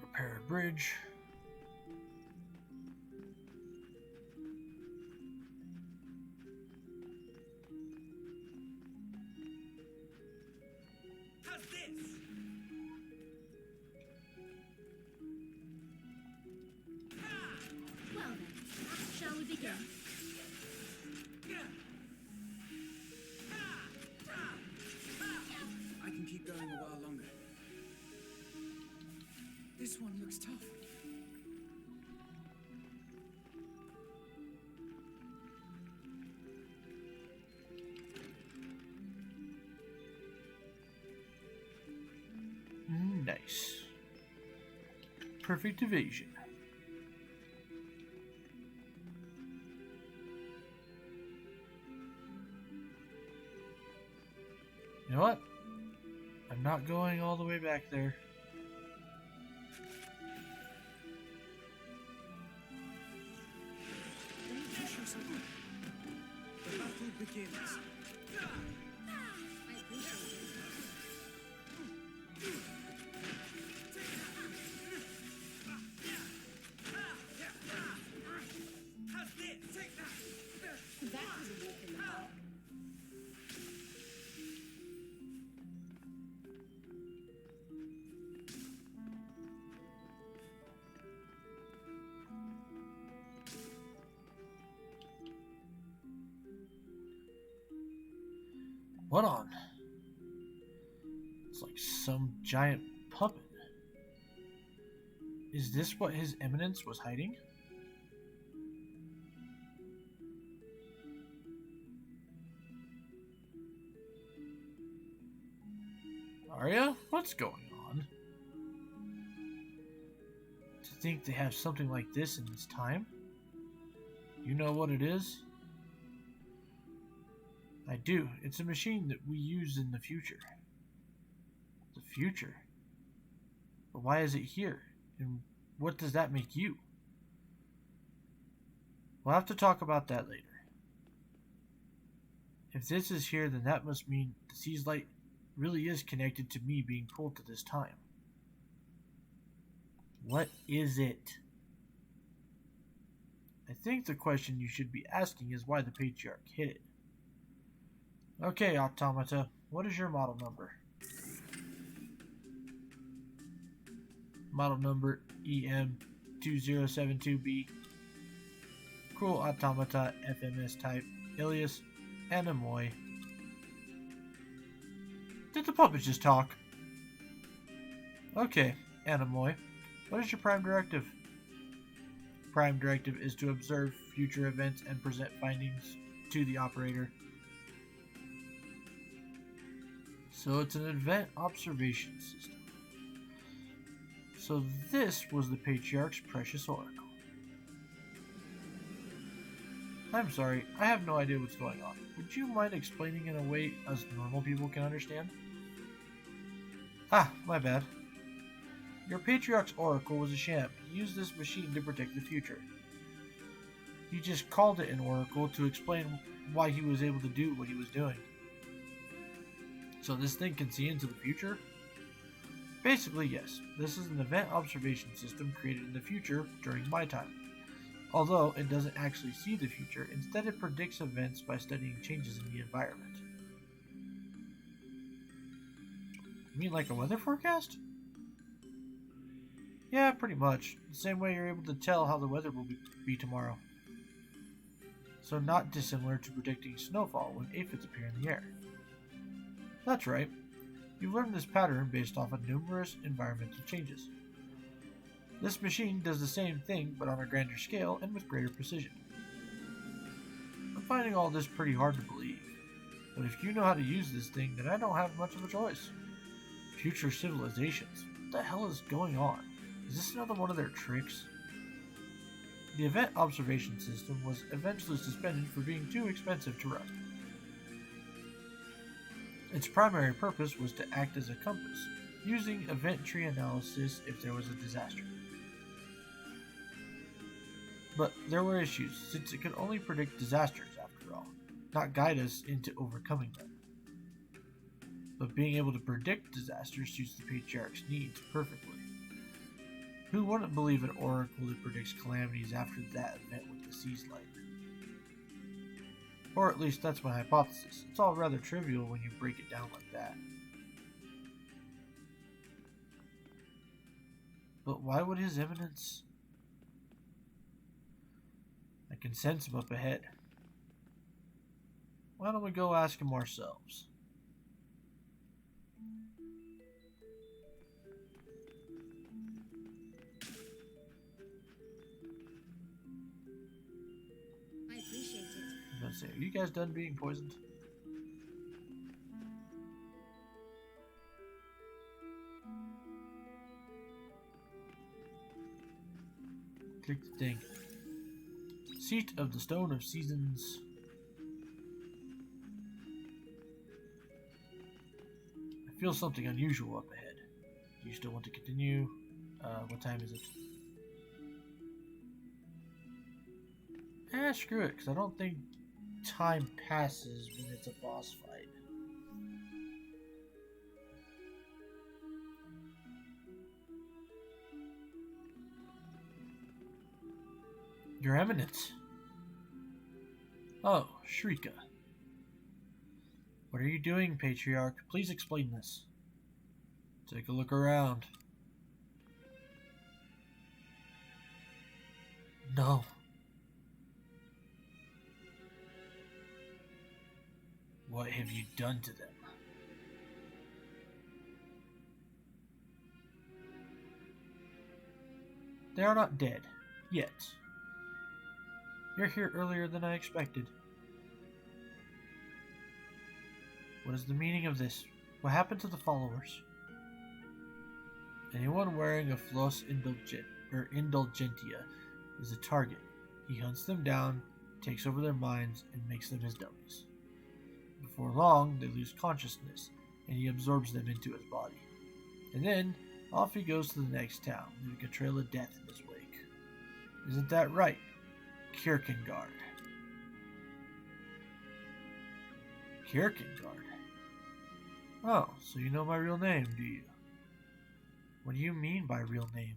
Repair a bridge. Have this. Well then, shall we begin? I can keep going a while longer. This one looks tough. Nice. Perfect evasion. You know what? I'm not going all the way back there. Let me push you somewhere. The battle begins. I appreciate it. Have this. Take that. That was a walk in the park. What on? It's like some giant puppet. Is this what His Eminence was hiding? Arya? What's going on? To think they have something like this in this time? You know what it is? I do. It's a machine that we use in the future. The future? But why is it here? And what does that make you? We'll have to talk about that later. If this is here, then that must mean the Sea's light really is connected to me being pulled to this time. What is it? I think the question you should be asking is why the Patriarch hid it. Okay, Automata, what is your model number? Model number 2072B, Cruel Automata FMS type, alias Anemoy. Did the puppet just talk? Okay, Anemoy, what is your prime directive? Prime directive is to observe future events and present findings to the operator. So it's an event observation system. So this was the Patriarch's precious oracle. I'm sorry, I have no idea what's going on. Would you mind explaining in a way us normal people can understand? Ah, my bad. Your Patriarch's oracle was a sham. He used this machine to predict the future. He just called it an oracle to explain why he was able to do what he was doing. So this thing can see into the future? Basically, yes. This is an event observation system created in the future during my time. Although it doesn't actually see the future, instead it predicts events by studying changes in the environment. You mean like a weather forecast? Yeah, pretty much. The same way you're able to tell how the weather will be tomorrow. So not dissimilar to predicting snowfall when aphids appear in the air. That's right. You've learned this pattern based off of numerous environmental changes. This machine does the same thing but on a grander scale and with greater precision. I'm finding all this pretty hard to believe, but if you know how to use this thing, then I don't have much of a choice. Future civilizations? What the hell is going on? Is this another one of their tricks? The event observation system was eventually suspended for being too expensive to run. Its primary purpose was to act as a compass, using event tree analysis if there was a disaster. But there were issues, since it could only predict disasters after all, not guide us into overcoming them. But being able to predict disasters suits the Patriarch's needs perfectly. Who wouldn't believe an oracle that predicts calamities after that event with the sea's light? Or at least that's my hypothesis. It's all rather trivial when you break it down like that. But why would His Eminence... I can sense him up ahead. Why don't we go ask him ourselves? I appreciate it. I was gonna say, are you guys done being poisoned? Click the thing. Seat of the Stone of Seasons. I feel something unusual up ahead. Do you still want to continue? What time is it? Screw it, because I don't think time passes when it's a boss fight. Your Eminence. Oh, Shrika. What are you doing, Patriarch? Please explain this. Take a look around. No. What have you done to them? They are not dead. Yet. You're here earlier than I expected. What is the meaning of this? What happened to the followers? Anyone wearing a Flos Indulgentia is a target. He hunts them down, takes over their minds, and makes them his dummies. Before long, they lose consciousness, and he absorbs them into his body. And then, off he goes to the next town, leaving a trail of death in his wake. Isn't that right, Kierkegaard? Kierkegaard? Oh, so you know my real name, do you? What do you mean by real name?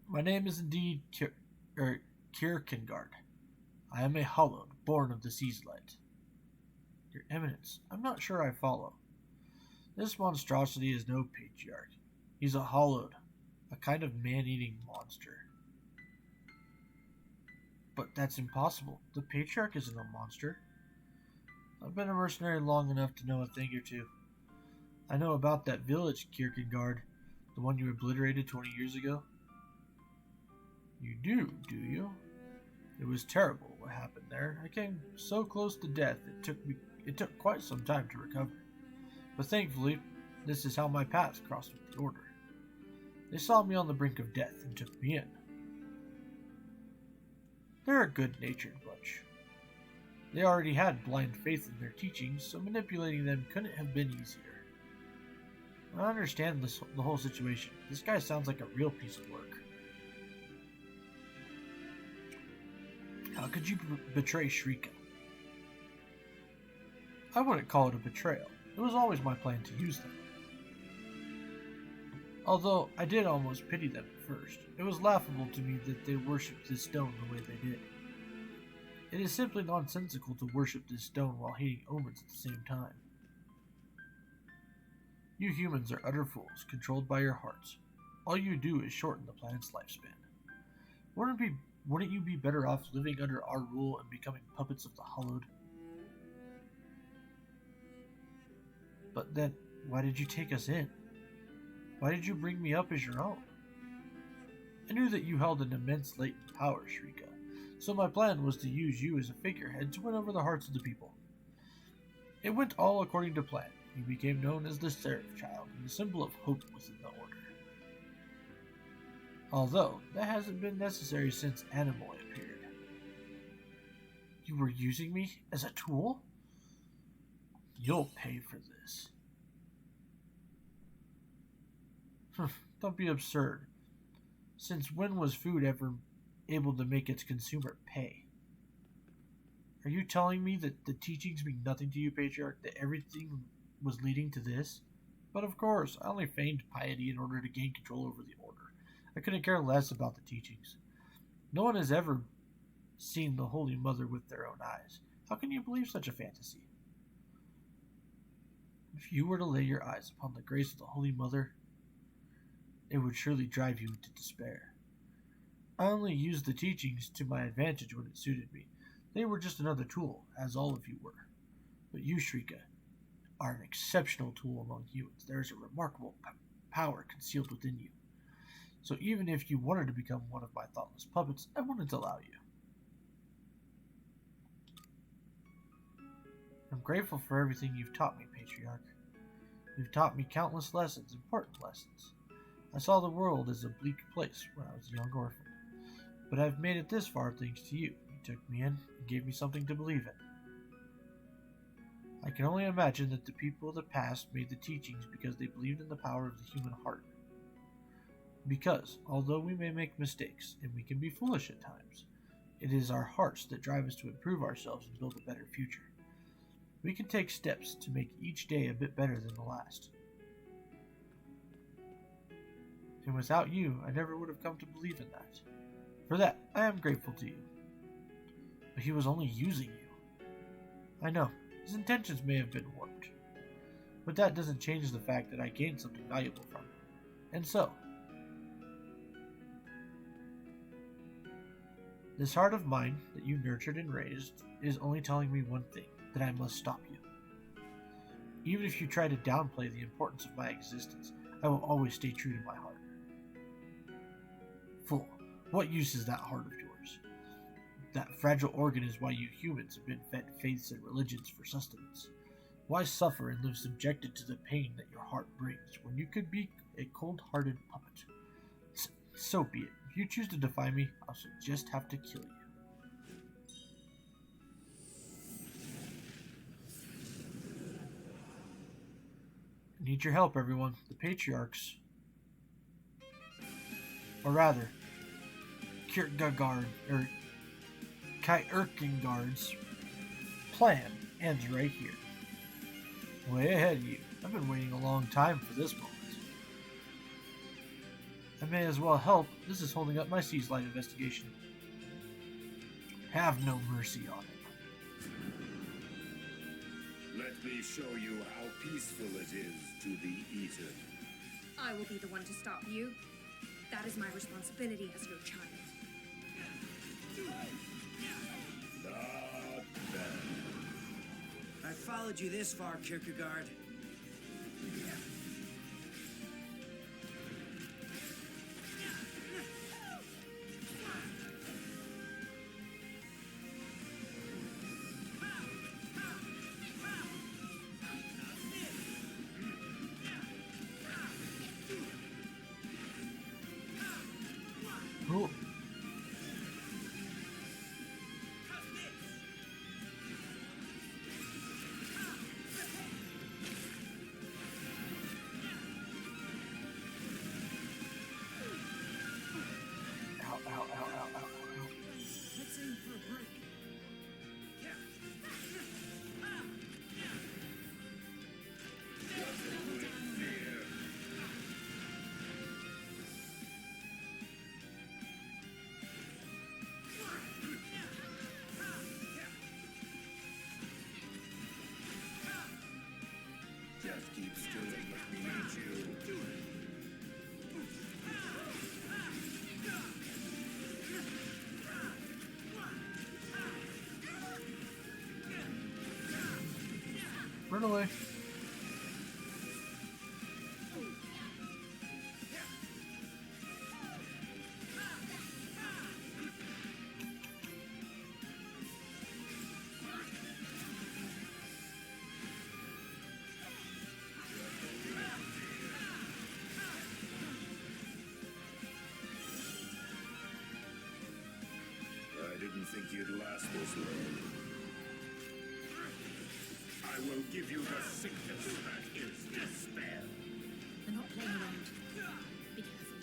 My name is indeed Kierkegaard. I am a hallowed, born of the sea's light. Your Eminence, I'm not sure I follow. This monstrosity is no patriarch. He's a hallowed, a kind of man-eating monster. But that's impossible. The Patriarch isn't a monster. I've been a mercenary long enough to know a thing or two. I know about that village, Kierkegaard, the one you obliterated 20 years ago. You do you? It was terrible what happened there. I came so close to death it took quite some time to recover. But thankfully, this is how my paths crossed with the Order. They saw me on the brink of death and took me in. They're a good-natured bunch. They already had blind faith in their teachings, so manipulating them couldn't have been easier. I understand the whole situation. This guy sounds like a real piece of work. How could you betray Shrika? I wouldn't call it a betrayal. It was always my plan to use them. Although I did almost pity them at first. It was laughable to me that they worshipped this stone the way they did. It is simply nonsensical to worship this stone while hating omens at the same time. You humans are utter fools, controlled by your hearts. All you do is shorten the planet's lifespan. Wouldn't you be better off living under our rule and becoming puppets of the Hallowed? But then, why did you take us in? Why did you bring me up as your own? I knew that you held an immense latent power, Shrika, so my plan was to use you as a figurehead to win over the hearts of the people. It went all according to plan. You became known as the Seraph Child and the symbol of hope within the Order. Although, that hasn't been necessary since Anemoy appeared. You were using me as a tool? You'll pay for this. Don't be absurd. Since when was food ever able to make its consumer pay? Are you telling me that the teachings mean nothing to you, Patriarch, that everything was leading to this? But of course, I only feigned piety in order to gain control over the Order. I couldn't care less about the teachings. No one has ever seen the Holy Mother with their own eyes. How can you believe such a fantasy? If you were to lay your eyes upon the grace of the Holy Mother, it would surely drive you into despair. I only used the teachings to my advantage when it suited me. They were just another tool, as all of you were. But you, Shrika, are an exceptional tool among humans. There is a remarkable power concealed within you. So even if you wanted to become one of my thoughtless puppets, I wouldn't allow you. I'm grateful for everything you've taught me, Patriarch. You've taught me countless lessons, important lessons. I saw the world as a bleak place when I was a young orphan. But I've made it this far thanks to you. You took me in and gave me something to believe in. I can only imagine that the people of the past made the teachings because they believed in the power of the human heart. Because, although we may make mistakes, and we can be foolish at times, it is our hearts that drive us to improve ourselves and build a better future. We can take steps to make each day a bit better than the last. And without you, I never would have come to believe in that. For that, I am grateful to you. But he was only using you. I know, his intentions may have been warped. But that doesn't change the fact that I gained something valuable from him. And so, this heart of mine that you nurtured and raised is only telling me one thing, that I must stop you. Even if you try to downplay the importance of my existence, I will always stay true to my heart. Fool, what use is that heart of yours? That fragile organ is why you humans have been fed faiths and religions for sustenance. Why suffer and live subjected to the pain that your heart brings when you could be a cold-hearted puppet? So be it. If you choose to defy me, I shall just have to kill you. I need your help, everyone. The Patriarchs, or rather, Kierkegaard, or Kierkegaard's plan ends right here. Way ahead of you. I've been waiting a long time for this moment. I may as well help. This is holding up my Seas Light investigation. Have no mercy on it. Let me show you how peaceful it is to be eaten. I will be the one to stop you. That is my responsibility as your child. Not bad. I followed you this far, Kierkegaard. Oh. Ow, ow, ow, ow, ow, ow. Let's aim for a break. Just keep still and let me eat you. Run away. I didn't think you'd last this long. I will give you the sickness that is despair. I'm not playing around. Be careful.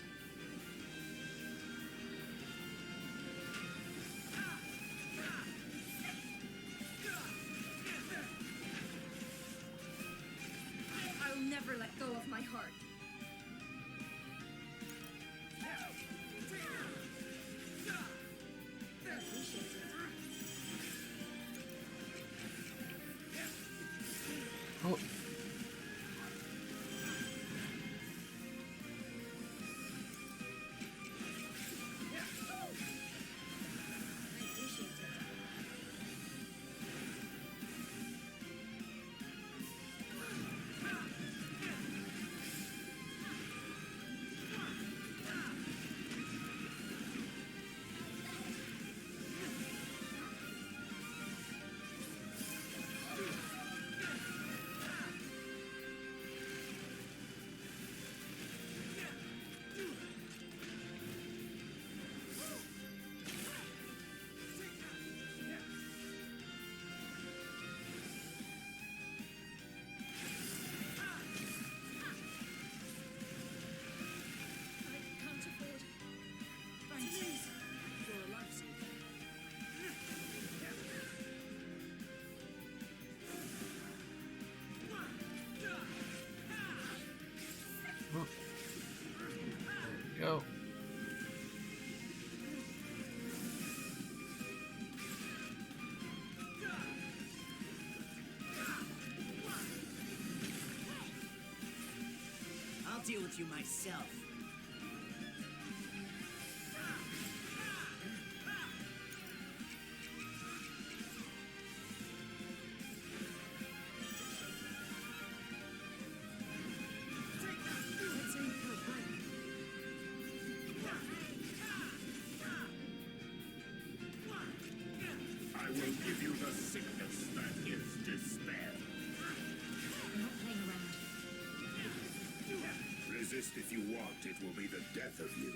I'll never let go of my heart. I appreciate it. Oh. I appreciate it. I can't afford. Thanks. You're a lifesaver. Oh. There we go. I'll deal with you myself. Let's aim for a break. I will give you the sickness that is despair. I'm not playing around. Resist if you want, it will be the death of you.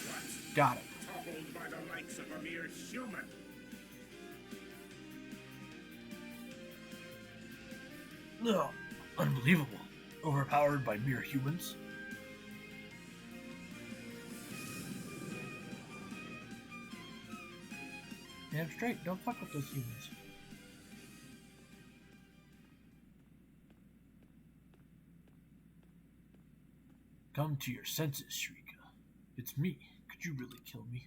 What? Got it. Toppled by the likes of a mere human. Ugh. Unbelievable. Overpowered by mere humans. Damn straight, don't fuck with those humans. Come to your senses, Shrika. It's me. Could you really kill me?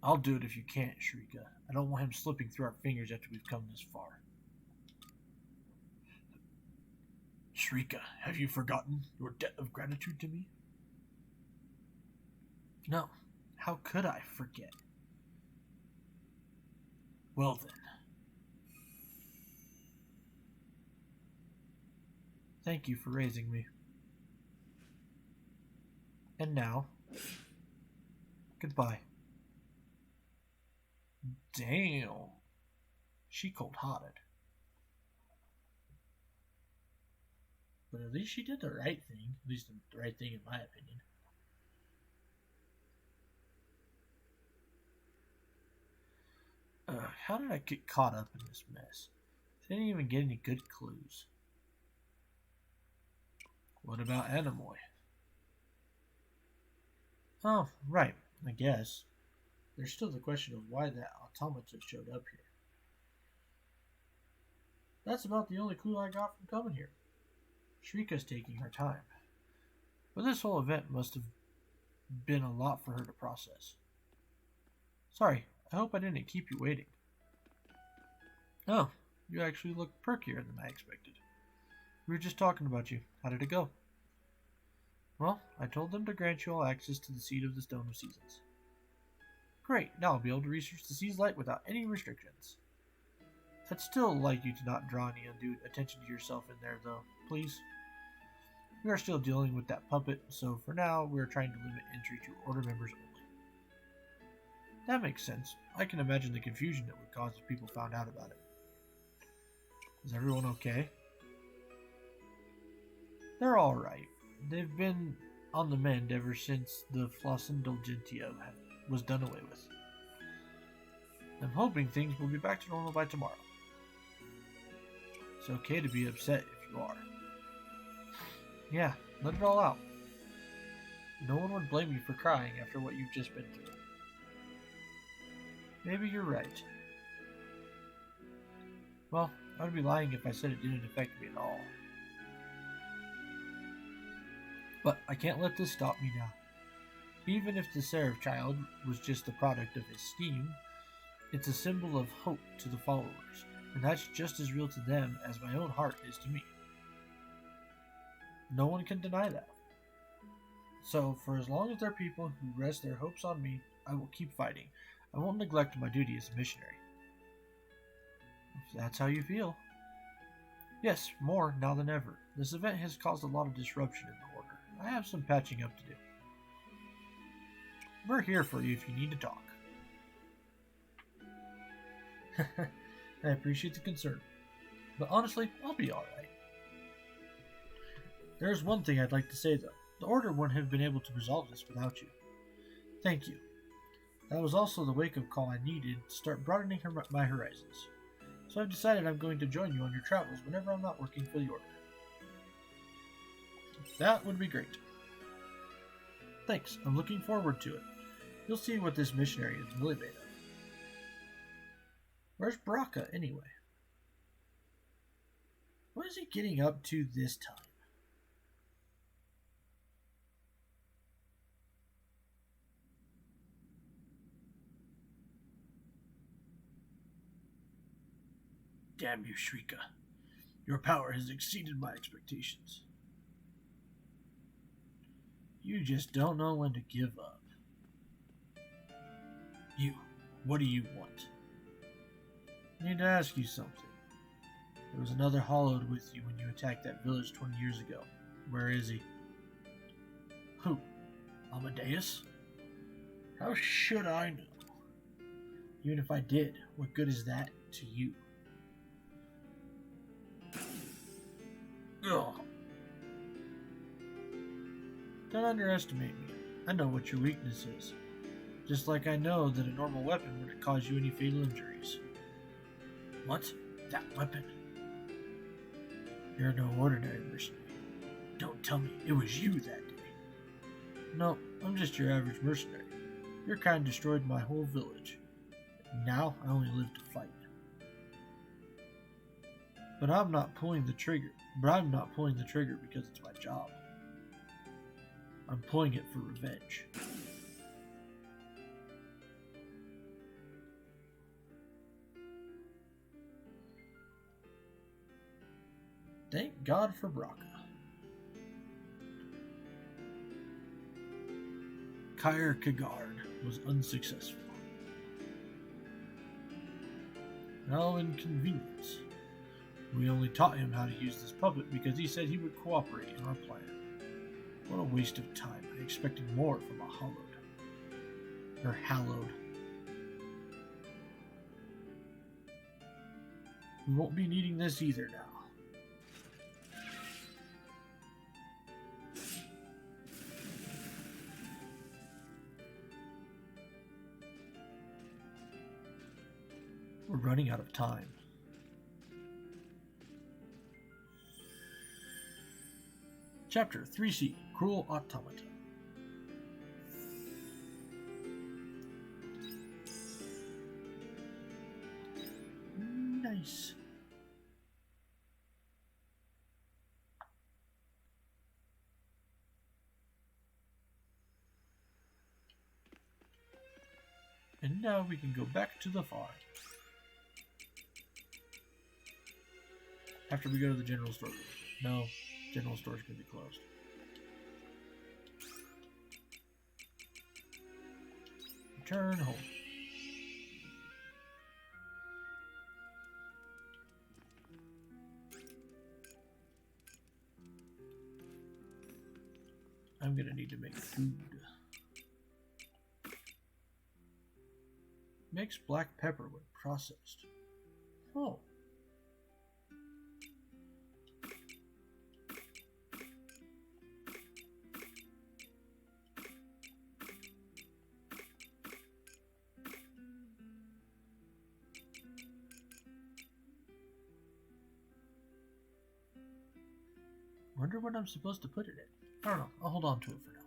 I'll do it if you can't, Shrika. I don't want him slipping through our fingers after we've come this far. Shrika, have you forgotten your debt of gratitude to me? No. How could I forget? Well then. Thank you for raising me. And now, goodbye. Damn. She cold-hearted. But at least she did the right thing. At least the right thing in my opinion. How did I get caught up in this mess? I didn't even get any good clues. What about Anemoy? Oh, right, I guess. There's still the question of why that automaton showed up here. That's about the only clue I got from coming here. Shrika's taking her time. But this whole event must have been a lot for her to process. Sorry, I hope I didn't keep you waiting. Oh, you actually look perkier than I expected. We were just talking about you. How did it go? Well, I told them to grant you all access to the seed of the Stone of Seasons. Great, now I'll be able to research the sea's light without any restrictions. I'd still like you to not draw any undue attention to yourself in there, though, please. We are still dealing with that puppet, so for now, we are trying to limit entry to Order members only. That makes sense. I can imagine the confusion it would cause if people found out about it. Is everyone okay? They're alright. They've been on the mend ever since the Floss Indulgentia was done away with. I'm hoping things will be back to normal by tomorrow. It's okay to be upset if you are. Yeah, let it all out. No one would blame you for crying after what you've just been through. Maybe you're right. Well, I would be lying if I said it didn't affect me at all. But I can't let this stop me now. Even if the Seraph child was just the product of his scheme, it's a symbol of hope to the followers, and that's just as real to them as my own heart is to me. No one can deny that. So, for as long as there are people who rest their hopes on me, I will keep fighting. I won't neglect my duty as a missionary. If that's how you feel. Yes, more now than ever. This event has caused a lot of disruption in the Order. I have some patching up to do. We're here for you if you need to talk. I appreciate the concern, but honestly, I'll be alright. There's one thing I'd like to say though. The Order wouldn't have been able to resolve this without you. Thank you. That was also the wake-up call I needed to start broadening my horizons. So I've decided I'm going to join you on your travels whenever I'm not working for the Order. That would be great. Thanks, I'm looking forward to it. You'll see what this missionary is really made of. Where's Braca, anyway? What is he getting up to this time? Damn you, Shrika. Your power has exceeded my expectations. You just don't know when to give up. You, what do you want? I need to ask you something. There was another Hollowed with you when you attacked that village 20 years ago. Where is he? Who? Amadeus? How should I know? Even if I did, what good is that to you? Ugh. Don't underestimate me. I know what your weakness is. Just like I know that a normal weapon wouldn't cause you any fatal injuries. What? That weapon? You're no ordinary mercenary. Don't tell me it was you that day. No, I'm just your average mercenary. Your kind destroyed my whole village. Now I only live to fight. But I'm not pulling the trigger because it's my job. I'm pulling it for revenge. Thank God for Braca. Kierkegaard was unsuccessful. How inconvenient. We only taught him how to use this puppet because he said he would cooperate in our plan. What a waste of time. I expected more from a hallowed. We won't be needing this either now. We're running out of time. Chapter 3C, Cruel Automata. Nice. And now we can go back to the farm. After we go to the general store. No, general store's gonna be closed. Return home. I'm gonna need to make food. Makes black pepper when processed. Oh. Wonder what I'm supposed to put it in. I don't know. I'll hold on to it for now.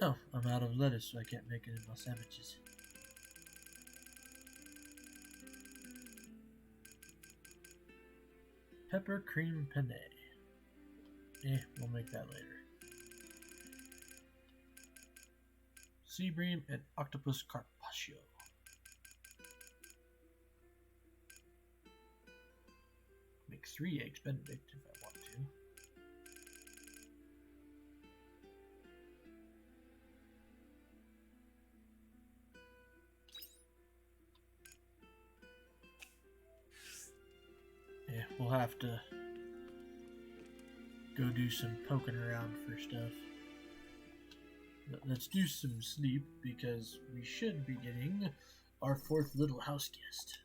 Oh, I'm out of lettuce, so I can't make it in my sandwiches. Pepper cream penne. We'll make that later. Sea bream and octopus carpaccio. Make 3 eggs Benedict if I want to. Yeah, we'll have to go do some poking around for stuff. Let's do some sleep because we should be getting our 4th little house guest.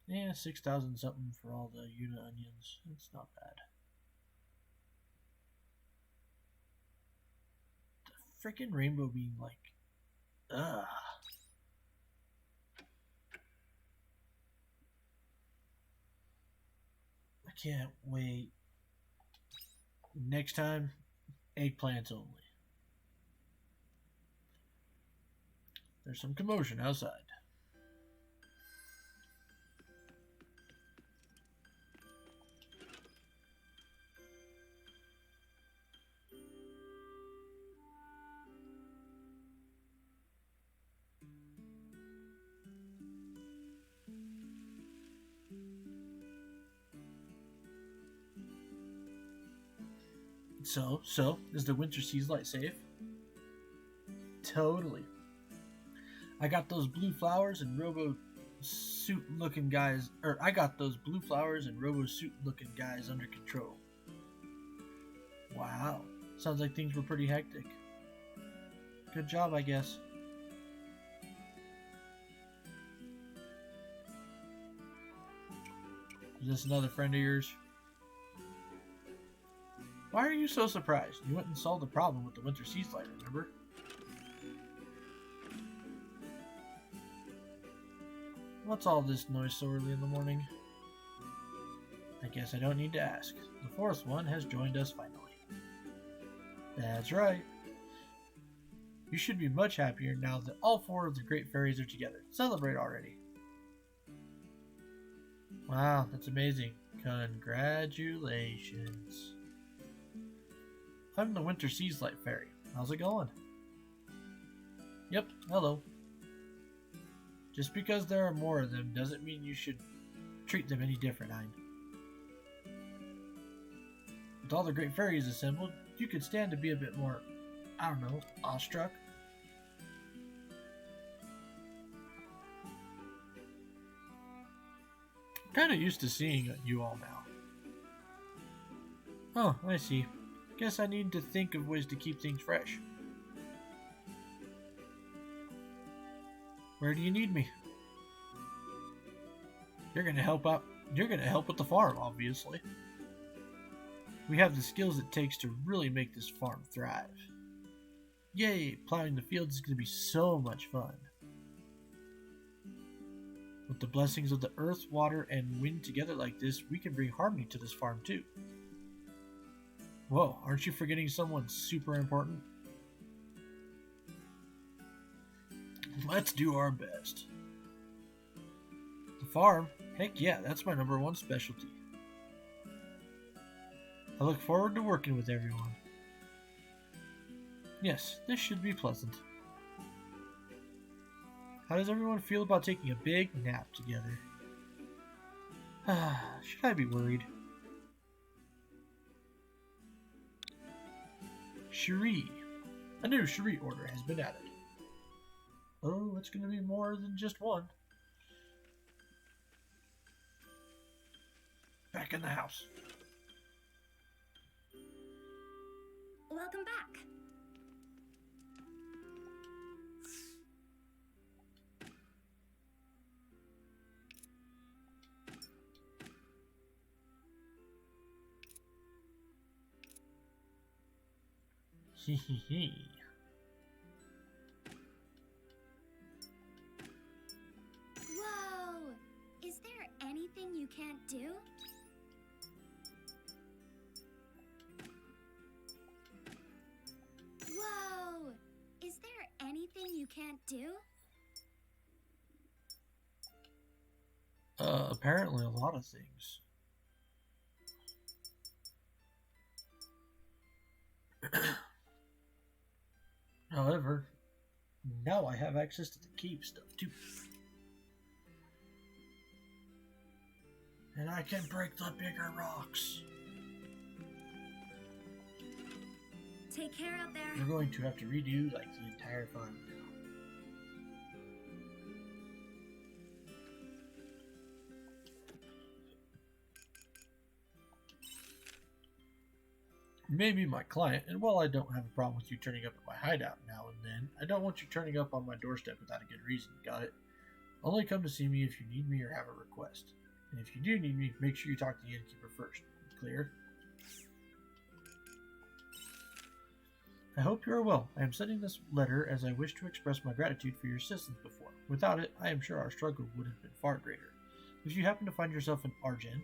Yeah, 6,000 something for all the Una onions. It's not bad. The freaking rainbow being like, ugh. I can't wait. Next time, eggplants only. There's some commotion outside. So, is the winter seas light safe? Totally. I got those blue flowers and robo suit looking guys, under control. Wow. Sounds like things were pretty hectic. Good job, I guess. Is this another friend of yours? Why are you so surprised? You went and solved the problem with the winter sea slide, remember? What's all this noise so early in the morning? I guess I don't need to ask. The 4th one has joined us finally. That's right. You should be much happier now that all 4 of the great fairies are together. Celebrate already. Wow, that's amazing. Congratulations. I'm the Winter Seas Light Fairy. How's it going? Yep, hello. Just because there are more of them doesn't mean you should treat them any different, Hein. With all the great fairies assembled, you could stand to be a bit more, I don't know, awestruck. Kinda used to seeing you all now. Oh, I see. Guess I need to think of ways to keep things fresh. Where do you need me? You're gonna help out. You're gonna help with the farm, obviously. We have the skills it takes to really make this farm thrive. Yay! Plowing the fields is gonna be so much fun. With the blessings of the earth, water, and wind together like this, we can bring harmony to this farm too. Whoa, aren't you forgetting someone super important? Let's do our best. The farm? Heck yeah, that's my #1 specialty. I look forward to working with everyone. Yes, this should be pleasant. How does everyone feel about taking a big nap together? Should I be worried? Cherie. A new Cherie order has been added. Oh, it's going to be more than just one. Back in the house. Welcome back. Hee. Whoa! Is there anything you can't do? Whoa! Is there anything you can't do? Apparently a lot of things. However, now I have access to the cave stuff too. And I can break the bigger rocks. Take care out there. We're going to have to redo like the entire farm now. You may be my client, and while I don't have a problem with you turning up at my hideout now and then, I don't want you turning up on my doorstep without a good reason, got it? Only come to see me if you need me or have a request. And if you do need me, make sure you talk to the innkeeper first. Clear? I hope you are well. I am sending this letter as I wish to express my gratitude for your assistance before. Without it, I am sure our struggle would have been far greater. If you happen to find yourself in Argen,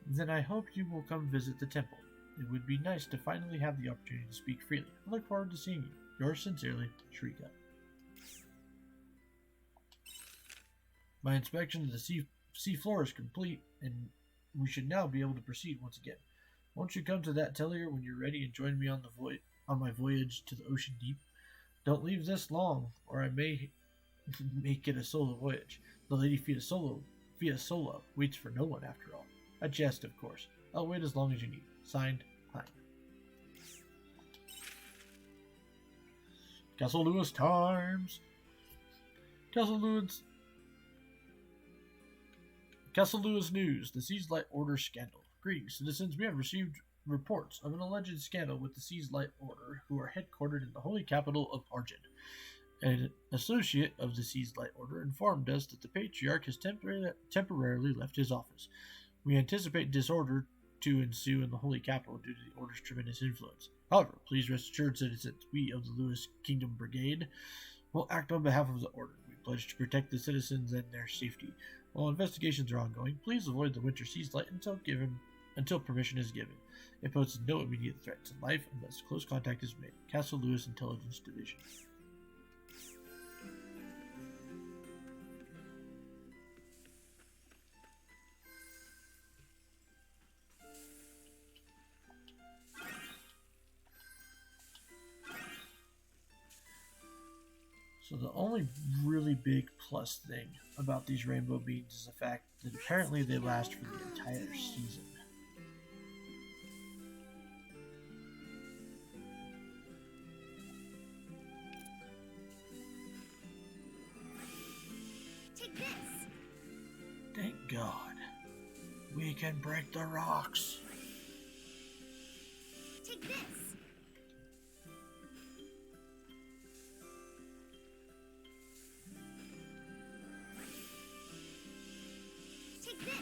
then I hope you will come visit the temple. It would be nice to finally have the opportunity to speak freely. I look forward to seeing you. Yours sincerely, Shrika. My inspection of the sea floor is complete, and we should now be able to proceed once again. Won't you come to that Tellier when you're ready and join me on my voyage to the ocean deep? Don't leave this long, or I may make it a solo voyage. The Lady Fiasola waits for no one after all. A jest, of course. I'll wait as long as you need. Signed, Hein. Castle Lewis Times. Castle Lewis News. The Seas Light Order scandal. Greetings, citizens. We have received reports of an alleged scandal with the Seas Light Order, who are headquartered in the holy capital of Argen. An associate of the Seas Light Order informed us that the Patriarch has temporarily left his office. We anticipate disorder to ensue in the holy capital due to the Order's tremendous influence. However, please rest assured, citizens, we of the Lewis Kingdom Brigade will act on behalf of the Order. We pledge to protect the citizens and their safety. While investigations are ongoing, please avoid the Winter Seas Light until permission is given. It poses no immediate threat to life unless close contact is made. Castle Lewis Intelligence Division. So the only really big plus thing about these rainbow beans is the fact that apparently they last for the entire season. Take this. Thank God. We can break the rocks. Take this. Take this.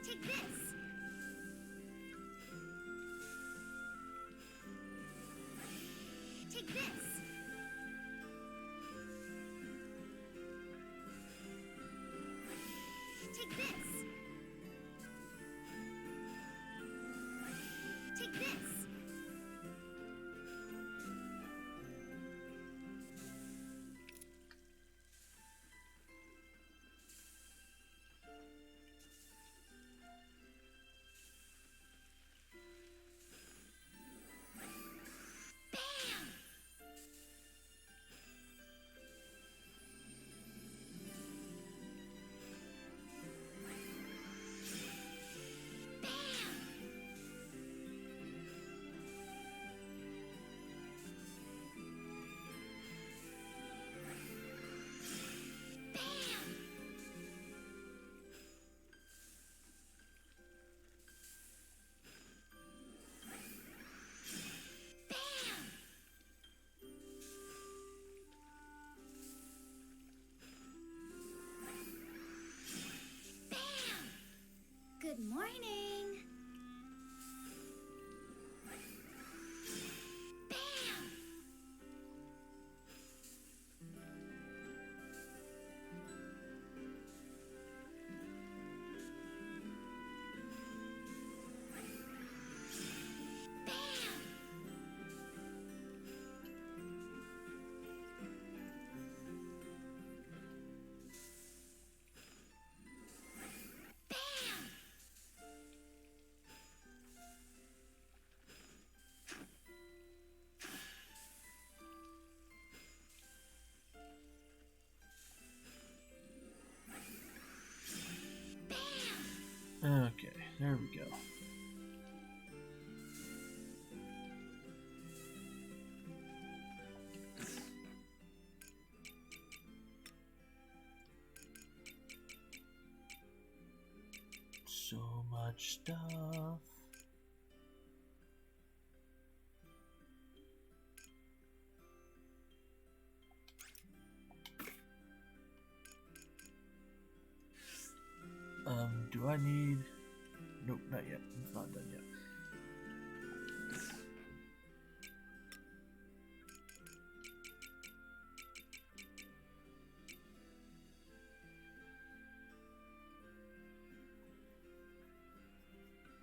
Take this. Take this. Take this. Take this. Bam! Bam! Bam! Bam! Bam! Good morning. Bam! Bam! Bam! Bam! Okay, there we go. So much stuff. Do I need... Nope, not yet. It's not done yet.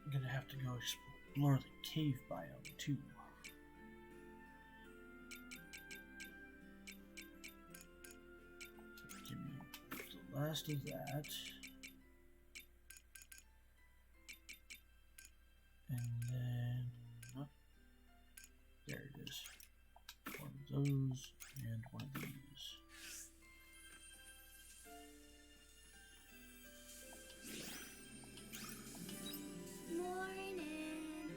I'm gonna have to go explore the cave biome too. Give me the last of that. And then there it is. One of those and one of these. Morning.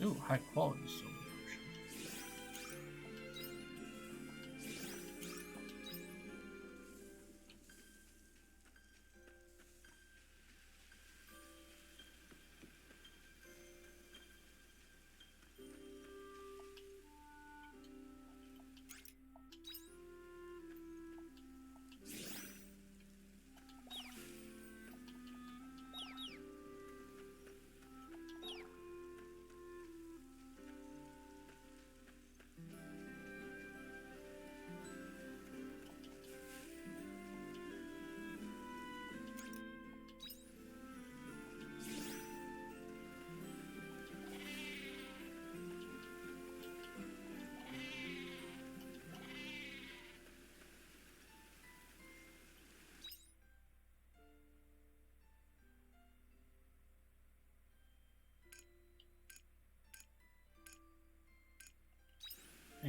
Ooh, high quality silver potion.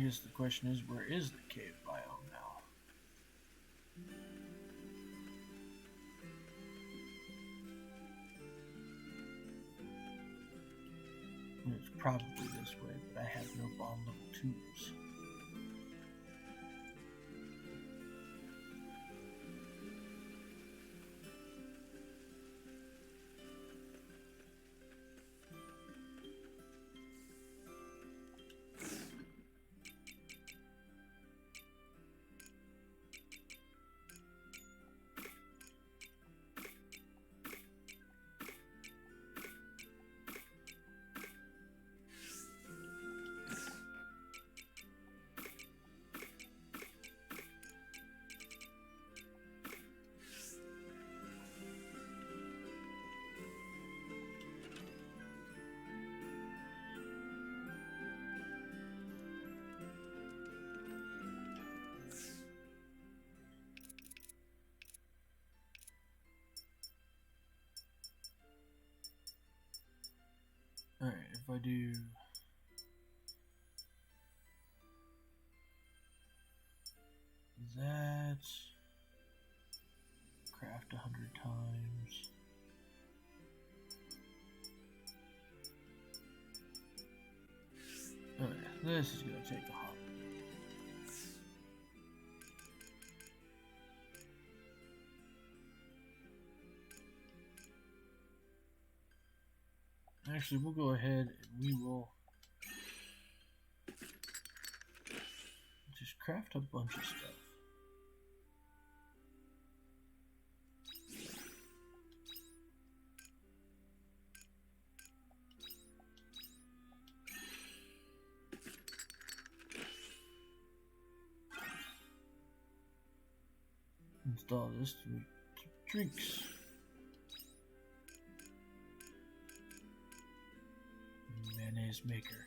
I guess the question is, where is the cave biome now? It's probably this way, but I have no bomb level 2s. Alright, if I do that, craft 100 times. Okay, this is gonna take a hot minute. Actually, we'll go ahead and we will just craft a bunch of stuff. Install this to make drinks. Mayonnaise maker.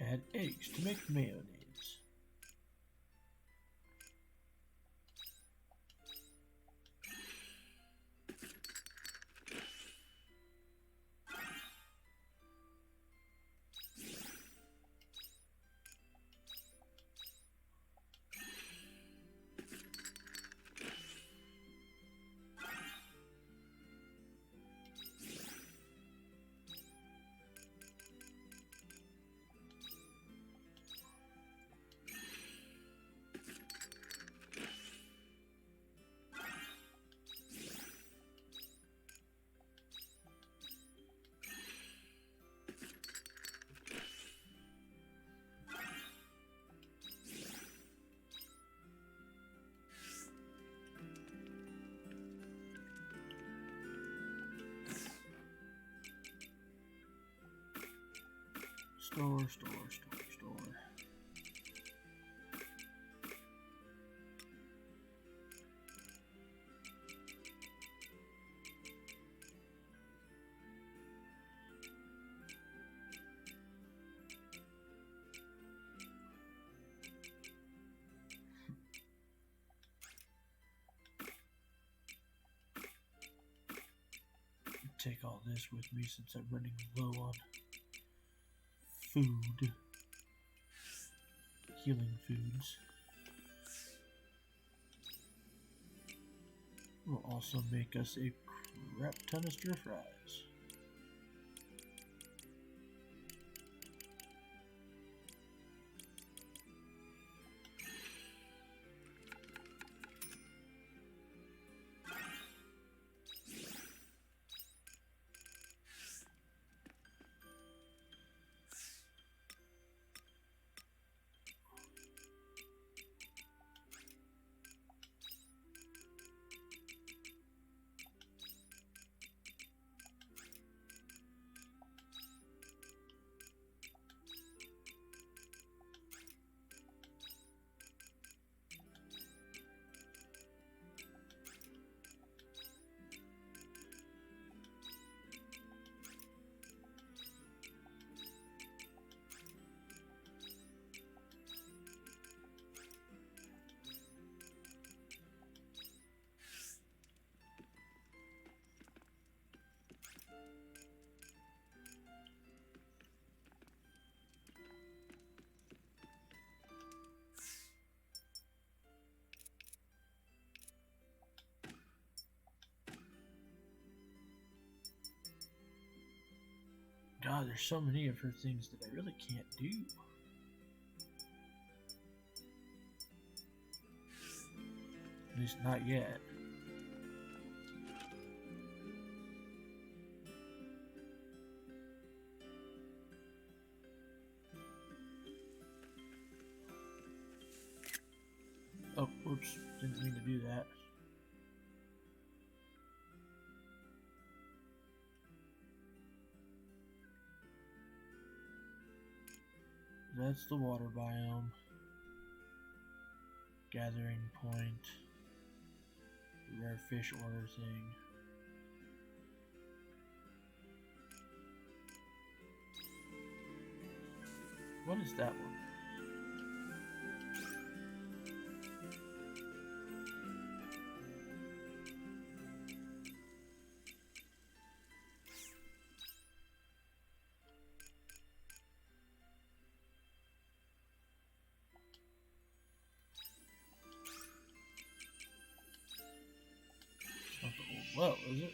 Add eggs to make mayonnaise. Store. Take all this with me since I'm running low on food. Healing foods. Will also make us a crap ton of stir fries. God, there's so many of her things that I really can't do. At least not yet. Oh, oops. Didn't mean to do that. That's the water biome. Gathering point. Rare fish order thing. What is that one? It's not the old well, is it?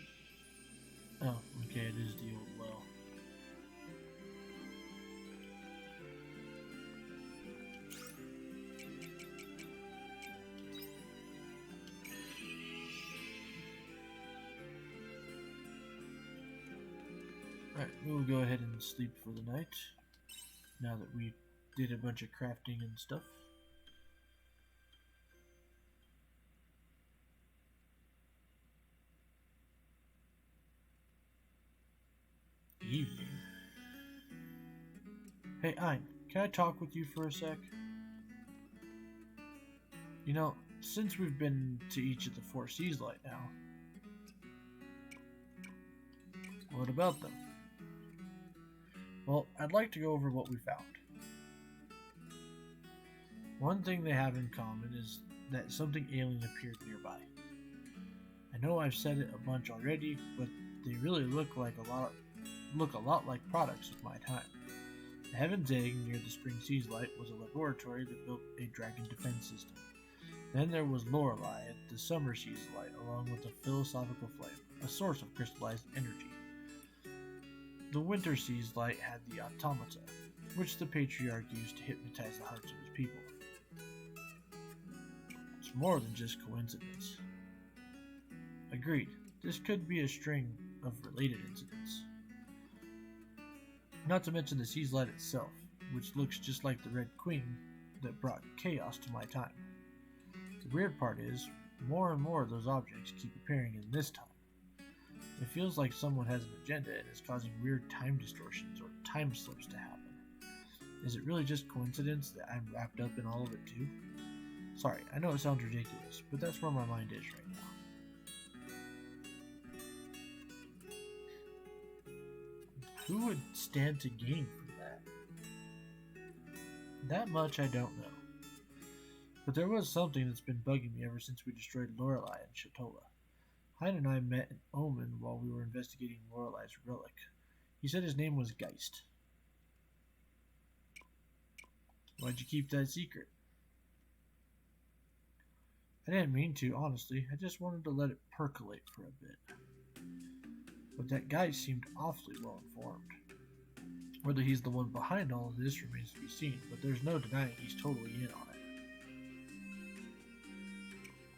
Oh, okay, it is the old well. Alright, we'll go ahead and sleep for the night. Now that we did a bunch of crafting and stuff. Evening. Hey, Ein, can I talk with you for a sec? You know, since we've been to each of the 4 Seas Light now, what about them? Well, I'd like to go over what we found. One thing they have in common is that something alien appeared nearby. I know I've said it a bunch already, but they really look a lot like products of my time. The Heaven's Egg near the Spring Seas Light was a laboratory that built a dragon defense system. Then there was Lorelei at the Summer Seas Light, along with a philosophical flame, a source of crystallized energy. The Winter Seas Light had the Automata, which the Patriarch used to hypnotize the hearts of his people. It's more than just coincidence. Agreed, this could be a string of related incidents. Not to mention the Seas Light itself, which looks just like the Red Queen that brought chaos to my time. The weird part is, more and more of those objects keep appearing in this time. It feels like someone has an agenda and is causing weird time distortions or time slips to happen. Is it really just coincidence that I'm wrapped up in all of it too? Sorry, I know it sounds ridiculous, but that's where my mind is right now. Who would stand to gain from that? That much I don't know. But there was something that's been bugging me ever since we destroyed Lorelei and Shatola. Hyde and I met an Omen while we were investigating Lorelei's relic. He said his name was Geist. Why'd you keep that secret? I didn't mean to, honestly. I just wanted to let it percolate for a bit. But that guy seemed awfully well informed. Whether he's the one behind all of this remains to be seen, but there's no denying he's totally in on it.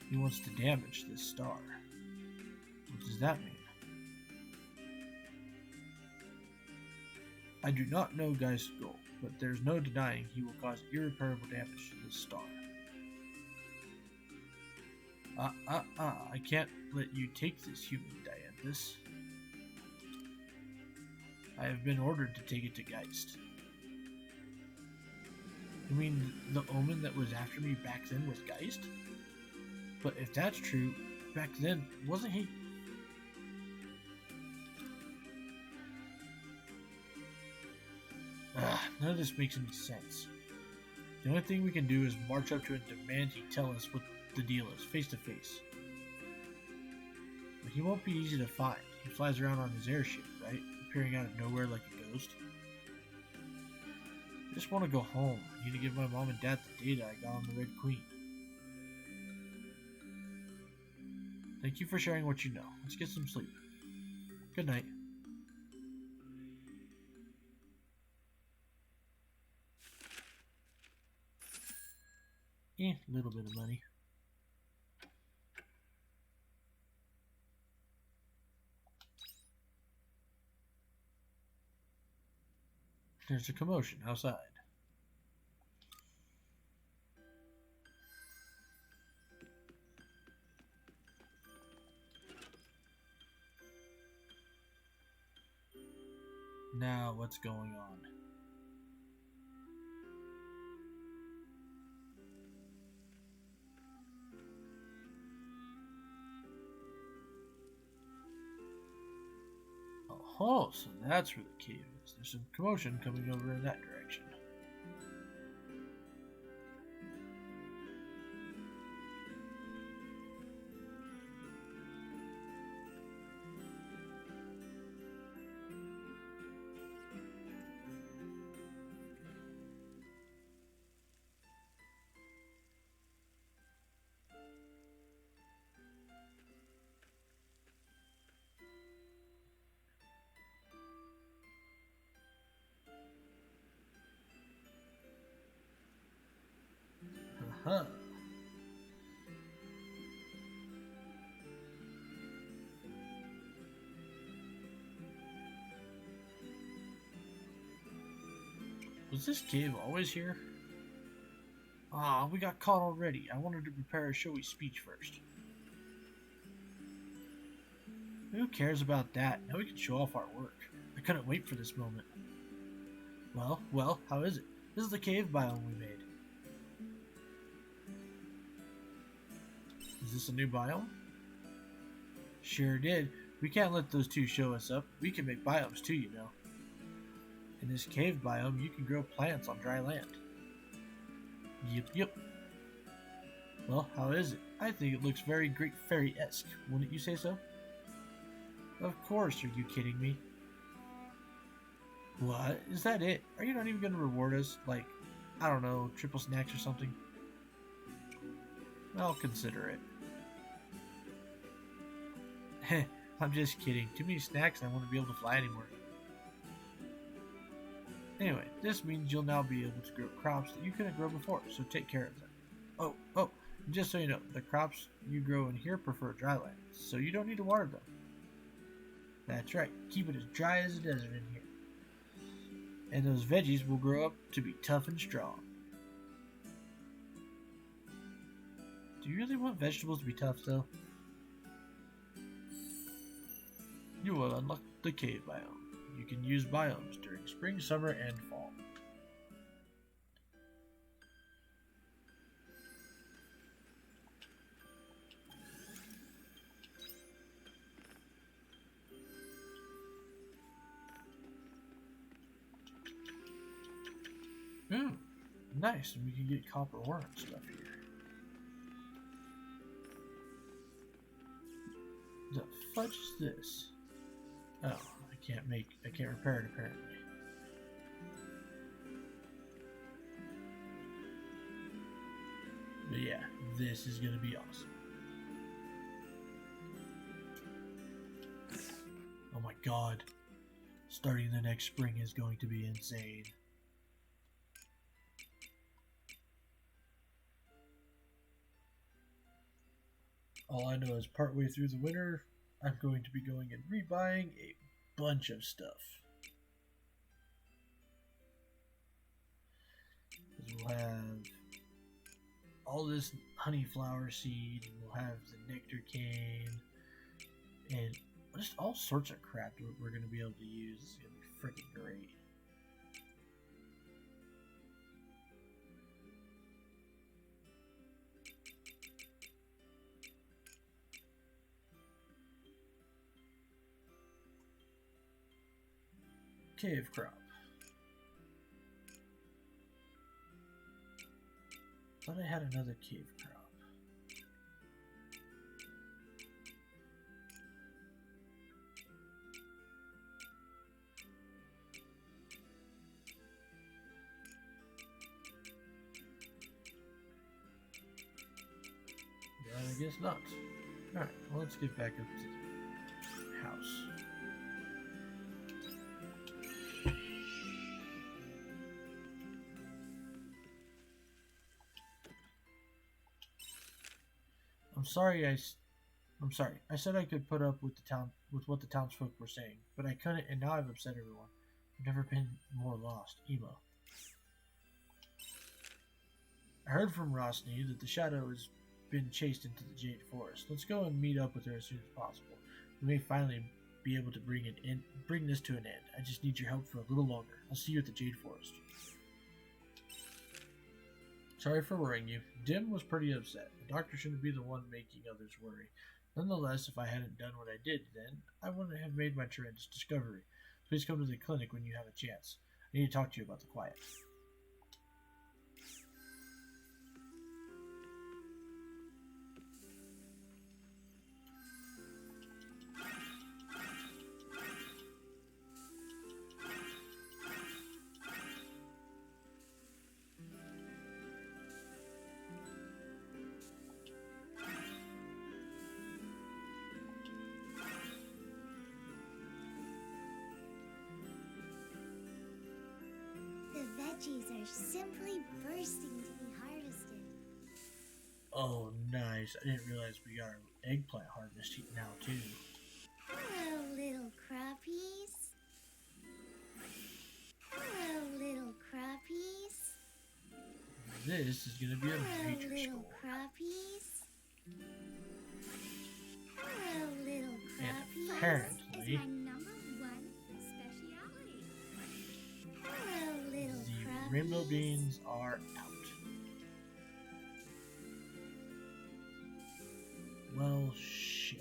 He wants to damage this star. What does that mean? I do not know Guy's goal, but there's no denying he will cause irreparable damage to this star. I can't let you take this, human Dianthus. I have been ordered to take it to Geist. You mean the Omen that was after me back then was Geist? But if that's true, back then, wasn't he... None of this makes any sense. The only thing we can do is march up to him and demand he tell us what the deal is, face to face. But he won't be easy to find. He flies around on his airship, right? Appearing out of nowhere like a ghost. I just want to go home. I need to give my mom and dad the data I got on the Red Queen. Thank you for sharing what you know. Let's get some sleep. Good night. Little bit of money. There's a commotion outside. Now, what's going on? Oh, so that's where the cave is. There's some commotion coming over in that direction. Huh. Was this cave always here? Ah, we got caught already. I wanted to prepare a showy speech first. Who cares about that? Now we can show off our work. I couldn't wait for this moment. Well, how is it? This is the cave biome we made. Is this a new biome? Sure did. We can't let those two show us up. We can make biomes too, you know. In this cave biome, you can grow plants on dry land. Yep. Well, how is it? I think it looks very Great Fairy-esque. Wouldn't you say so? Of course, are you kidding me? What? Is that it? Are you not even going to reward us? Like, I don't know, triple snacks or something? I'll consider it. Heh, I'm just kidding. Too many snacks and I won't be able to fly anymore. Anyway, this means you'll now be able to grow crops that you couldn't grow before, so take care of them. Oh, just so you know, the crops you grow in here prefer dry land, so you don't need to water them. That's right, keep it as dry as a desert in here. And those veggies will grow up to be tough and strong. Do you really want vegetables to be tough, though? You will unlock the cave biome. You can use biomes during spring, summer, and fall. Ooh, nice. And we can get copper ore and stuff here. The fudge is this? Oh, I can't repair it apparently. But yeah, this is gonna be awesome. Oh my god. Starting the next spring is going to be insane. All I know is partway through the winter, I'm going to be going and rebuying a bunch of stuff. We'll have all this honey flower seed, and we'll have the nectar cane, and just all sorts of crap that we're going to be able to use. It's going to be freaking great. Cave crop. Thought I had another cave crop. Yeah, I guess not. Alright, well, let's get back up to the house. I'm sorry. I said I could put up with with what the townsfolk were saying, but I couldn't, and now I've upset everyone. I've never been more lost. Emo. I heard from Rosny that the Shadow has been chased into the Jade Forest. Let's go and meet up with her as soon as possible. We may finally be able to bring this to an end. I just need your help for a little longer. I'll see you at the Jade Forest. Sorry for worrying you. Dim was pretty upset. The doctor shouldn't be the one making others worry. Nonetheless, if I hadn't done what I did then, I wouldn't have made my tremendous discovery. Please come to the clinic when you have a chance. I need to talk to you about the quiet. The veggies are simply bursting to be harvested. Oh, nice. I didn't realize we got our eggplant harvest now, too. Hello, little crappies. Hello, little crappies. This is going to be a Hello, major little school. crappies. Hello, little And crappies. apparently, My number one speciality. Hello, little the crappies. rainbow beans are out. Well, shit.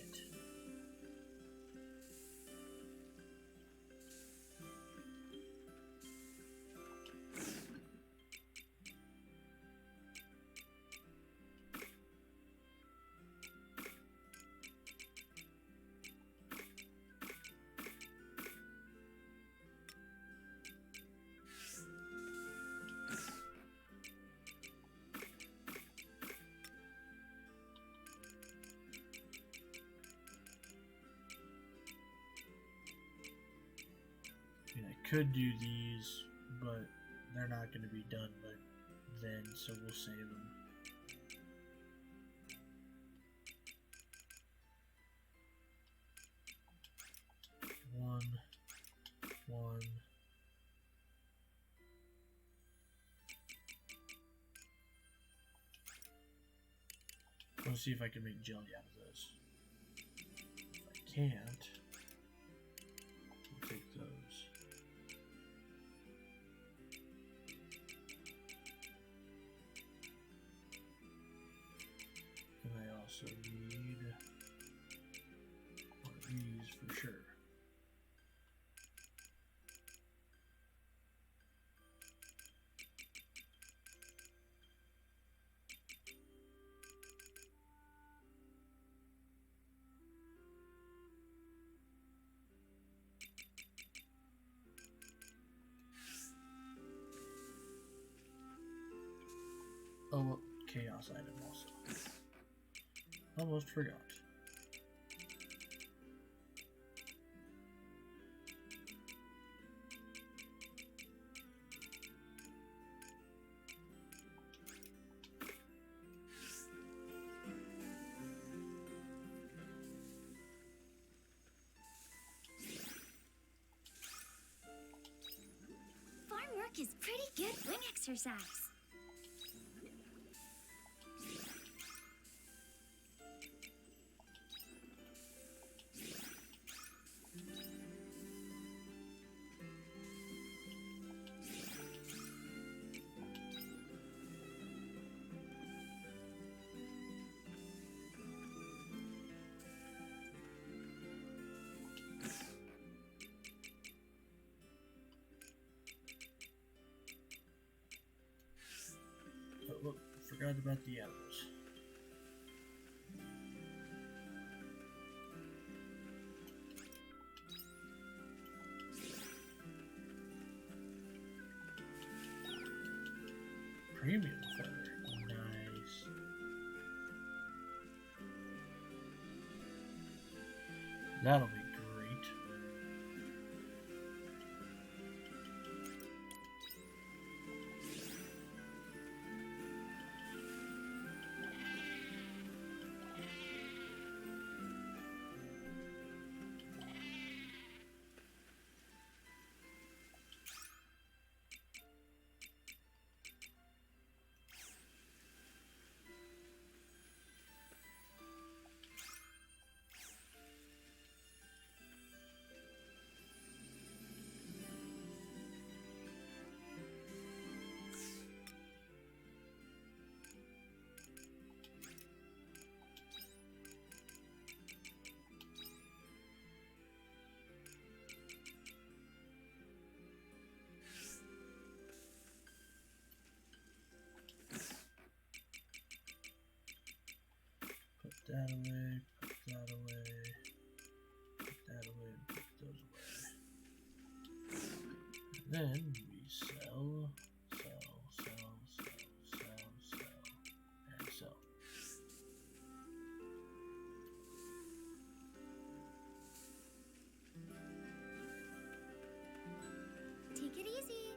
I mean, I could do these, but they're not going to be done but then, so we'll save them. One. Let's see if I can make jelly out of those. If I can't, I'll take those. And I also need one of these for sure. Oh, chaos item also. Almost forgot. Farm work is pretty good wing exercise. Oh, look, forgot about the animals. Premium feather. Nice. That'll be great. Then we sell, and sell. Take it easy.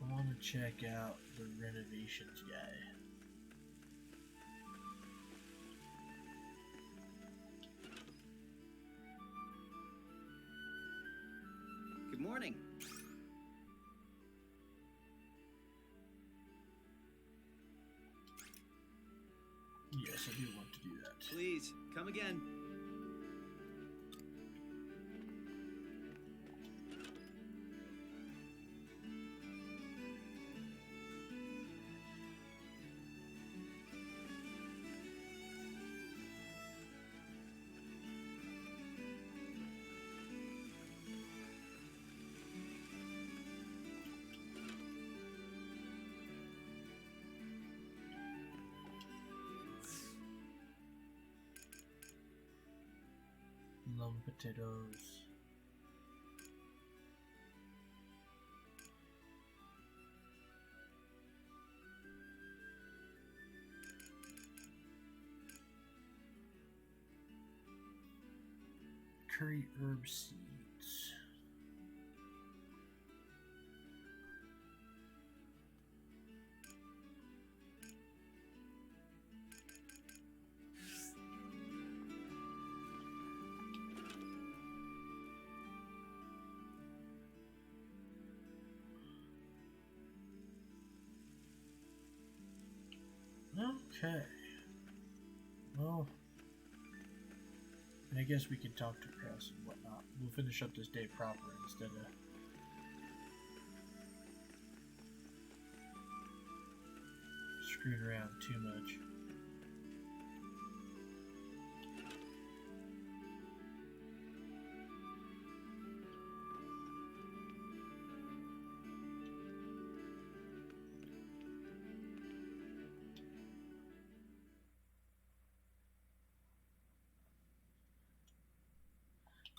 I want to check out the renovations guy. Good morning. Yes, I do want to do that. Please, come again. Lum potatoes. Curry herb seeds. Okay. Well, I guess we can talk to Cress and whatnot. We'll finish up this day proper instead of screwing around too much.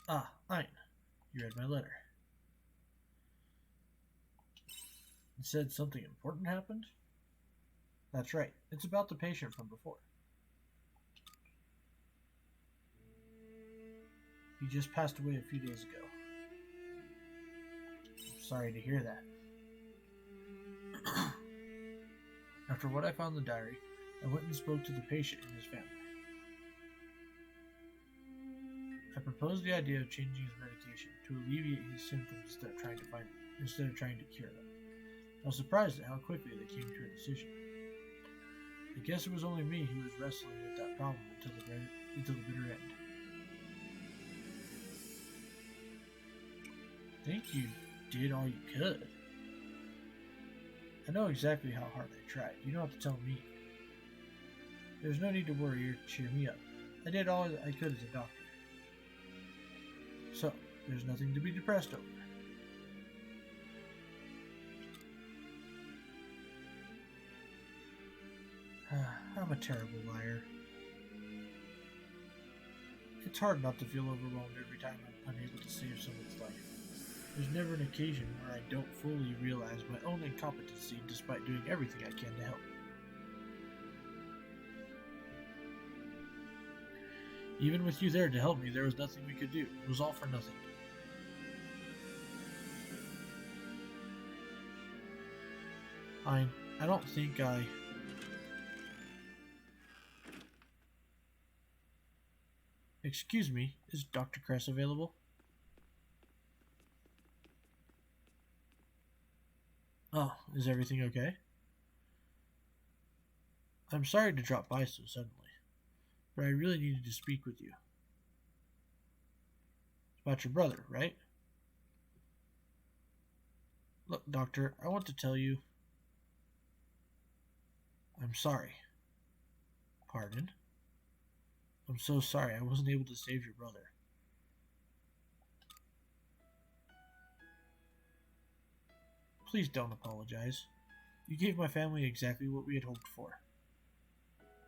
Ah, Ein, you read my letter. It said something important happened? That's right, it's about the patient from before. He just passed away a few days ago. I'm sorry to hear that. After what I found in the diary, I went and spoke to the patient and his family. I proposed the idea of changing his medication to alleviate his symptoms instead of trying to cure them. I was surprised at how quickly they came to a decision. I guess it was only me who was wrestling with that problem until the bitter end. I think you did all you could. I know exactly how hard I tried. You don't have to tell me. There's no need to worry or cheer me up. I did all I could as a doctor. So, there's nothing to be depressed over. I'm a terrible liar. It's hard not to feel overwhelmed every time I'm unable to save someone's life. There's never an occasion where I don't fully realize my own incompetency despite doing everything I can to help. Even with you there to help me, there was nothing we could do. It was all for nothing. I don't think I... Excuse me, is Dr. Kress available? Oh, is everything okay? I'm sorry to drop by so suddenly, but I really needed to speak with you. It's about your brother, right? Look, Doctor, I want to tell you... I'm sorry. Pardon? I'm so sorry I wasn't able to save your brother. Please don't apologize. You gave my family exactly what we had hoped for.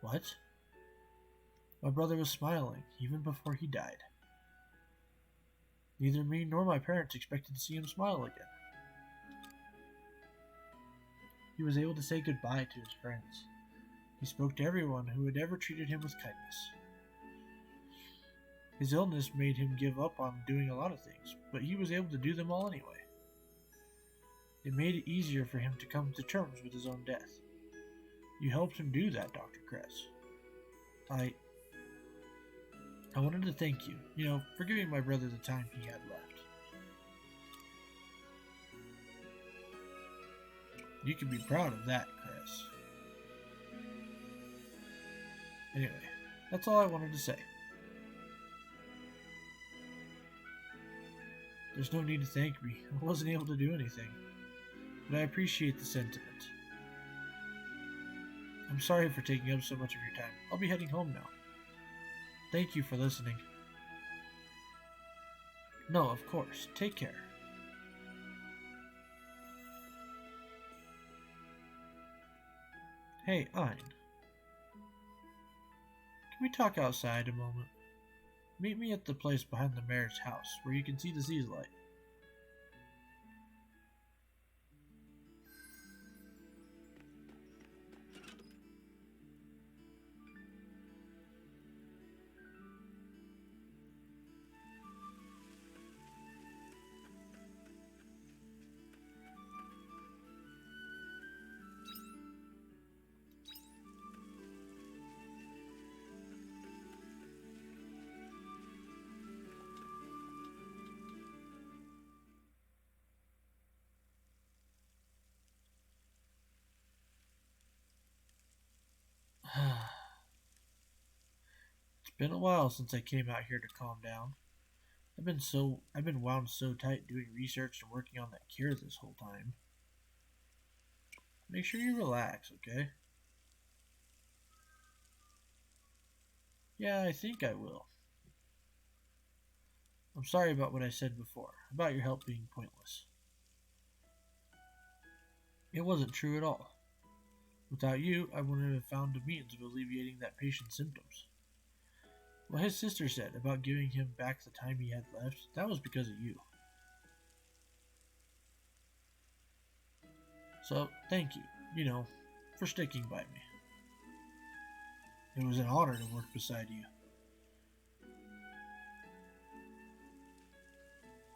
What? My brother was smiling, even before he died. Neither me nor my parents expected to see him smile again. He was able to say goodbye to his friends. He spoke to everyone who had ever treated him with kindness. His illness made him give up on doing a lot of things, but he was able to do them all anyway. It made it easier for him to come to terms with his own death. You helped him do that, Dr. Kress. I wanted to thank you, for giving my brother the time he had left. You can be proud of that, Chris. Anyway, that's all I wanted to say. There's no need to thank me. I wasn't able to do anything. But I appreciate the sentiment. I'm sorry for taking up so much of your time. I'll be heading home now. Thank you for listening. No, of course. Take care. Hey, Ein. Can we talk outside a moment? Meet me at the place behind the mayor's house, where you can see the seas light. It's been a while since I came out here to calm down. I've been wound so tight doing research and working on that cure this whole time. Make sure you relax, okay? Yeah, I think I will. I'm sorry about what I said before, about your help being pointless. It wasn't true at all. Without you, I wouldn't have found a means of alleviating that patient's symptoms. What his sister said about giving him back the time he had left, that was because of you. So, thank you, for sticking by me. It was an honor to work beside you.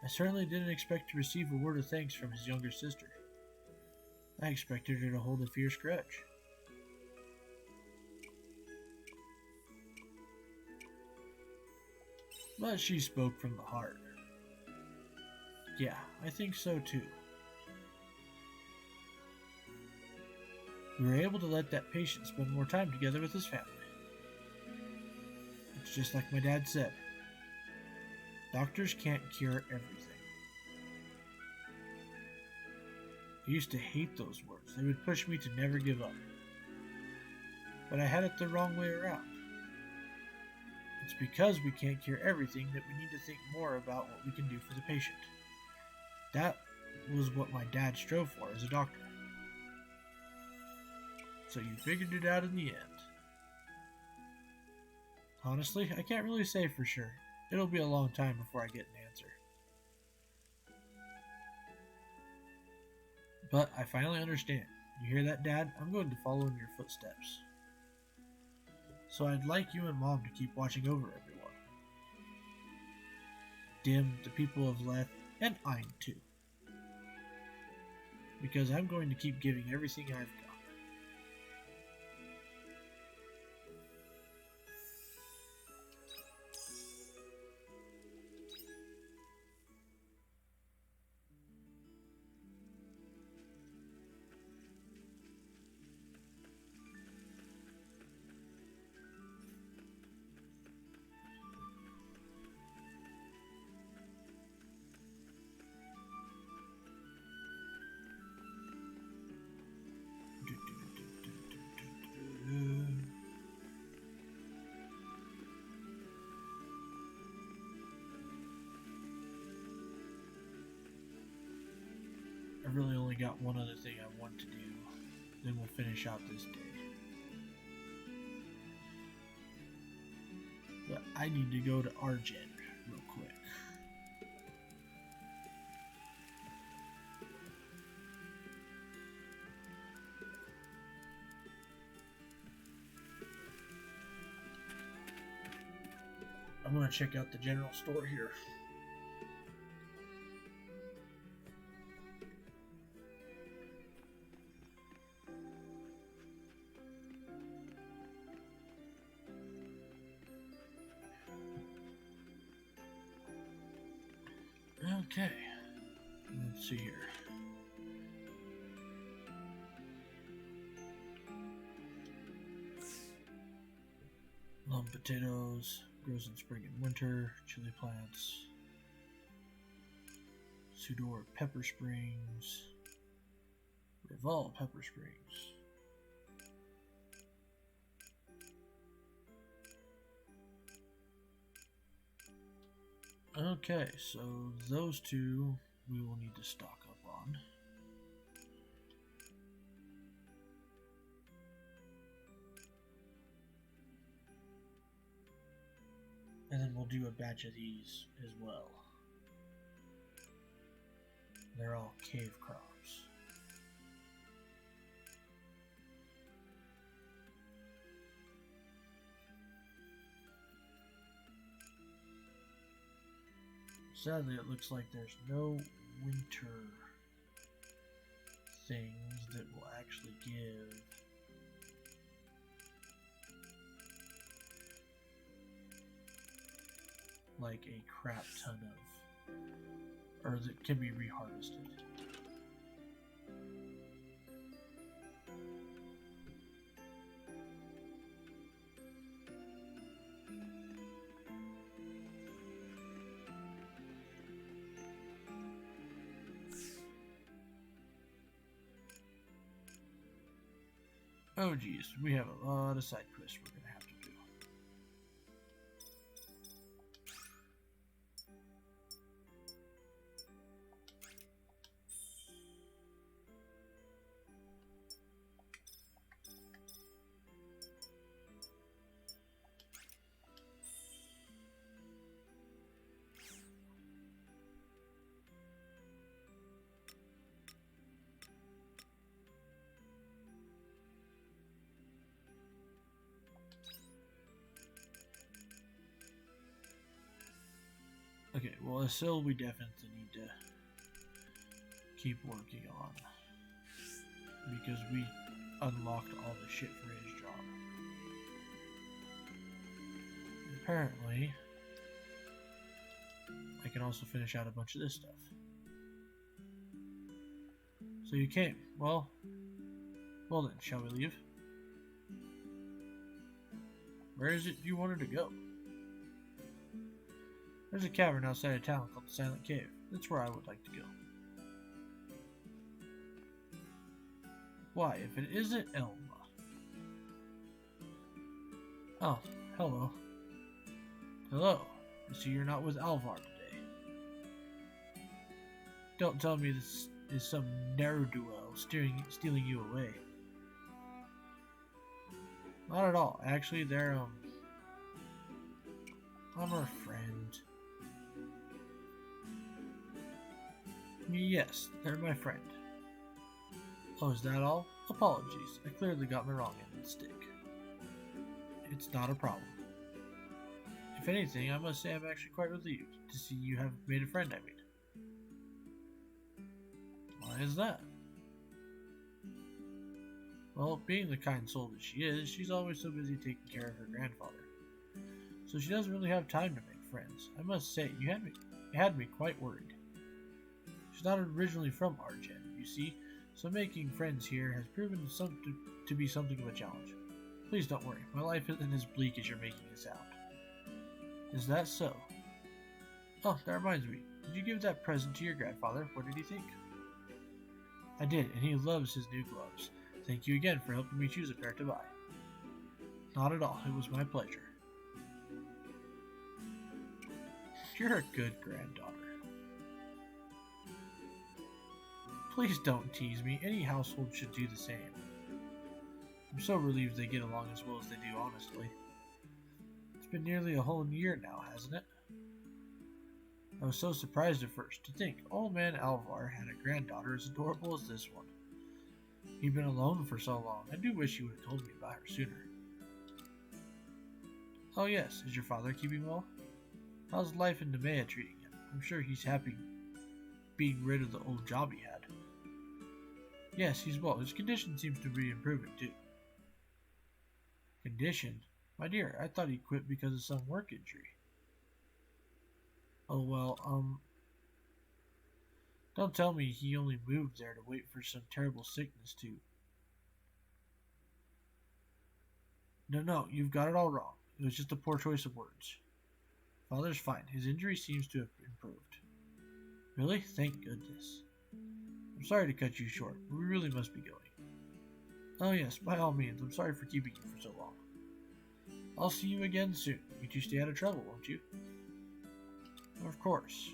I certainly didn't expect to receive a word of thanks from his younger sister. I expected her to hold a fierce grudge. But she spoke from the heart. Yeah, I think so too. We were able to let that patient spend more time together with his family. It's just like my dad said. Doctors can't cure everything. I used to hate those words. They would push me to never give up. But I had it the wrong way around. It's because we can't cure everything that we need to think more about what we can do for the patient. That was what my dad strove for as a doctor. So you figured it out in the end. Honestly, I can't really say for sure. It'll be a long time before I get an answer. But I finally understand. You hear that, Dad? I'm going to follow in your footsteps. So I'd like you and Mom to keep watching over everyone. Dim, the people of Leth, and Ein too. Because I'm going to keep giving everything I've got. really only got one other thing I want to do. Then we'll finish out this day. But I need to go to Argent real quick. I'm gonna check out the general store here. Okay, let's see here. Long potatoes, grows in spring and winter, chili plants, Sudor pepper springs, Revolve pepper springs. Okay, so those two we will need to stock up on. And then we'll do a batch of these as well. They're all cave crops. Sadly, it looks like there's no winter things that will actually give like a crap ton of, or that can be reharvested. Oh geez, we have a lot of side quests we're gonna have to do. Okay, well, a sill we definitely need to keep working on because we unlocked all the shit for his job. And apparently, I can also finish out a bunch of this stuff. So you came. Well then, shall we leave? Where is it you wanted to go? There's a cavern outside of town called the Silent Cave. That's where I would like to go. Why, if it isn't Elma? Oh, hello. Hello. I see you're not with Alvar today. Don't tell me this is some ne'er-do-well stealing you away. Not at all. Actually, they're, I'm her friend. Yes, they're my friend. Oh, is that all? Apologies. I clearly got my wrong end of the stick. It's not a problem. If anything, I must say I'm actually quite relieved to see you have made a friend, I mean. Why is that? Well, being the kind soul that she is, she's always so busy taking care of her grandfather. So she doesn't really have time to make friends. I must say, you had me quite worried. She's not originally from Argent, you see, so making friends here has proven to be something of a challenge. Please don't worry, my life isn't as bleak as you're making it sound. Is that so? Oh, that reminds me. Did you give that present to your grandfather? What did he think? I did, and he loves his new gloves. Thank you again for helping me choose a pair to buy. Not at all, it was my pleasure. You're a good granddaughter. Please don't tease me. Any household should do the same. I'm so relieved they get along as well as they do, honestly. It's been nearly a whole year now, hasn't it? I was so surprised at first to think old man Alvar had a granddaughter as adorable as this one. He'd been alone for so long. I do wish he would have told me about her sooner. Oh yes, is your father keeping well? How's life in Nemea treating him? I'm sure he's happy being rid of the old job he had. Yes, he's well. His condition seems to be improving too. Condition? My dear, I thought he quit because of some work injury. Oh well, don't tell me he only moved there to wait for some terrible sickness to... No, you've got it all wrong. It was just a poor choice of words. Father's fine. His injury seems to have improved. Really? Thank goodness. I'm sorry to cut you short, but we really must be going. Oh yes, by all means. I'm sorry for keeping you for so long. I'll see you again soon. You two stay out of trouble, won't you? Of course.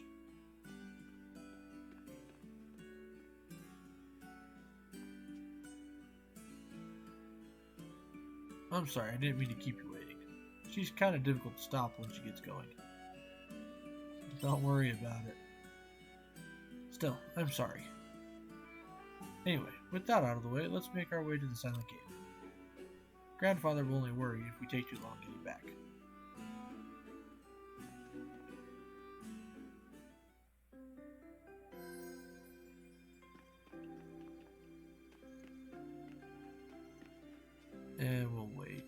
I'm sorry, I didn't mean to keep you waiting. She's kind of difficult to stop when she gets going. Don't worry about it. Still, I'm sorry. Anyway, with that out of the way, let's make our way to the Silent Cave. Grandfather will only worry if we take too long getting back. And we'll wait.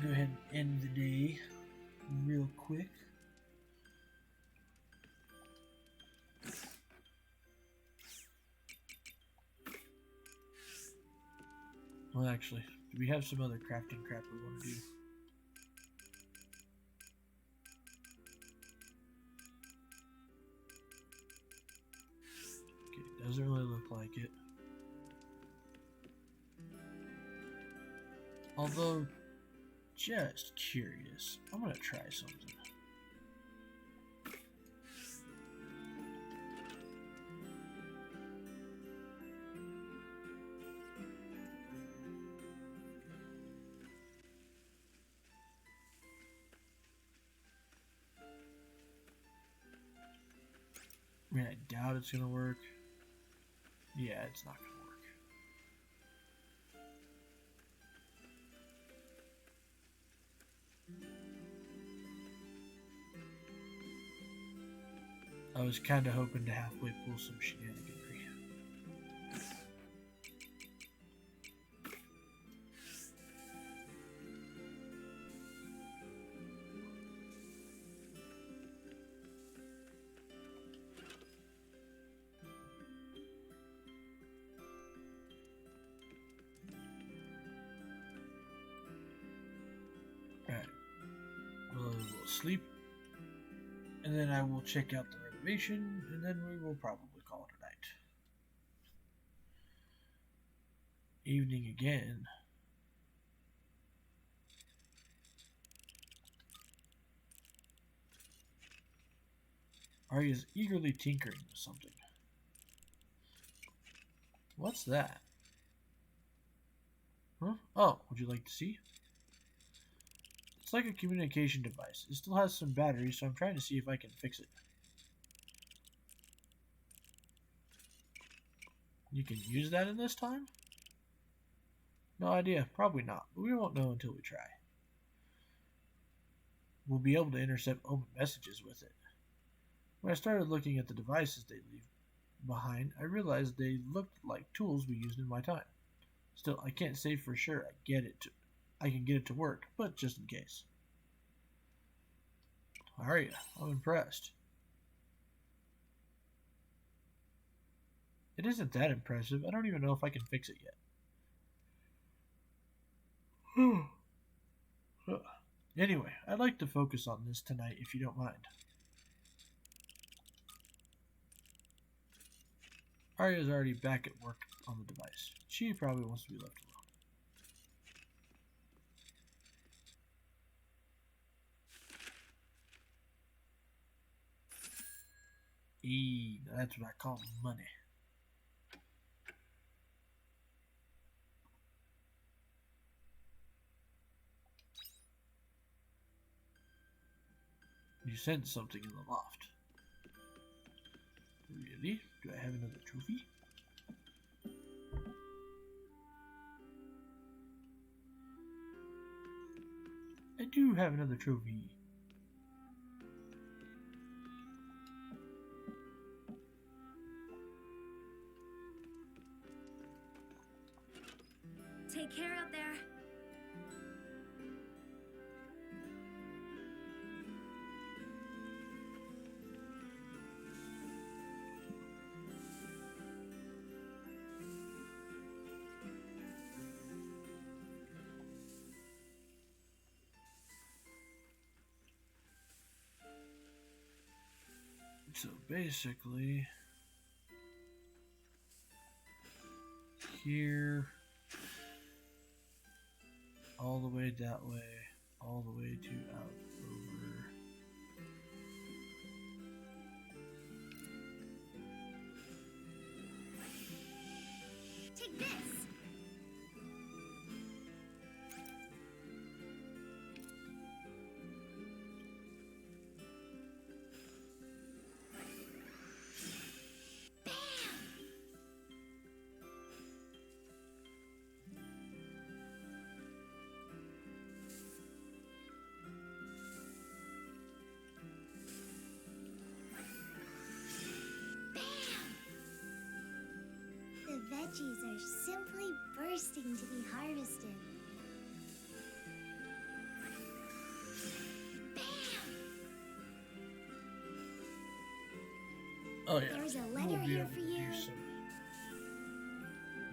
Go ahead and end the day real quick. Well, actually, do we have some other crafting crap we want to do? Okay, doesn't really look like it. Although, just curious, I'm gonna try something. I mean, I doubt it's gonna work. Yeah, it's not gonna work. I was kinda hoping to halfway pull some shenaniganry. Alright. We'll sleep. And then I will check out the renovation, and then we will probably call it a night. Evening again. Arya's eagerly tinkering with something. What's that? Huh? Oh, would you like to see? It's like a communication device. It still has some batteries, so I'm trying to see if I can fix it. You can use that in this time? No idea. Probably not, but we won't know until we try. We'll be able to intercept open messages with it. When I started looking at the devices they leave behind, I realized they looked like tools we used in my time. Still, I can't say for sure I can get it to work, but just in case. Arya, I'm impressed. It isn't that impressive. I don't even know if I can fix it yet. Anyway, I'd like to focus on this tonight if you don't mind. Arya's already back at work on the device. She probably wants to be left alone. That's what I call money. You sense something in the loft. Really? Do I have another trophy? I do have another trophy. Take care out there. So basically, here, all the way that way, all the way to out over. Take this. The veggies are simply bursting to be harvested. Oh yeah. There's a We'll letter be here able for to you. do some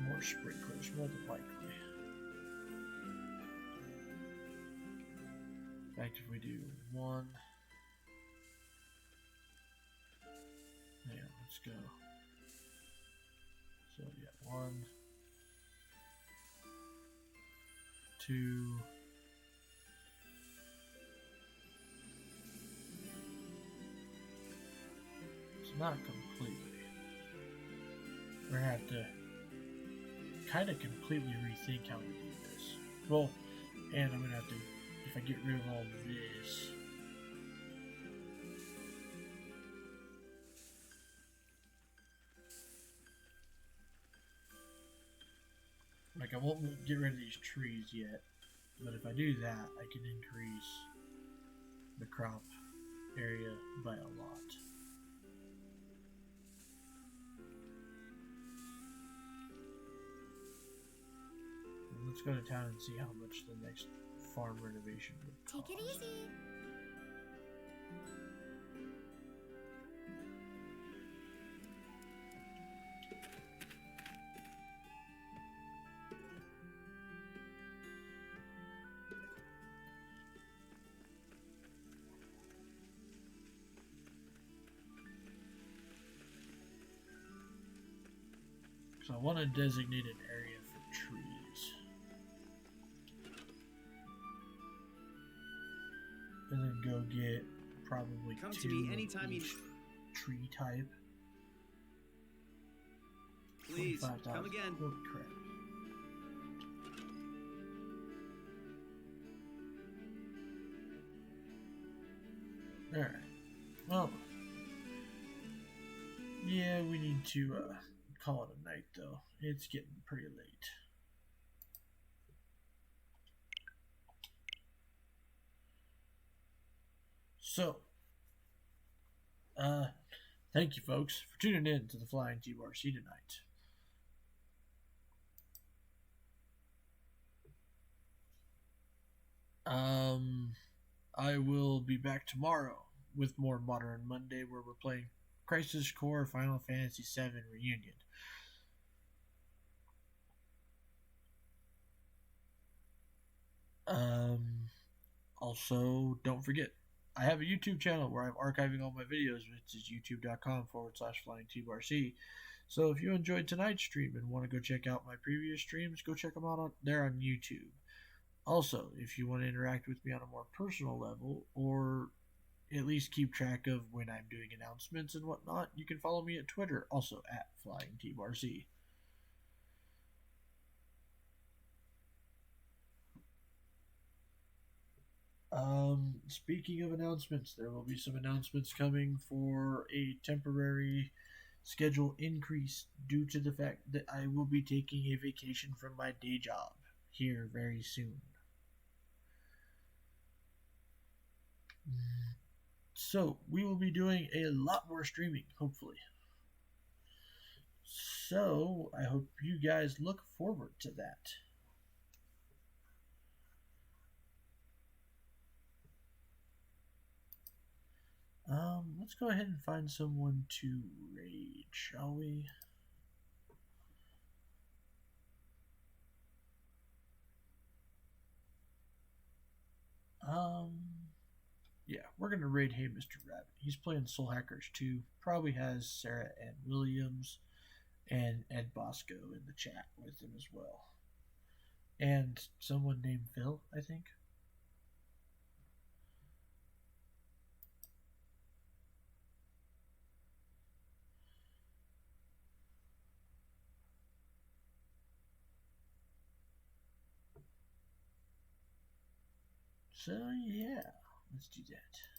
more sprinklers, more than likely. In fact, if we do one, yeah, let's go. So yeah, 1, 2. It's not completely. We're gonna have to kind of completely rethink how we do this. Well, and I'm gonna have to, if I get rid of all this. Like, I won't get rid of these trees yet, but if I do that, I can increase the crop area by a lot. And let's go to town and see how much the next farm renovation would cost. Take it easy. So I want to designate an area for trees. And then go get probably Come to 2 me of anytime you each tree type. Please, 25,000. come again. Holy crap. Alright. Well. Yeah, we need to call it a night though. It's getting pretty late. So, thank you folks for tuning in to the Flying TBRC tonight. I will be back tomorrow with more Modern Monday, where we're playing Crisis Core Final Fantasy VII Reunion. Also, don't forget, I have a YouTube channel where I'm archiving all my videos, which is youtube.com/flyingtbrc. So if you enjoyed tonight's stream and want to go check out my previous streams, go check them out there on YouTube. Also, if you want to interact with me on a more personal level, or at least keep track of when I'm doing announcements and whatnot, you can follow me at Twitter, also at FlyingTeamRC. Speaking of announcements, there will be some announcements coming for a temporary schedule increase due to the fact that I will be taking a vacation from my day job here very soon. So, we will be doing a lot more streaming, hopefully. So, I hope you guys look forward to that. Let's go ahead and find someone to raid, shall we? Yeah, we're gonna raid Hey Mr. Rabbit. He's playing Soul Hackers 2. Probably has Sarah Ann Williams and Ed Bosco in the chat with him as well. And someone named Phil, I think. So yeah, let's do that.